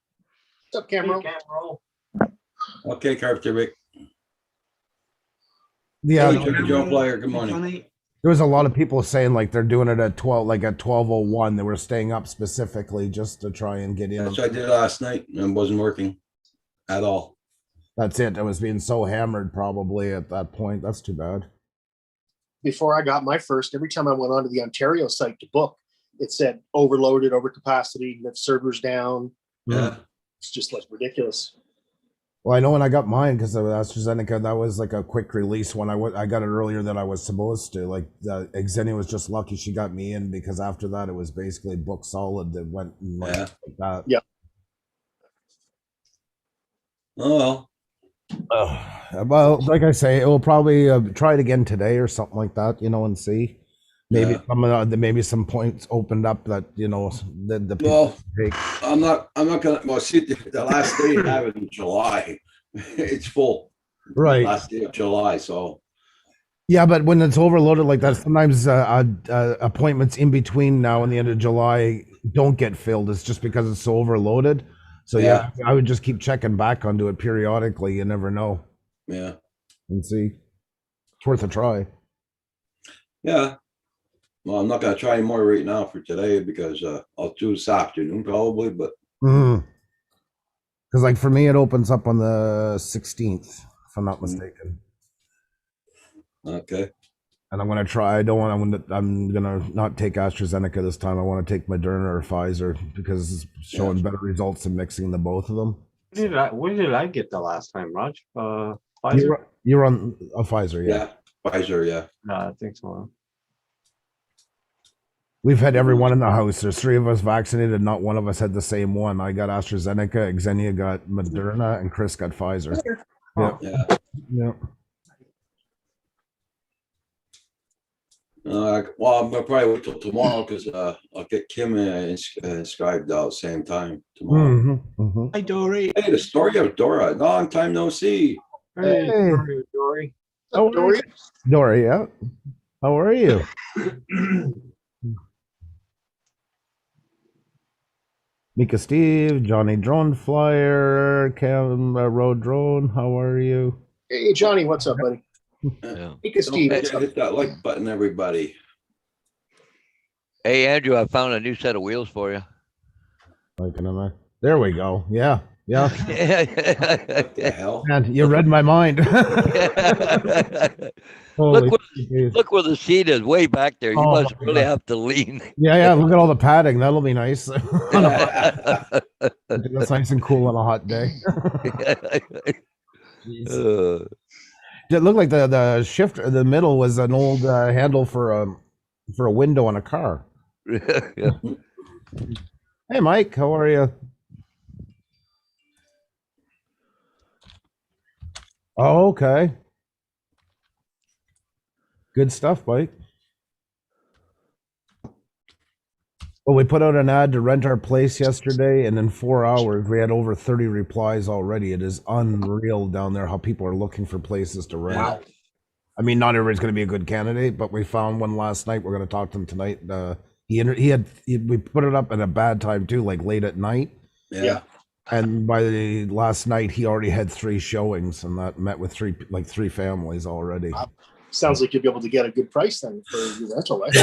What's up, Cameron? Okay, Carpenter Rick. Yeah, Hey, Joe Player, good morning. there was a lot of people saying like they're doing it at 12, like at 12:01. They were staying up specifically just to try and get in. That's what I did last night and it wasn't working at all. That's it. I was being so hammered probably at that point. That's too bad. Before I got my first, every time I went onto the Ontario site to book, it said overloaded, over capacity, lift servers down. Yeah. It's just like ridiculous. Well, I know when I got mine because of AstraZeneca, that was like a quick release when I got it earlier than I was supposed to. Like Xenia was just lucky she got me in because after that it was basically book solid that went like, Yeah. like that. Yeah. Oh, Well, like I say, it will probably try it again today or something like that, and see. Maybe Yeah. maybe some points opened up that the people well, take. I'm not gonna, well, see, the last day I have it in July. It's full. Right. Last day of July, so. Yeah, but when it's overloaded like that, sometimes appointments in between now and the end of July don't get filled. It's just because it's so overloaded. So yeah, I would just keep checking back onto it periodically. You never know. Yeah. And see. It's worth a try. Yeah. Well, I'm not gonna try anymore right now for today because I'll do this afternoon probably, but Because like for me, it opens up on the 16th, if I'm not mistaken. okay. And I'm gonna try. I'm gonna not take AstraZeneca this time. I want to take Moderna or Pfizer because it's showing better results than mixing the both of them. What did I get the last time, Raj? Pfizer? You were on a Pfizer, yeah. Yeah. Pfizer, yeah. No, I think so. We've had everyone in the house. There's 3 of us vaccinated. Not one of us had the same one. I got AstraZeneca, Xenia got Moderna, and Chris got Pfizer. Yeah. Yeah. Yeah. Well, I'm gonna probably wait till tomorrow because I'll get Kim inscribed out same time tomorrow. Mm-hmm, mm-hmm. Hi, Dory. Hey, the story of Dora. Long time no see. Hey, Hey. Dory. How are you? Dory, yeah. How are you? Mika Steve, Johnny Drone Flyer, Cam Road Drone, how are you? Hey, Johnny, what's up, buddy? Yeah. Hey, Steve, Don't what's forget up? to hit that like button, everybody. Hey, Andrew, I found a new set of wheels for you. Like another. There we go. Yeah. Yeah. What the hell? And you read my mind. Holy jeez. Look where the seat is, way back there. You Oh must my really God. have to lean. Yeah, yeah. Look at all the padding. That'll be nice. That's nice and cool on a hot day. Uh, It looked like the shift in the middle was an old handle for a window on a car. yeah. Hey, Mike, how are you? Oh, okay. Good stuff, Mike. Well, we put out an ad to rent our place yesterday, and in 4 hours, we had over 30 replies already. It is unreal down there how people are looking for places to rent. Wow. I mean, not everybody's going to be a good candidate, but we found one last night. We're going to talk to him tonight. We put it up at a bad time too, like late at night. Yeah. And by the last night, he already had 3 showings, and that met with three families already. Wow. Sounds like you'll be able to get a good price then for your rental, right?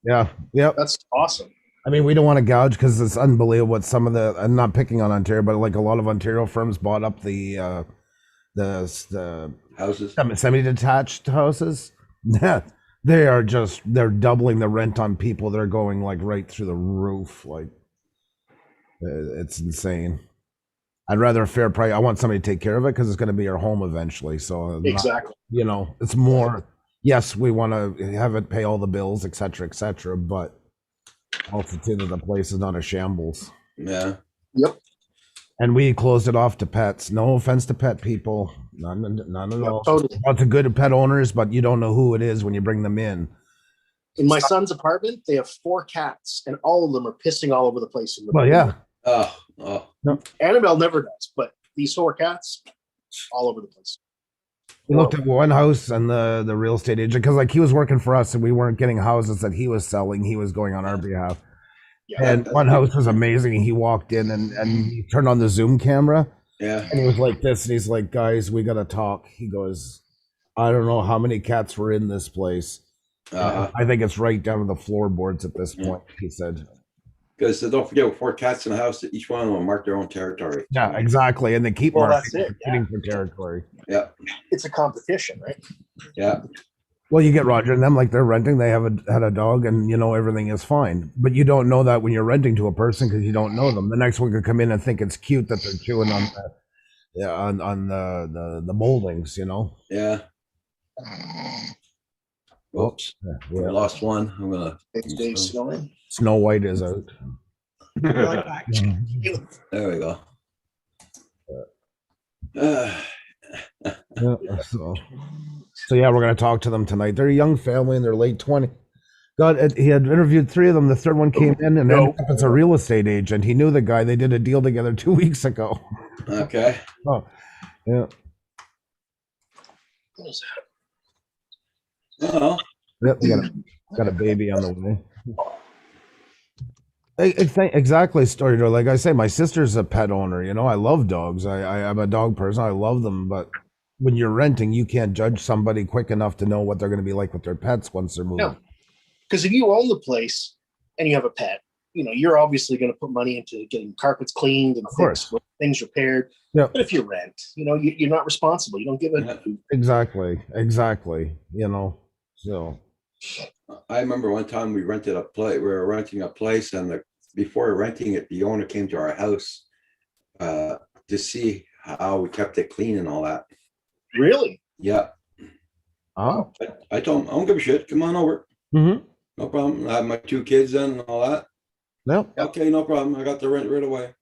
Yeah, yep. That's awesome. I mean, we don't want to gouge because it's unbelievable what some of the. I'm not picking on Ontario, but like a lot of Ontario firms bought up the Houses. semi-detached houses. They're doubling the rent on people. They're going like right through the roof. Like it's insane. I'd rather a fair price. I want somebody to take care of it because it's going to be our home eventually. So Exactly. it's more. Yes, we want to have it pay all the bills, et cetera, but also too that the place is not a shambles. Yeah. Yep. And we closed it off to pets. No offense to pet people, none at all. Totally. Lots of good pet owners, but you don't know who it is when you bring them in. In my son's apartment, they have 4 cats, and all of them are pissing all over the place. Well, yeah. Annabelle never does, but these 4 cats, all over the place. We looked at one house and the real estate agent because like he was working for us and we weren't getting houses that he was selling. He was going on our behalf. Yeah, And one house was amazing. He walked in and he turned on the Zoom camera. Yeah. And he was like this, and he's like, "Guys, we gotta talk." He goes, "I don't know how many cats were in this place. I think it's right down to the floorboards at this point." He said. Because don't forget, with 4 cats in the house, each one of them mark their own territory. Yeah, exactly. And they keep Well, marking, that's it, competing for territory. Yeah. It's a competition, right? Yeah. Well, you get Roger and them like they're renting. They had a dog, and everything is fine. But you don't know that when you're renting to a person because you don't know them. The next one could come in and think it's cute that they're chewing on the moldings. Yeah. Oops. We lost one. I'm gonna. Snow White is out. There we go. So yeah, we're gonna talk to them tonight. They're a young family in their late 20s. God, he had interviewed 3 of them. The third one came in, and then it's a real estate agent. He knew the guy. They did a deal together 2 weeks ago. Okay. Oh, yeah. Oh. Yep, we got a baby on the way. Exactly, Story. Like I say, my sister's a pet owner. I love dogs. I'm a dog person. I love them. But when you're renting, you can't judge somebody quick enough to know what they're going to be like with their pets once they're moving. No, because if you own the place and you have a pet, you're obviously going to put money into getting carpets cleaned and things repaired. Yeah. But if you rent, you're not responsible. You don't give a Exactly. So. I remember one time we rented a place. We were renting a place, and before renting it, the owner came to our house to see how we kept it clean and all that. Really? Yeah. Oh. I told him, I don't give a shit. Come on over. Mm-hmm. No problem. I have my 2 kids in and all that. Nope. Okay, no problem. I got the rent right away.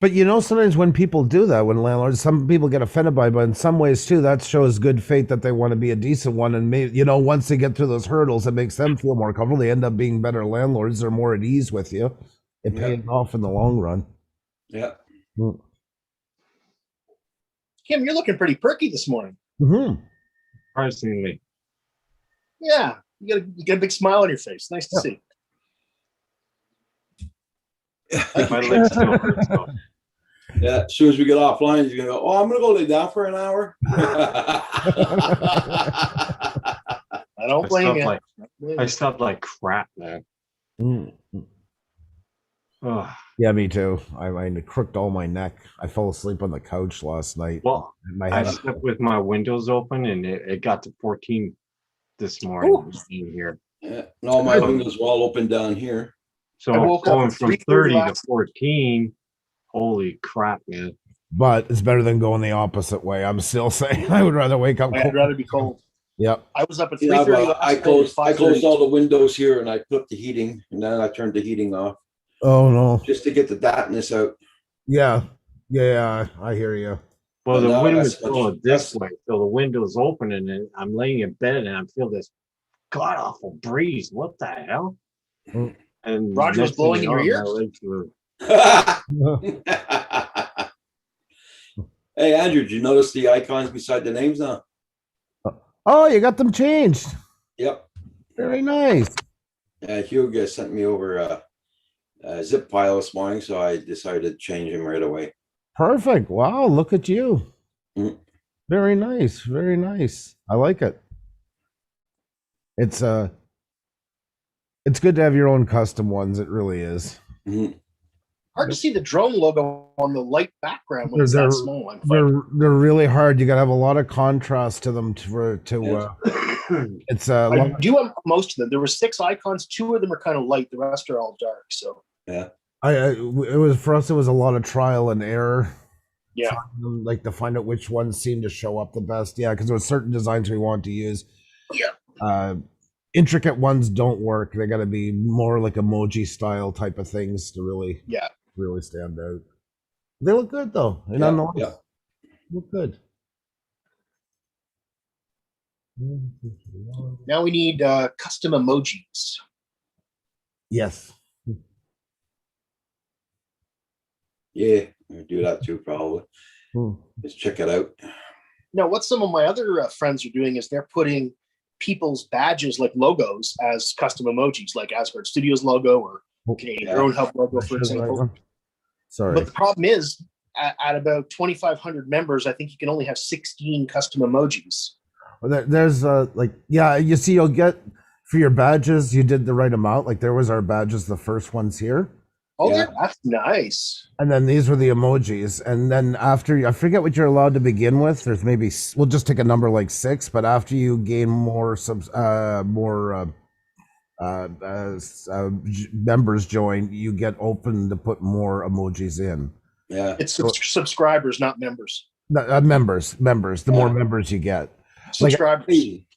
But you know, sometimes when people do that, when landlords, some people get offended by it, but in some ways too, that shows good faith that they want to be a decent one. And maybe, you know, once they get through those hurdles, it makes them feel more comfortable. They end up being better landlords. They're more at ease with you. It Yeah. pays off in the long run. Yeah. Kim, you're looking pretty perky this morning. Mm-hmm. Surprisingly. Yeah, you got a big smile on your face. Nice to see. My legs still hurt, so. Yeah, as soon as we get offline, he's gonna go, oh, I'm gonna go lay down for an hour. I don't blame you. I slept like crap, man. Ugh. Yeah, me too. I crooked all my neck. I fell asleep on the couch last night. Well, my I head. slept with my windows open, and it got to 14 this morning. Just being here. Yeah, and all my windows were all open down here. So I woke up going at from 3:30 30 to last- 14, holy crap, man. But it's better than going the opposite way. I'm still saying I would rather wake up I'd cold. rather be cold. Yep. I was up at Yeah, 3:30 but last I night, closed 5:30. all the windows here and I put the heating and then I turned the heating off Oh no. just to get the darkness out. Yeah. Yeah, I hear you. Well, But the now wind that's was much- blowing this that's- way, so the window's open, and then I'm laying in bed, and I feel this god awful breeze. What the hell? Mm. And Roger was next thing blowing you in your know, my ears? legs were- Hey, Andrew, did you notice the icons beside the names now? Oh, you got them changed. Yep. Very nice. Hugh sent me over a zip file this morning, so I decided to change him right away. Perfect. Wow, look at you. Mm. Very nice. Very nice. I like it. It's good to have your own custom ones. It really is. Mhm. Hard to see the drone logo on the light background when it's that small. I'm finding. They're really hard. You got to have a lot of contrast to them it's I do have most of them. There were 6 icons. 2 of them are kind of light. The rest are all dark. So Yeah. it was for us. It was a lot of trial and error. yeah, Like to find out which ones seem to show up the best. Yeah, because there were certain designs we want to use. yeah. Intricate ones don't work. They got to be more like emoji style type of things to really stand out. They look good though. And Yeah, nonetheless, yeah. look good. Now we need custom emojis. Yes. Yeah, I do that too, probably. Hmm. Just check it out. Now, what some of my other friends are doing is they're putting people's badges, like logos, as custom emojis, like Asgard Studios logo or Canadian Yeah. Drone Hub logo, for example. Sorry. But the problem is, at about 2,500 members, I think you can only have 16 custom emojis. Well, there's you see, you'll get for your badges. You did the right amount. Like there was our badges, the first ones here. Oh, Yeah. that's nice. And then these were the emojis. And then after, I forget what you're allowed to begin with. There's maybe, we'll just take a number like 6, but after you gain more members join, you get open to put more emojis in. Yeah. It's subscribers, not members. Members. The more members you get. Subscribers.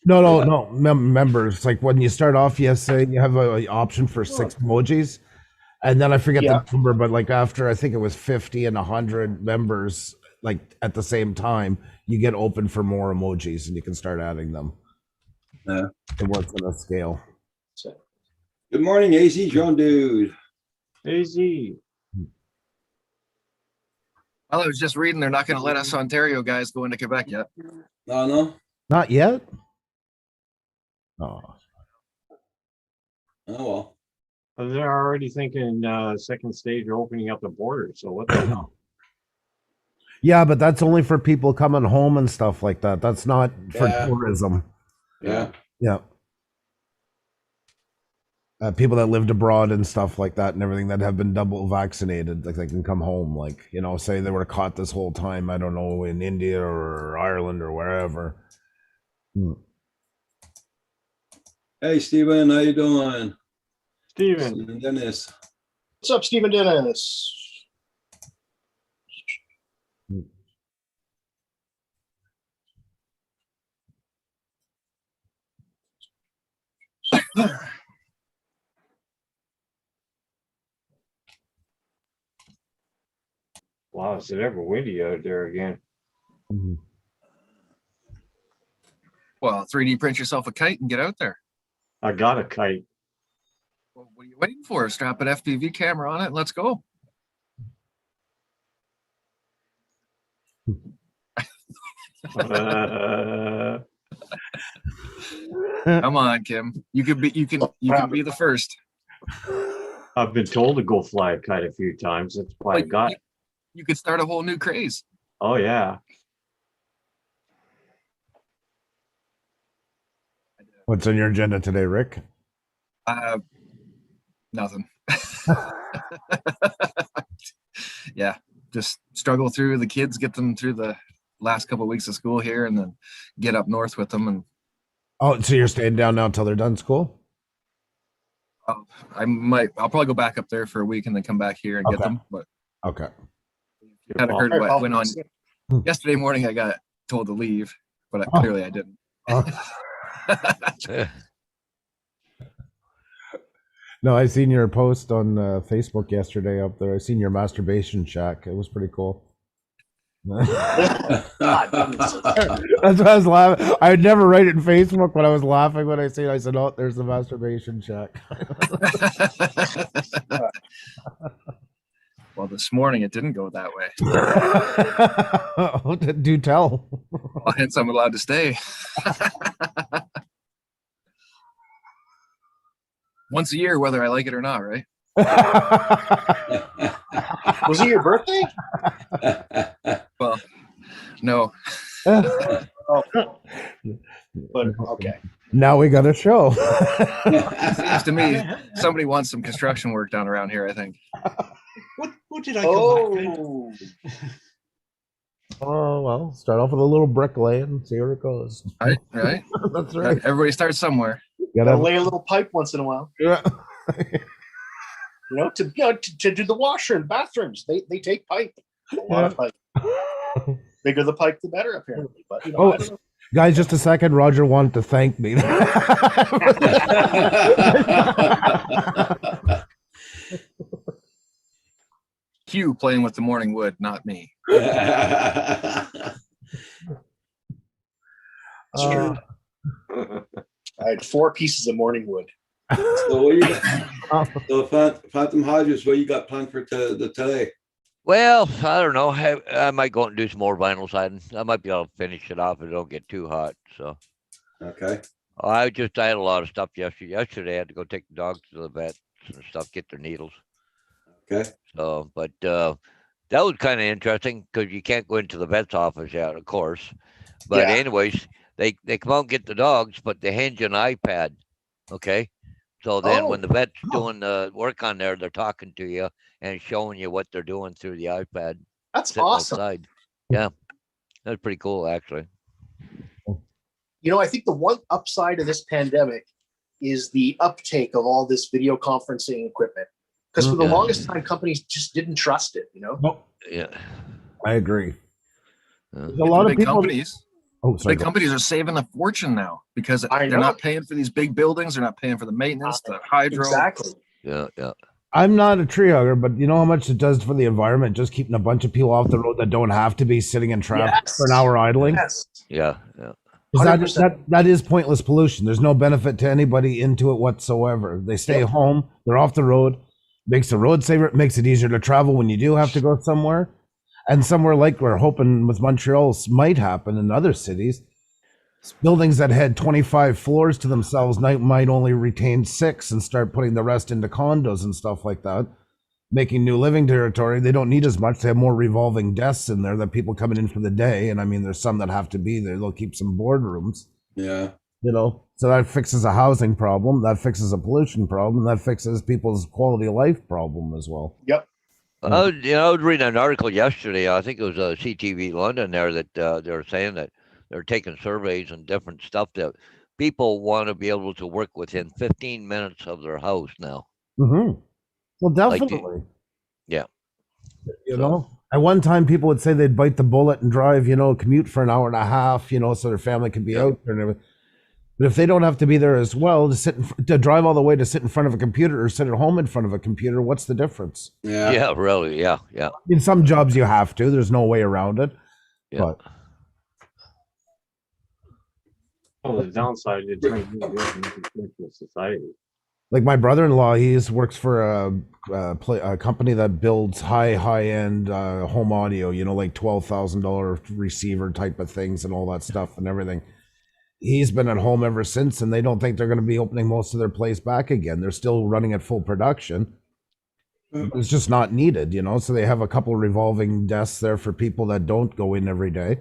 No, members. Like when you start off, you have an option for 6 emojis. And then I forget the number, but like after I think it was 50 and 100 members, like at the same time, you get open for more emojis and you can start adding them. Yeah. It works on a scale. Good morning, AZ Drone Dude. AZ. Well, I was just reading they're not going to let us Ontario guys go into Quebec yet. No. Not yet? Oh. Oh, well. They're already thinking second stage of opening up the border. So what the hell? Yeah, but that's only for people coming home and stuff like that. That's not for Yeah. tourism. Yeah. Yeah. People that lived abroad and stuff like that and everything that have been double vaccinated, like they can come home. Like, say they were caught this whole time, I don't know, in India or Ireland or wherever. Hey, Steven, how you doing? Steven Dennis. What's up, Stephen Dennis? Wow, is it ever windy out there again? Well, 3D print yourself a kite and get out there. I got a kite. Well, what are you waiting for? Strap an FPV camera on it and let's go. Come on, Kim. You can be the first. I've been told to go fly a kite a few times. That's why I Like, got it. You could start a whole new craze. Oh yeah. What's on your agenda today, Rick? Nothing. Yeah, just struggle through the kids, get them through the last couple of weeks of school here, and then get up north with them. And Oh, so you're staying down now until they're done school? I'll probably go back up there for a week and then come back here and get Okay. them. But Okay. kind of heard what went on yesterday morning. I got told to leave, but clearly I didn't. No, I seen your post on Facebook yesterday up there. I seen your masturbation shack. It was pretty cool. That's why I was laughing. I would never write it in Facebook, but I was laughing when I seen it. I said, "Oh, there's the masturbation shack." Well, this morning it didn't go that way. Oh, do tell. Well, hence I'm allowed to stay. Once a year, whether I like it or not, right? Was it your birthday? Well, no. Oh. But okay. Now we got a show. Seems to me somebody wants some construction work done around here, I think. What did I come back with? Oh well, start off with a little bricklaying and see where it goes. Right. That's right. Everybody starts somewhere. Gotta lay a little pipe once in a while. Yeah. To do the washer and bathrooms, they take pipe. A lot of pipe. Bigger the pipe, the better, apparently. But I don't know. Guys, just a second. Roger wanted to thank me. Q playing with the morning wood, not me. I had 4 pieces of morning wood. So what you got? So Phantom Hodges, what you got planned for today? Well, I don't know. I might go out and do some more vinyl siding. I might be able to finish it off if it don't get too hot. So, okay. I had a lot of stuff yesterday. Yesterday, I had to go take the dogs to the vet and stuff, get their needles. Okay. So, but that was kind of interesting because you can't go into the vet's office yet, of course. But anyways, they come out and get the dogs, but they hand you an iPad. Okay. So then when the vet's doing the work on there, they're talking to you and showing you what they're doing through the iPad. That's awesome. Outside. Yeah. That's pretty cool, actually. I think the one upside of this pandemic is the uptake of all this video conferencing equipment. Because for the longest time, companies just didn't trust it, Yeah. I agree. There's a lot of people. Companies. Oh, sorry. Big companies are saving a fortune now because they're not paying for these big buildings. They're not paying for the maintenance, the hydro. Exactly. Yeah. I'm not a tree hugger, but you know how much it does for the environment, just keeping a bunch of people off the road that don't have to be sitting in traffic for an hour idling. Yes. Yeah. 'Cause that is pointless pollution. There's no benefit to anybody into it whatsoever. They stay home, they're off the road, makes the road safer, it makes it easier to travel when you do have to go somewhere. And somewhere like we're hoping with Montreal might happen in other cities, buildings that had 25 floors to themselves might only retain 6 and start putting the rest into condos and stuff like that, making new living territory. They don't need as much. They have more revolving desks in there that people coming in for the day. And I mean, there's some that have to be there. They'll keep some boardrooms. Yeah. So that fixes a housing problem. That fixes a pollution problem. That fixes people's quality of life problem as well. Yep. I was reading an article yesterday. I think it was CTV London there that they were saying that they're taking surveys and different stuff that people want to be able to work within 15 minutes of their house now. Mm-hmm. Well, definitely. Yeah. At one time people would say they'd bite the bullet and drive, commute for an hour and a half, so their family could be out there and everything. But if they don't have to be there as well to drive all the way to sit in front of a computer or sit at home in front of a computer, what's the difference? Yeah, really. Yeah, yeah. In some jobs you have to. There's no way around it. Yeah. But Well, the downside, it turns into society. like my brother-in-law, works for a company that builds high-end home audio. You know, like $12,000 receiver type of things and all that stuff and everything. He's been at home ever since, and they don't think they're going to be opening most of their place back again. They're still running at full production. It's just not needed, you know. So they have a couple revolving desks there for people that don't go in every day.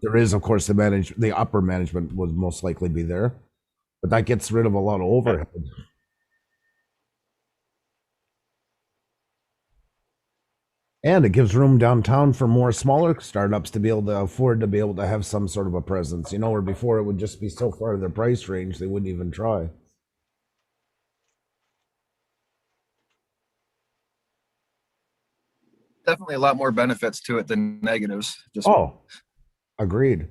There is, of course, the upper management would most likely be there, but that gets rid of a lot of overhead. And it gives room downtown for more smaller startups to be able to afford to be able to have some sort of a presence, you know, where before it would just be so far in their price range, they wouldn't even try. Definitely a lot more benefits to it than negatives. Just Agreed.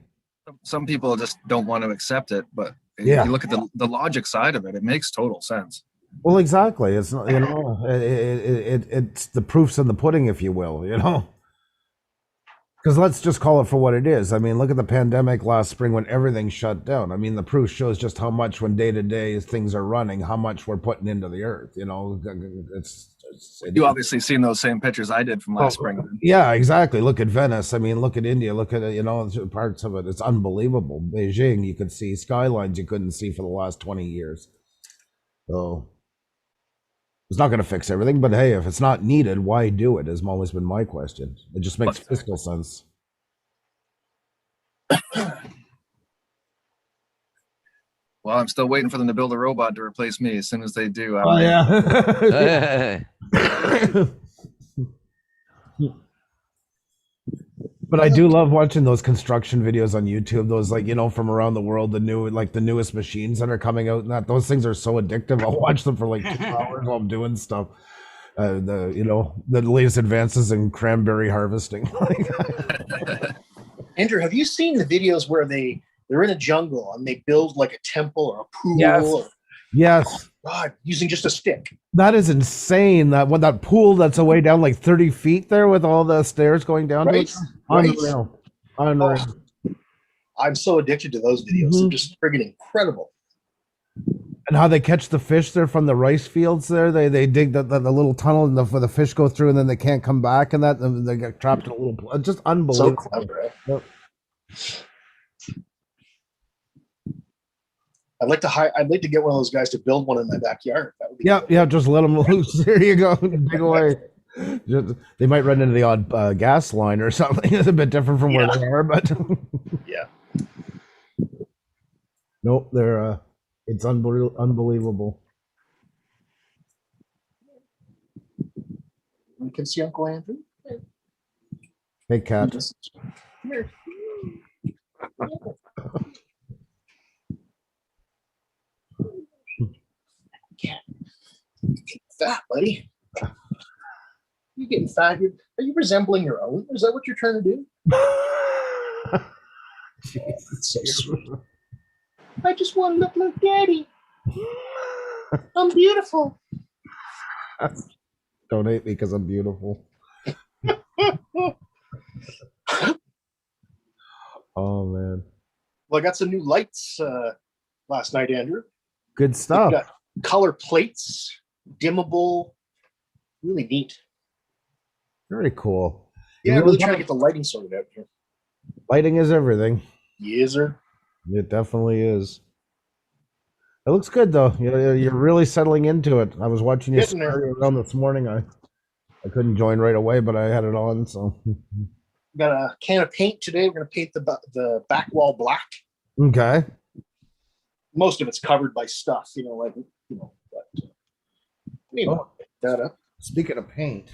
some people just don't want to accept it, but if Yeah. you look at the logic side of it, it makes total sense. Well, exactly. It's not, you know, it's the proof's in the pudding, if you will, you know. Because let's just call it for what it is. I mean, look at the pandemic last spring when everything shut down. I mean, the proof shows just how much when day to day things are running, how much we're putting into the earth. You know, You obviously seen those same pictures I did from last spring. Yeah, exactly. Look at Venice. I mean, look at India. Look at, you know, parts of it. It's unbelievable. Beijing, you could see skylines you couldn't see for the last 20 years. So it's not going to fix everything, but hey, if it's not needed, why do it? Has always been my question. It just makes fiscal sense. Well, I'm still waiting for them to build a robot to replace me. As soon as they do, Oh, yeah. But I do love watching those construction videos on YouTube. Those, like, you know, from around the world, the newest machines that are coming out, and that those things are so addictive. I'll watch them for like 2 hours while I'm doing stuff. The latest advances in cranberry harvesting. Andrew, have you seen the videos where they're in a jungle and they build like a temple or a pool? Yes. Yes. God, using just a stick. That is insane. That pool that's away down like 30 feet there with all the stairs going down to it. Unreal. Unreal. Oh, I'm so addicted to those videos. They're just friggin' incredible. And how they catch the fish there from the rice fields there. They dig the little tunnel and the fish go through and then they can't come back and they get trapped in a little pool. Just unbelievable. So clever. Eh? Yep. I'd like to get one of those guys to build one in my backyard. That would be Yeah, just let them loose. There you go. Dig away. They might run into the odd gas line or something. It's a bit different from where they are, but yeah. Nope, they're it's unbelievable. You can see Uncle Andrew. Hey, cat. Come here. You're getting fat, buddy. You're getting fat. Are you resembling your own? Is that what you're trying to do? That's so sweet. I just want to look like Daddy. I'm beautiful. Don't hate me because I'm beautiful. Oh man. Well, I got some new lights last night, Andrew. Good stuff. Got color plates, dimmable, really neat. Very cool. Yeah, really trying to get the lighting sorted out here. Lighting is everything. Yes, sir. It definitely is. It looks good though. You're really settling into it. I was watching you Getting there. scurry around this morning. I couldn't join right away, but I had it on. So Got a can of paint today. We're going to paint the back wall black. okay. Most of it's covered by stuff, but pick that up. Speaking of paint,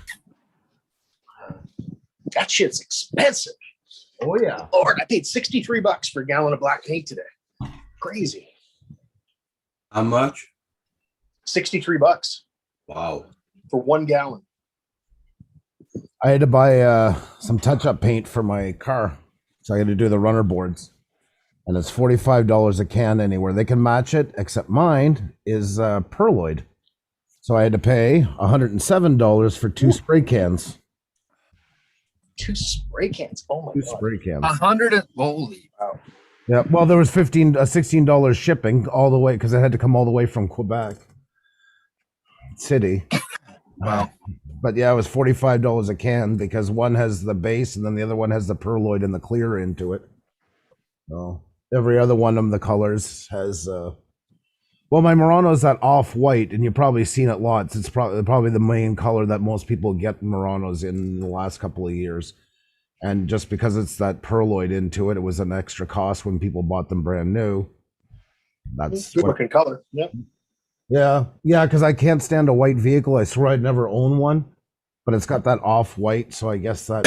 That shit's expensive. oh yeah. Lord, I paid $63 for a gallon of black paint today. Crazy. How much? $63 Wow. for 1 gallon. I had to buy some touch-up paint for my car, so I had to do the runner boards. and it's $45 a can anywhere. They can match it, except mine is Perloid. So I had to pay $107 for 2 spray cans. 2 spray cans. Oh my 2 god. spray cans. 100 and holy wow. Yeah, well, there was $16 shipping all the way because it had to come all the way from Quebec City. Wow. But yeah, it was $45 a can because one has the base and then the other one has the Perloid and the clear into it. So every other one of the colors has. Well, my Murano is that off-white, and you've probably seen it lots. It's probably the main color that most people get Muranos in the last couple of years. And just because it's that Perloid into it, it was an extra cost when people bought them brand new. That's Good looking color. Yep. yeah, because I can't stand a white vehicle. I swear I'd never own one, but it's got that off-white, so I guess that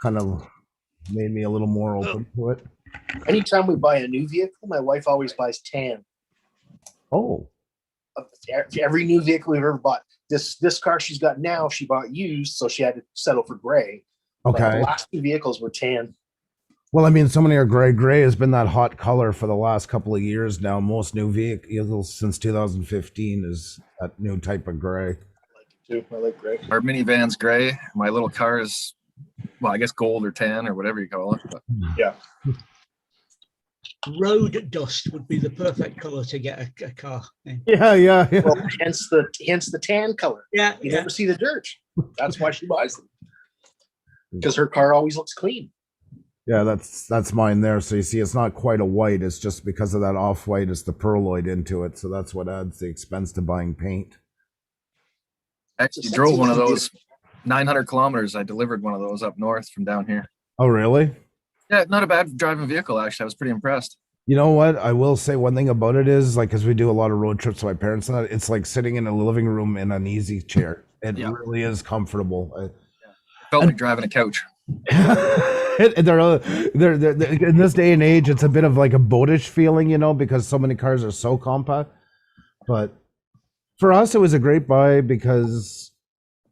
kind of made me a little more open to it. Anytime we buy a new vehicle, my wife always buys tan. Oh. Every new vehicle we've ever bought. This car she's got now, she bought used, so she had to settle for gray. But Okay. the last 2 vehicles were tan. Well, I mean, so many are gray. Gray has been that hot color for the last couple of years now. Most new vehicles since 2015 is that new type of gray. Too. I like gray. Our minivan's gray. My little car is, well, I guess gold or tan or whatever you call it. But Yeah. Road dust would be the perfect color to get a car in. Yeah. Well, hence the tan color. Yeah, You yeah. never see the dirt. That's why she buys them. Because her car always looks clean. Yeah, that's mine there. So you see, it's not quite a white. It's just because of that off-white, it's the Perloid into it. So that's what adds the expense to buying paint. actually drove one of those 900 kilometers. I delivered one of those up north from down here. Oh, really? Yeah, not a bad driving vehicle, actually. I was pretty impressed. You know what? I will say one thing about it is, like, because we do a lot of road trips with my parents and that, it's like sitting in a living room in an easy chair. It really is comfortable. Felt like driving a couch. They're in this day and age, it's a bit of like a boatish feeling, you know, because so many cars are so compact. But for us, it was a great buy because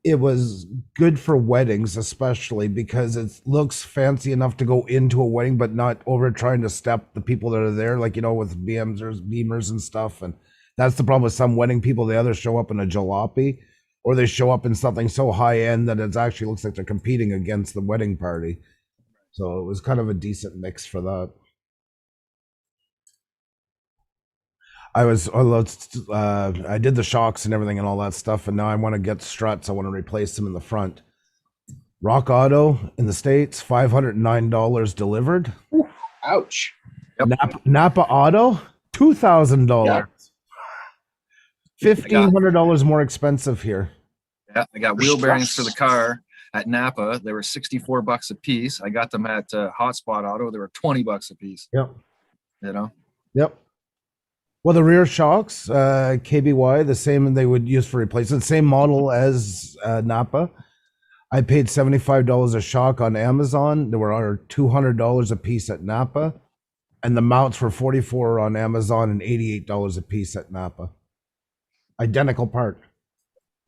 it was good for weddings, especially because it looks fancy enough to go into a wedding, but not over trying to step the people that are there, like, you know, with Beamers and stuff. And that's the problem with some wedding people. They either show up in a jalopy or they show up in something so high end that it actually looks like they're competing against the wedding party. So it was kind of a decent mix for that. I did the shocks and everything and all that stuff, and now I want to get struts. I want to replace them in the front. Rock Auto in the States, $509 delivered. Ooh, ouch. Yep. Napa Auto, $2,000. $1,500 more expensive here. Yeah, I got wheel bearings for the car at Napa. They were $64 a piece. I got them at Hotspot Auto. They were $20 a piece. Yep. You know? Yep. Well, the rear shocks, KBY, the same they would use for replacement, same model as Napa. I paid $75 a shock on Amazon. They were $200 a piece at Napa. And the mounts were $44 on Amazon and $88 a piece at Napa. Identical part.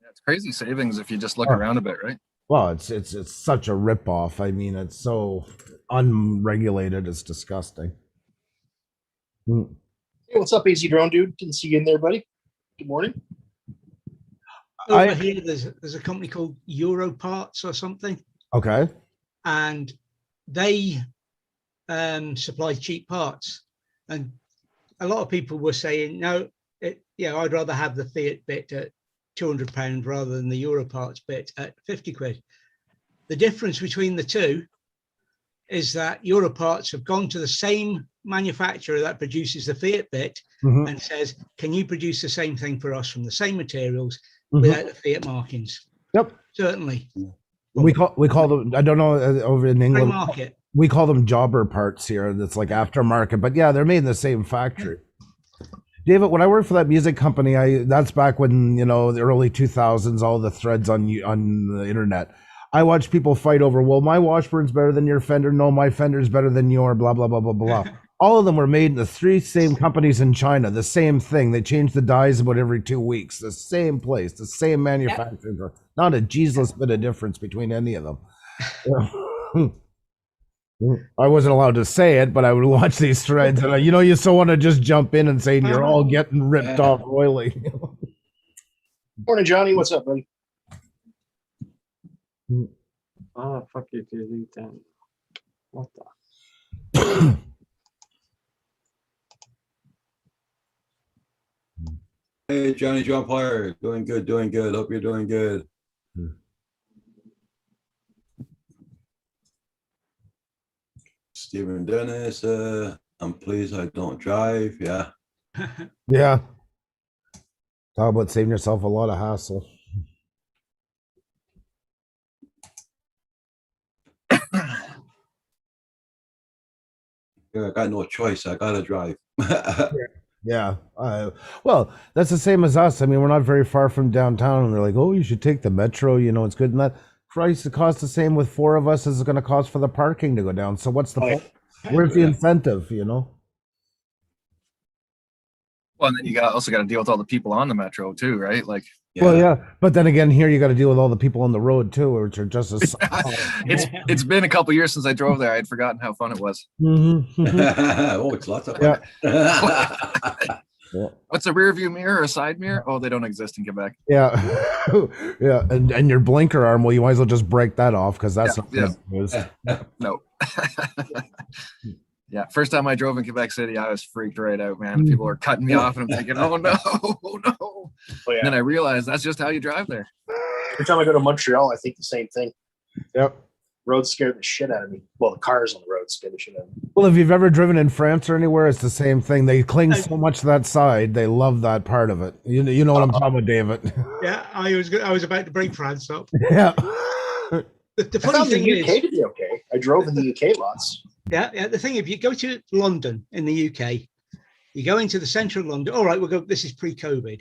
Yeah, it's crazy savings if you just look around a bit, right? Well, it's such a ripoff. I mean, it's so unregulated. It's disgusting. Hey, what's up, Easy Drone Dude? Didn't see you in there, buddy. Good morning. Over here, there's a company called Euro Parts or something, Okay. and they supply cheap parts. And a lot of people were saying, no, I'd rather have the Fiat bit at £200 rather than the Euro Parts bit at 50 quid. The difference between the two is that Euro Parts have gone to the same manufacturer that produces the Fiat bit and says, can you produce the same thing for us from the same materials without the Fiat markings? Yep. Certainly. We call them, I don't know, over in England, market. we call them jobber parts here. That's like aftermarket, but yeah, they're made in the same factory. David, when I worked for that music company, that's back when, you know, the early 2000s, all the threads on the internet. I watched people fight over, well, my Washburn's better than your Fender. No, my Fender's better than your blah, blah, blah, blah, blah. All of them were made in the three same companies in China. The same thing. They changed the dies about every 2 weeks. The same place, the same manufacturer. Not a Jesus bit of difference between any of them. I wasn't allowed to say it, but I would watch these threads, and you still want to just jump in and say you're all getting ripped off royally. Morning, Johnny. What's up, buddy? Oh, fuck you, delete that. What the? Hey, Johnny John Player, doing good, doing good. Hope you're doing good. Stephen Dennis, I'm pleased I don't drive. Yeah. Yeah. Talk about saving yourself a lot of hassle. Yeah, I got no choice. I gotta drive. Yeah. Well, that's the same as us. I mean, we're not very far from downtown, and they're like, "Oh, you should take the metro. It's good." And that Christ, it costs the same with 4 of us as it's going to cost for the parking to go down. So what's the point? Where's the incentive? Well, and then you also got to deal with all the people on the metro too, right? Like, Well, yeah, but then again, here you got to deal with all the people on the road too, which are just as. it's been a couple years since I drove there. I had forgotten how fun it was. Oh, it's lots of fun. Yeah. What's a rear view mirror or a side mirror? Oh, they don't exist in Quebec. Yeah, yeah, and your blinker arm. Well, you might as well just break that off because that's not good news. No. Yeah, first time I drove in Quebec City, I was freaked right out, man. People are cutting me off, and I'm thinking, "Oh no, oh no!" Oh, yeah. And then I realized that's just how you drive there. Every time I go to Montreal, I think the same thing. Yep. Roads scare the shit out of me. Well, the cars on the road scare the shit out of me. Well, if you've ever driven in France or anywhere, it's the same thing. They cling so much to that side; they love that part of it. You know what I'm talking about, David? Yeah, I was about to bring France up. Yeah. The I funny found thing the is, UK to be okay. I drove in the UK lots. yeah. The thing, if you go to London in the UK, you go into the centre of London. All right, we'll go. This is pre-COVID,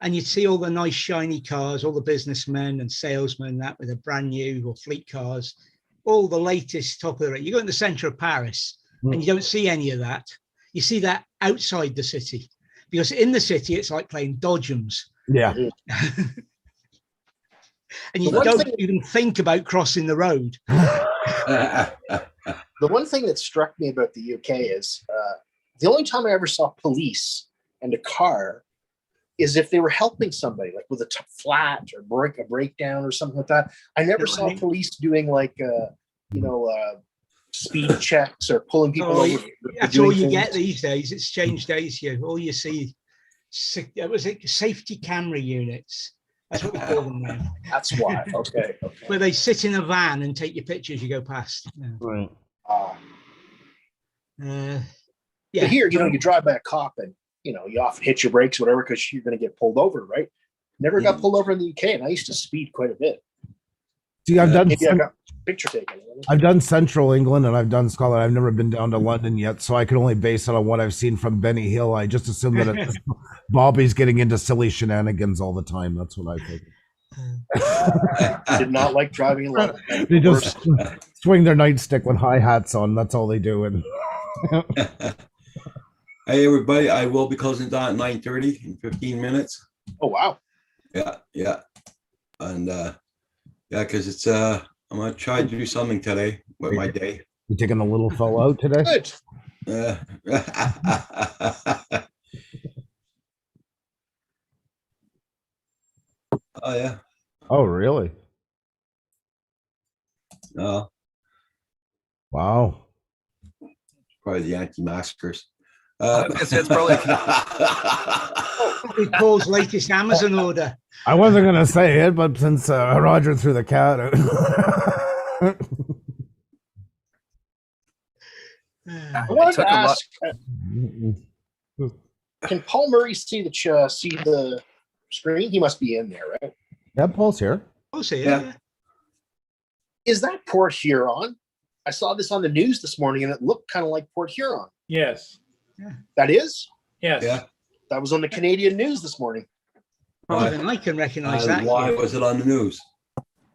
and you'd see all the nice shiny cars, all the businessmen and salesmen that with a brand new or fleet cars, all the latest top of the range. You go in the centre of Paris, and you don't see any of that. You see that outside the city, because in the city it's like playing dodgems. Yeah. And you don't even think about crossing the road. The one thing that struck me about the UK is the only time I ever saw police and a car is if they were helping somebody, like with a flat or a breakdown or something like that. I never saw police doing like, speed checks or pulling people over. That's all you get these days. It's changed days here. All you see, was it safety camera units? That's what we call them now. That's why. Okay. Where they sit in a van and take your pictures as you go past. Yeah. Right. But here, you drive by a cop and, you often hit your brakes, whatever, because you're going to get pulled over, right? Never got pulled over in the UK, and I used to speed quite a bit. See, I've done. Maybe I got picture taken. I've done Central England and I've done Scotland. I've never been down to London yet, so I can only base it on what I've seen from Benny Hill. I just assume that it's Bobby's getting into silly shenanigans all the time. That's what I think. Did not like driving in London. They just swing their nightstick with high hats on. That's all they do. And hey, everybody! I will be closing down at 9:30 in 15 minutes. Oh wow! Yeah, and because it's I'm gonna try to do something today with my day. You taking the little fella out today? Good. Oh yeah. Oh really? No. Wow. Probably the anti-maskers. It's probably Paul's latest Amazon order. I wasn't gonna say it, but since Roger threw the cat out. I wanted to ask: can Paul Murray see the screen? He must be in there, right? Yeah, Paul's here. Paul's here. Yeah. Is that Port Huron? I saw this on the news this morning, and it looked kind of like Port Huron. Yes. That is? Yes. Yeah. That was on the Canadian news this morning. Even I can recognize that. Why was it on the news?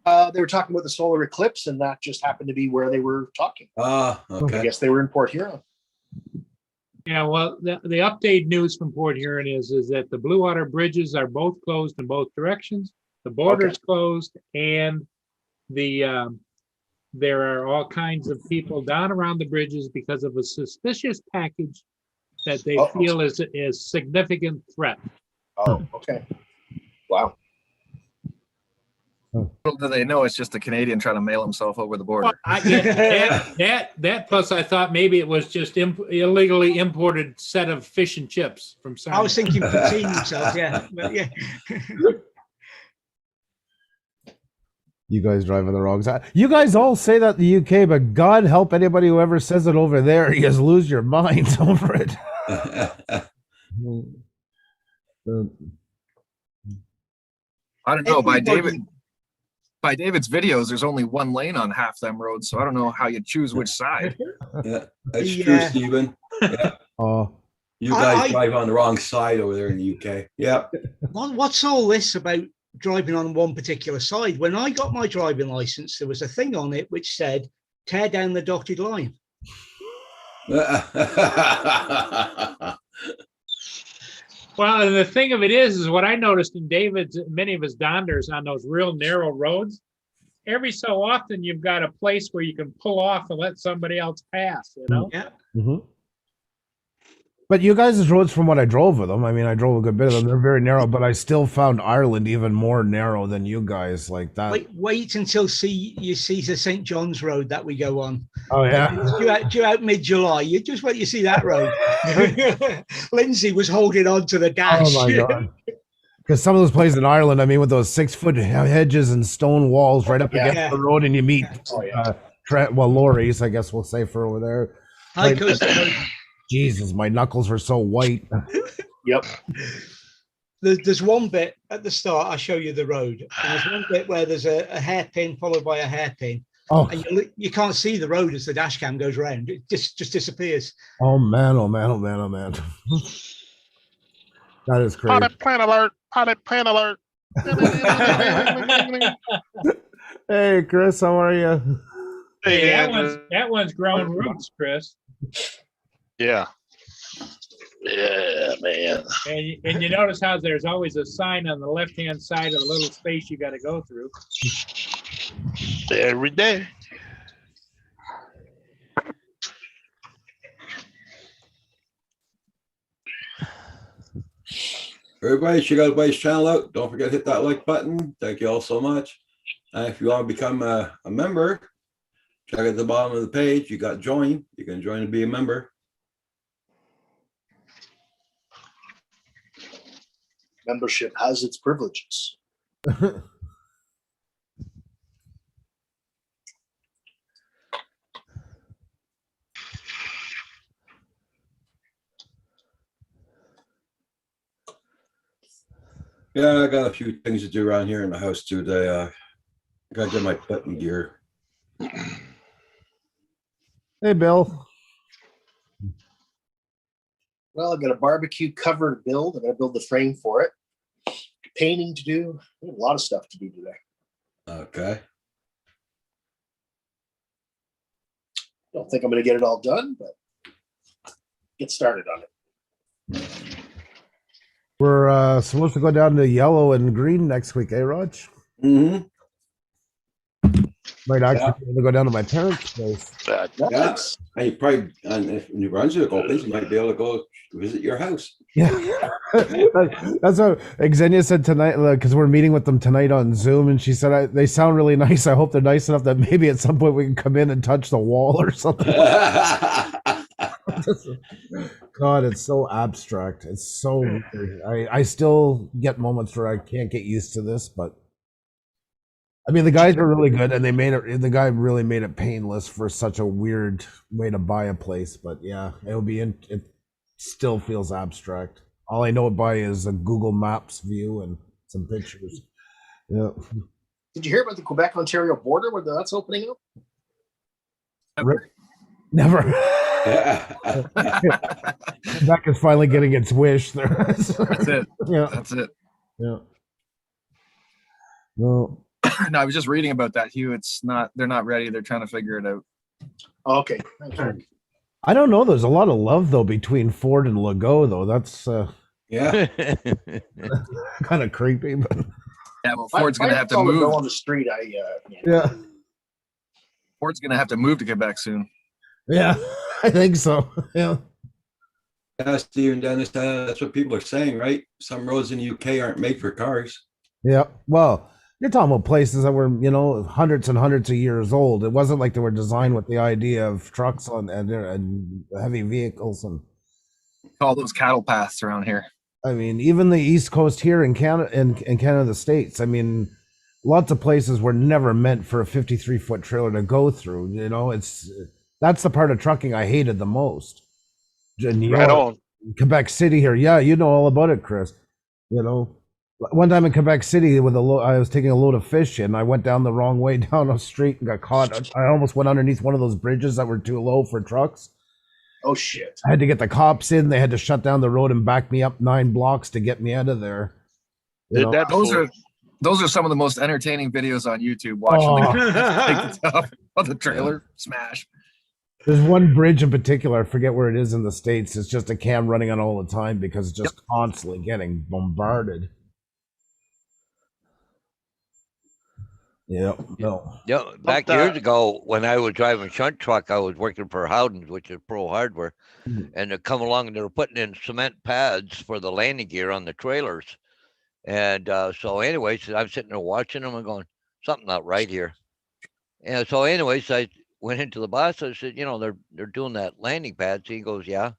They were talking about the solar eclipse, and that just happened to be where they were talking. Ah, I okay. guess they were in Port Huron. Yeah, well, the update news from Port Huron is that the Blue Water bridges are both closed in both directions. The border's closed, and the there are all kinds of people down around the bridges because of a suspicious package that they Uh-oh. feel is a significant threat. Oh, okay. Wow. Little do they know it's just a Canadian trying to mail himself over the border. That plus I thought maybe it was just illegally imported set of fish and chips from I was somewhere. thinking poutine himself, yeah. But yeah. You guys driving the wrong side. You guys all say that in the UK, but God help anybody who ever says it over there. You guys lose your minds over it. I don't know. Everybody- By David's videos, there's only one lane on half them roads, so I don't know how you choose which side. Yeah, that's The, true, Stephen. Yeah. Oh, You guys I- drive on the wrong side over there in the UK. Yeah. What's all this about driving on one particular side? When I got my driving license, there was a thing on it which said, tear down the dotted line. Well, and the thing of it is what I noticed in David's, many of his donders on those real narrow roads, every so often you've got a place where you can pull off and let somebody else pass, you know? Yeah. mhm. But you guys' roads, from what I drove with them, I mean, I drove a good bit of them. They're very narrow, but I still found Ireland even more narrow than you guys like that. Wait until you see the St. John's Road that we go on. Oh yeah. It's due out mid-July. You just wait, you see that road. Lindsay was holding on to the dash. Oh my God. Because some of those places in Ireland, I mean, with those 6-foot hedges and stone walls right up against Yeah. the road, and you meet, Oh, yeah. lorries, I guess we'll say, for over there. High Like- Coast Road. Jesus, my knuckles were so white. Yep. There's one bit at the start, I'll show you the road. And there's one bit where there's a hairpin followed by a hairpin. Oh, And you can't see the road as the dash cam goes round. It just disappears. oh man, oh man, oh man, oh man. That is crazy. Potted plant alert. Potted plant alert. Hey, Chris, how are you? Hey, Hey, Andrew. that one's growing roots, Chris. Yeah. Yeah, man. And you notice how there's always a sign on the left-hand side of the little space you got to go through. Every day. Everybody, check out everybody's channel out. Don't forget to hit that like button. Thank you all so much. And if you want to become a member, check at the bottom of the page. You got join. You can join and be a member. Membership has its privileges. Yeah, I got a few things to do around here in the house today. I gotta get my button gear. Hey, Bill. Well, I've got a barbecue cover to build. I'm going to build the frame for it. Painting to do. I have a lot of stuff to do today. Okay. Don't think I'm going to get it all done, but get started on it. We're supposed to go down to yellow and green next week, eh, Raj? Mm-hmm. Might actually Yeah. be able to go down to my parents' place. Yeah. Nice. And you probably, and if New Brunswick opens, you might be able to go visit your house. Yeah, that's what Xenia said tonight, because we're meeting with them tonight on Zoom, and she said they sound really nice. I hope they're nice enough that maybe at some point we can come in and touch the wall or something. God, it's so abstract. It's so weird. I still get moments where I can't get used to this, but I mean the guys are really good, and they made it. The guy really made it painless for such a weird way to buy a place. But yeah, it'll be in. It still feels abstract. All I know it by is a Google Maps view and some pictures. Yeah. Did you hear about the Quebec-Ontario border where that's opening up? Never. Quebec is finally getting its wish there. That's it. Yeah. That's it. Yeah. Well, No, I was just reading about that, Hugh. It's not, they're not ready. They're trying to figure it out. Oh, okay. Thanks. I don't know. There's a lot of love though between Ford and Legault though. That's Yeah. kind of creepy, but Yeah, well, Ford's going to have to If I saw the move. bill on the street. yeah. Ford's gonna have to move to Quebec soon. Yeah, I think so. Yeah. Yeah, Steve and Dennis, that's what people are saying, right? Some roads in the UK aren't made for cars. Yeah. Well, you're talking about places that were, hundreds and hundreds of years old. It wasn't like they were designed with the idea of trucks and heavy vehicles. And Call those cattle paths around here. I mean, even the East Coast here in Canada, in Canada, the States, I mean, lots of places were never meant for a 53-foot trailer to go through. That's the part of trucking I hated the most. New Right York, on. Quebec City here. Yeah, you know all about it, Chris. One time in Quebec City I was taking a load of fish in. I went down the wrong way down a street and got caught. I almost went underneath one of those bridges that were too low for trucks. Oh shit. I had to get the cops in. They had to shut down the road and back me up 9 blocks to get me out of there. Did that before. Those are some of the most entertaining videos on YouTube. Watching the guys take the top of the trailer smash. There's one bridge in particular, I forget where it is in the States. It's just a cam running on all the time because it's just constantly getting bombarded. Yep. No. Yeah, back years ago when I was driving shunt truck, I was working for Howden's, which is Pro Hardware, and they come along and they were putting in cement pads for the landing gear on the trailers. And so anyways, I'm sitting there watching them and going, something not right here. And so anyways, I went into the boss. I said, they're doing that landing pad. So he goes, yeah.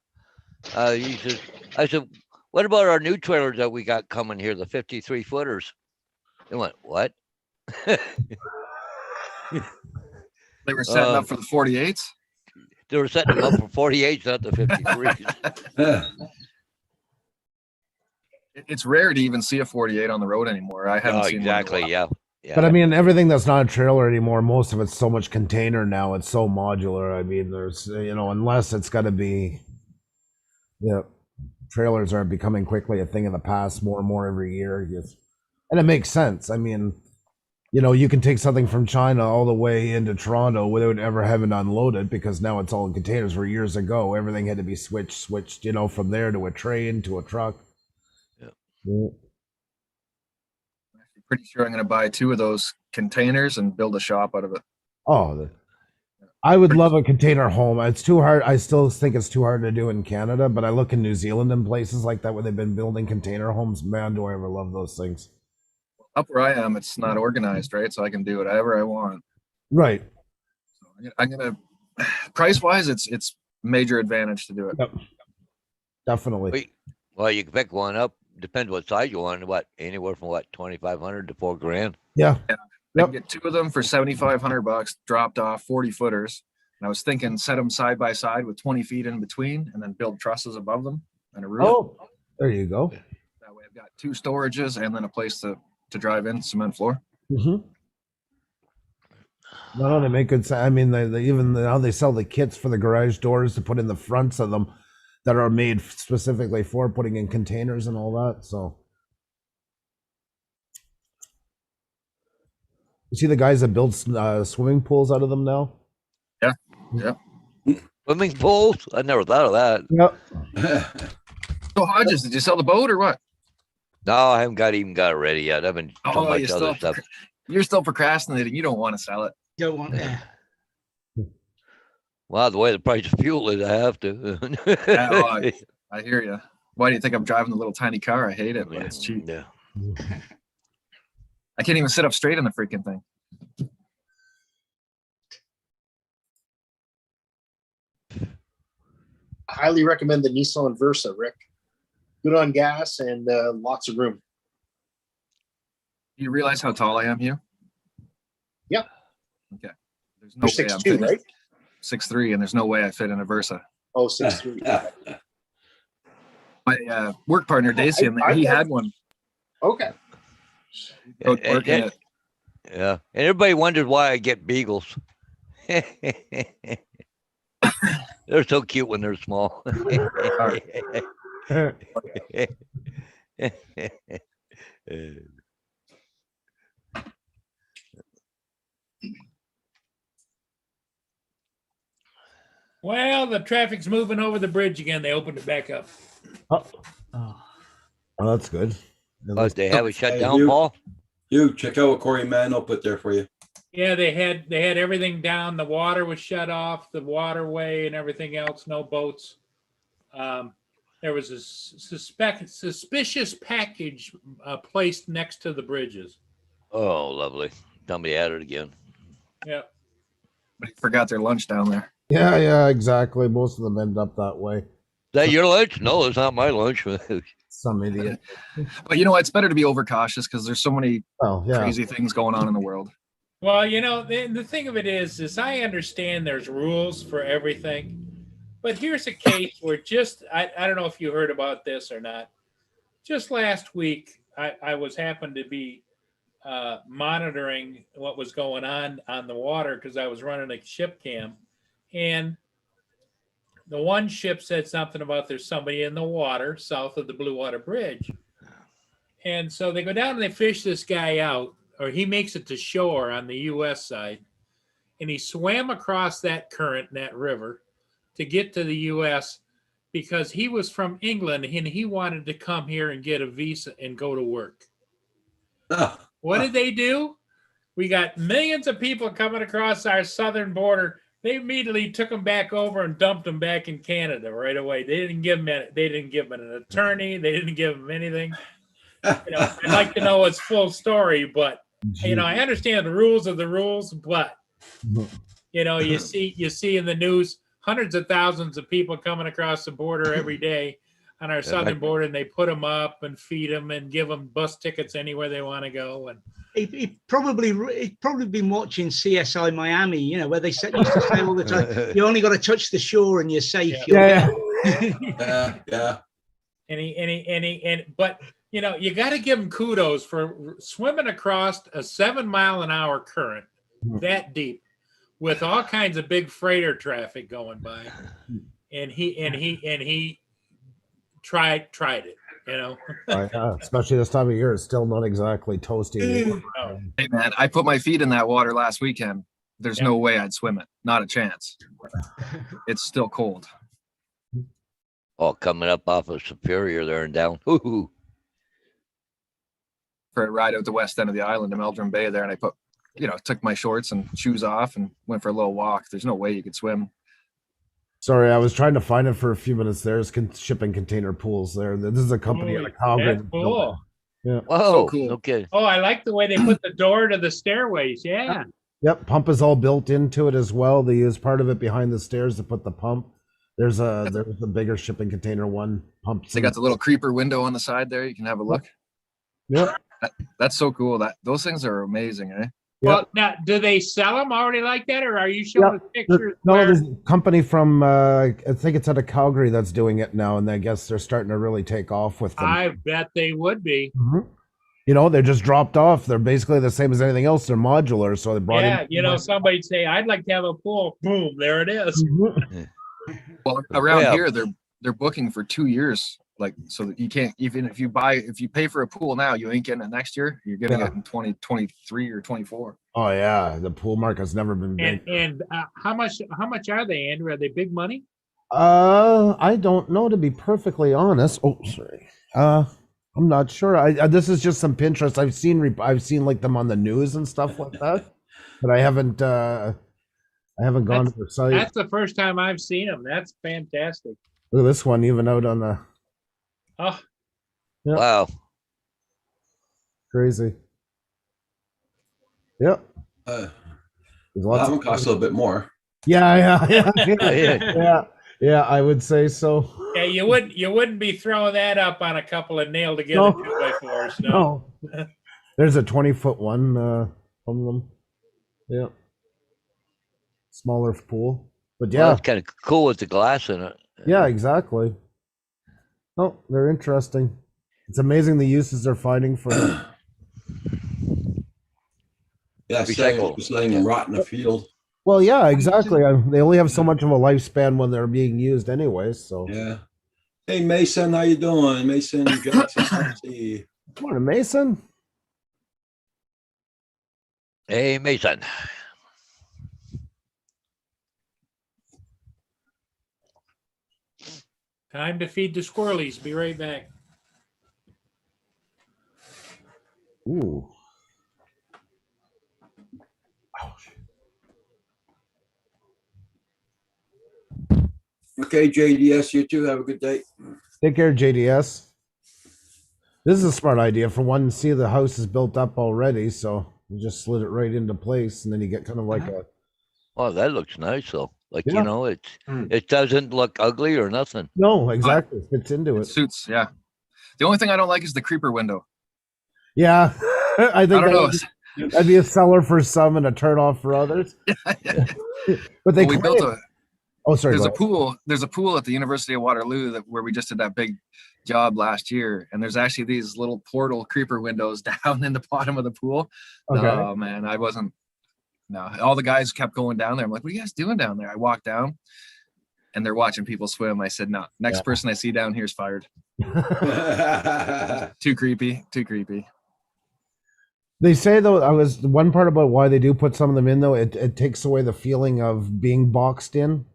He says, I said, what about our new trailers that we got coming here, the 53 footers? They went, what? They were setting up for the 48s. They were setting them up for 48s, not the 53s. It's rare to even see a 48 on the road anymore. I haven't seen exactly. One Yeah. But I mean, everything that's not a trailer anymore, most of it's so much container now. It's so modular. I mean, there's, unless it's got to be, trailers are becoming quickly a thing of the past more and more every year. And it makes sense. I mean, you can take something from China all the way into Toronto without ever having unloaded because now it's all in containers, where years ago, everything had to be switched, from there to a train to a truck. Yeah. Pretty sure I'm going to buy 2 of those containers and build a shop out of it. Oh, I would love a container home. It's too hard. I still think it's too hard to do in Canada, but I look in New Zealand and places like that where they've been building container homes. Man, do I ever love those things. Up where I am, it's not organized, right? So I can do whatever I want. Right. So I'm going to, price-wise, it's major advantage to do it. Yep. Definitely. Well, you can pick one up. Depends what size you want. Anywhere from $2,500 to $4,000. Yeah. I can get 2 of them for $7,500 dropped off 40 footers. And I was thinking set them side by side with 20 feet in between and then build trusses above them and a roof. Oh, there you go. That way I've got 2 storages and then a place to drive in, cement floor. Mm-hmm. No, they make good. I mean, they even now they sell the kits for the garage doors to put in the fronts of them that are made specifically for putting in containers and all that. So you see the guys that build swimming pools out of them now? Yeah. Yeah. Swimming pools? I never thought of that. Yep. So Hodges, did you sell the boat or what? No, I haven't even got it ready yet. I've been so much other stuff. You're still procrastinating. You don't want to sell it. Don't want that. Well, the way the price of fuel is, I have to. I hear you. Why do you think I'm driving the little tiny car? I hate it, but it's cheap. Yeah. I can't even sit up straight in the freaking thing. I highly recommend the Nissan Versa, Rick. Good on gas and lots of room. Do you realize how tall I am, Hugh? Yeah. Okay. There's no You're way I'm 6'2", fitting- right? 6'3", and there's no way I fit in a Versa. Oh, 6'3". My work partner, Dacian, he had one. Okay. Yeah, and everybody wonders why I get beagles. They're so cute when they're small. Well, the traffic's moving over the bridge again. They opened it back up. Oh, that's good. Oh, they have it shut down, Paul? You check out what Corey Mann will put there for you. Yeah, they had everything down. The water was shut off, the waterway and everything else. No boats. There was a suspicious package placed next to the bridges. Oh, lovely. Tell me at it again. Yeah. Forgot their lunch down there. Yeah, exactly. Most of them end up that way. Is that your lunch? No, it's not my lunch. Some idiot. But you know, it's better to be overcautious because there's so many Oh, yeah. crazy things going on in the world. Well, you know, the thing of it is I understand there's rules for everything, but here's a case where I don't know if you heard about this or not. Just last week, I was happened to be monitoring what was going on the water because I was running a ship cam, and the one ship said something about there's somebody in the water south of the Blue Water Bridge. And so they go down and they fish this guy out, or he makes it to shore on the US side. And he swam across that current, that river, to get to the US because he was from England and he wanted to come here and get a visa and go to work. What did they do? We got millions of people coming across our southern border. They immediately took him back over and dumped him back in Canada right away. They didn't give him an attorney. They didn't give him anything. You know, I'd like to know his full story, but you know, I understand the rules are the rules, but you know, you see in the news hundreds of thousands of people coming across the border every day on our southern border, and they put them up and feed them and give them bus tickets anywhere they want to go. And He'd probably been watching CSI Miami, you know, where they used to say all the time, you only got to touch the shore and you're safe. Yeah. But you know, you got to give him kudos for swimming across a 7-mile-an-hour current that deep with all kinds of big freighter traffic going by, and he tried it. You know, especially this time of year, it's still not exactly toasty. Hey man, I put my feet in that water last weekend. There's no way I'd swim it. Not a chance. It's still cold. Oh, coming up off of Superior there and down. Hoo-hoo. For a ride out the west end of the island to Meldrum Bay there, and I took my shorts and shoes off and went for a little walk. There's no way you could swim. Sorry, I was trying to find it for a few minutes. There's shipping container pools there. This is a company out of Calgary. That's cool. Yeah. Whoa, So cool. okay. Oh, I like the way they put the door to the stairways. Yeah. Yep, pump is all built into it as well. They use part of it behind the stairs to put the pump. There's a bigger shipping container one pump. They got the little creeper window on the side there. You can have a look. Yep. That's so cool. Those things are amazing, eh? Well, now, do they sell them already like that, or are you showing pictures? No, where- there's a company from I think it's out of Calgary that's doing it now, and I guess they're starting to really take off with them. I bet they would be. Mhm. You know, they're just dropped off. They're basically the same as anything else. They're modular, so they brought Yeah, in. you know, somebody'd say, "I'd like to have a pool." Boom, there it is. Mhm. Well, around Yeah. here, they're booking for 2 years. Like, so that you can't, even if you pay for a pool now, you ain't getting it next year. You're getting it in 2023 or 24. Oh yeah, the pool market's never been big. And how much are they, Andrew? Are they big money? I don't know, to be perfectly honest. Oh, sorry. I'm not sure. This is just some Pinterest. I've seen like them on the news and stuff like that, but I haven't gone to their site. That's the first time I've seen them. That's fantastic. Look at this one, even out on the Oh, Yep. Wow. crazy. Yep. That There's lots one of costs a little bit more. yeah. I would say so. yeah, you wouldn't be throwing that up on a couple of nailed together No. 2x4s. No. No. There's a 20-foot one from them. Yeah. Smaller pool. But Well, yeah, that's kind of cool with the glass in it. yeah, exactly. Oh, they're interesting. It's amazing the uses they're finding for them. Yeah, Recycle. just letting them rot in the field. Well, yeah, exactly. They only have so much of a lifespan when they're being used anyway, so. Yeah. Hey Mason, how you doing? Mason Jackson. Let's see. Morning, Mason. Hey, Mason. Time to feed the squirrelies. Be right back. Ooh. Okay, JDS, you too. Have a good day. Take care, JDS. This is a smart idea. For one, see the house is built up already, so you just slid it right into place, and then you get kind of like a. Oh, that looks nice though. Like, Yeah. it doesn't look ugly or nothing. No, exactly. Fits into It it. suits, yeah. The only thing I don't like is the creeper window. Yeah, I think I don't know. that'd be a seller for some and a turn off for others. But they Well, we built claim- a. Oh, sorry. There's go a ahead. pool. There's a pool at the University of Waterloo where we just did that big job last year, and there's actually these little portal creeper windows down in the bottom of the pool. Okay. Oh man, I wasn't. No, all the guys kept going down there. I'm like, what are you guys doing down there? I walked down, and they're watching people swim. I said, no, next Yeah. person I see down here is fired. Too creepy. Too creepy. They say though, one part about why they do put some of them in though. It takes away the feeling of being boxed in.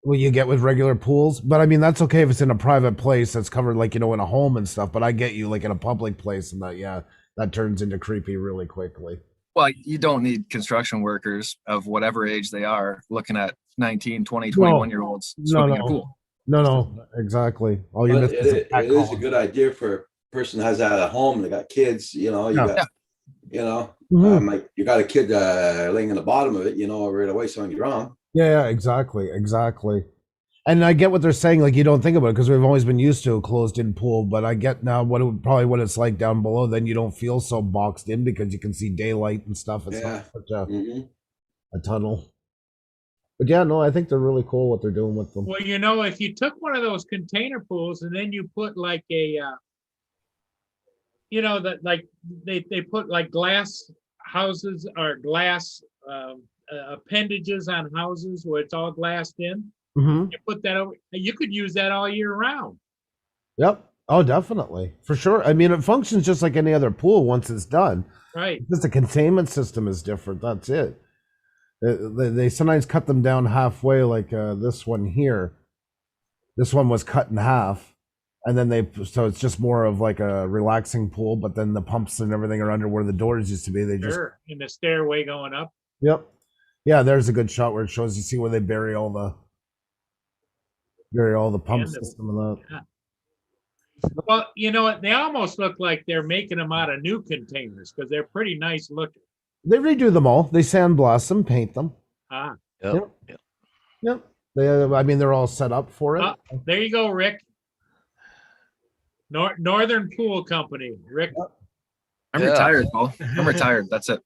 What you get with regular pools, but I mean that's okay if it's in a private place that's covered, like in a home and stuff. But I get you, like in a public place, and that turns into creepy really quickly. Well, you don't need construction workers of whatever age they are looking at 19, 20, 21-year-olds swimming in a pool. No, exactly. All you But miss it is a cat it is a calling. good idea for a person that has that at home. They got kids, you Yeah. got, Mhm. like you got a kid laying in the bottom of it, right away, something's wrong. Yeah, exactly. And I get what they're saying. Like you don't think about it because we've always been used to a closed-in pool. But I get now what it's like down below. Then you don't feel so boxed in because you can see daylight and stuff. It's Yeah. not such Mhm. a tunnel. But yeah, no, I think they're really cool what they're doing with them. Well, if you took one of those container pools and then you put like a, that like they put like glass houses or glass appendages on houses where it's all glassed in. Mm-hmm. You put that over, you could use that all year round. Yep. Oh, definitely. For sure. I mean, it functions just like any other pool once it's done. Right. Just the containment system is different. That's it. They sometimes cut them down halfway, like this one here. This one was cut in half. And then so it's just more of like a relaxing pool, but then the pumps and everything are under where the doors used to be. They just, Sure. In the stairway going up. yep. Yeah, there's a good shot where it shows, you see where they bury all the pump And the- system and that. Yeah. Well, you know what? They almost look like they're making them out of new containers because they're pretty nice looking. They redo them all. They sandblast them, paint them. Ah, Yep. Yep. They're all set up for it. there you go, Rick. Northern Pool Company, Rick. I'm Yeah. retired, Paul. I'm retired. That's it.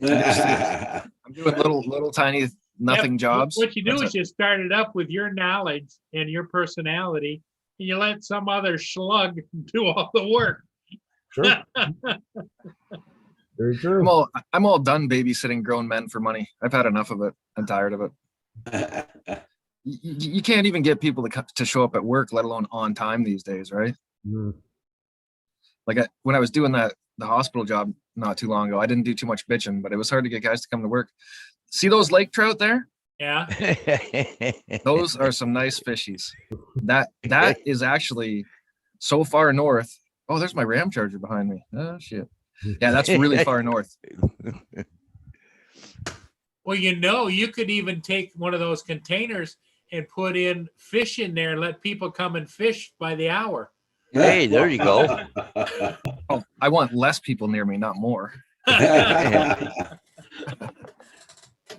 I'm doing little tiny nothing Yep. jobs. What you do That's is you start it up with your knowledge and your personality, and you let some other slug do all the work. Sure. Very true. I'm all done babysitting grown men for money. I've had enough of it. I'm tired of it. You can't even get people to show up at work, let alone on time these days, right? Mhm. Like when I was doing the hospital job not too long ago, I didn't do too much bitching, but it was hard to get guys to come to work. See those lake trout there? Yeah. Those are some nice fishies. That is actually so far north. Oh, there's my Ram Charger behind me. Oh shit. Yeah, that's really far north. Well, you could even take one of those containers and put in fish in there and let people come and fish by the hour. Hey, there you go. Oh, I want less people near me, not more.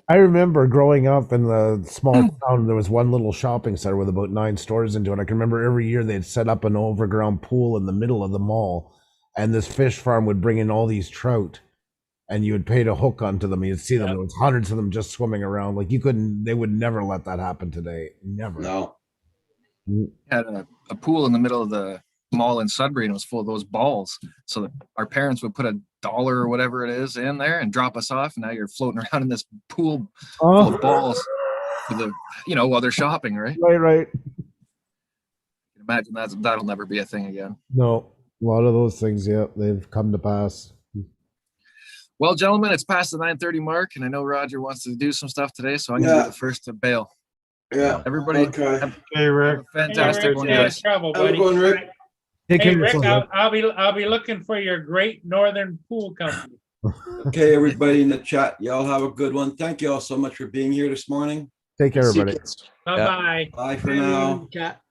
I remember growing up in the small town, there was one little shopping center with about 9 stores into it. I can remember every year they'd set up an overground pool in the middle of the mall, and this fish farm would bring in all these trout, and you would pay to hook onto them. You'd see them. There was hundreds of them just swimming around. Like they would never let that happen today. Never. No. Had a pool in the middle of the mall in Sudbury, and it was full of those balls. So that our parents would put $1 or whatever it is in there and drop us off. And now you're floating around in this pool full of balls for while they're shopping, right? Right. Imagine that'll never be a thing again. No, a lot of those things, yeah, they've come to pass. Well, gentlemen, it's past the 9:30 mark, and I know Roger wants to do some stuff today, so I'm gonna be the first to bail. Yeah. Everybody, Okay. Hey, Rick. fantastic one, Hey, Rick, guys. trouble, Have a buddy. good one, Rick. Take Hey, care of Rick, yourself, Rick. I'll be looking for your Great Northern Pool Company. Okay, everybody in the chat, y'all have a good one. Thank you all so much for being here this morning. Take care, See you everybody. kids. Bye-bye. Bye for Hey, now. Cat.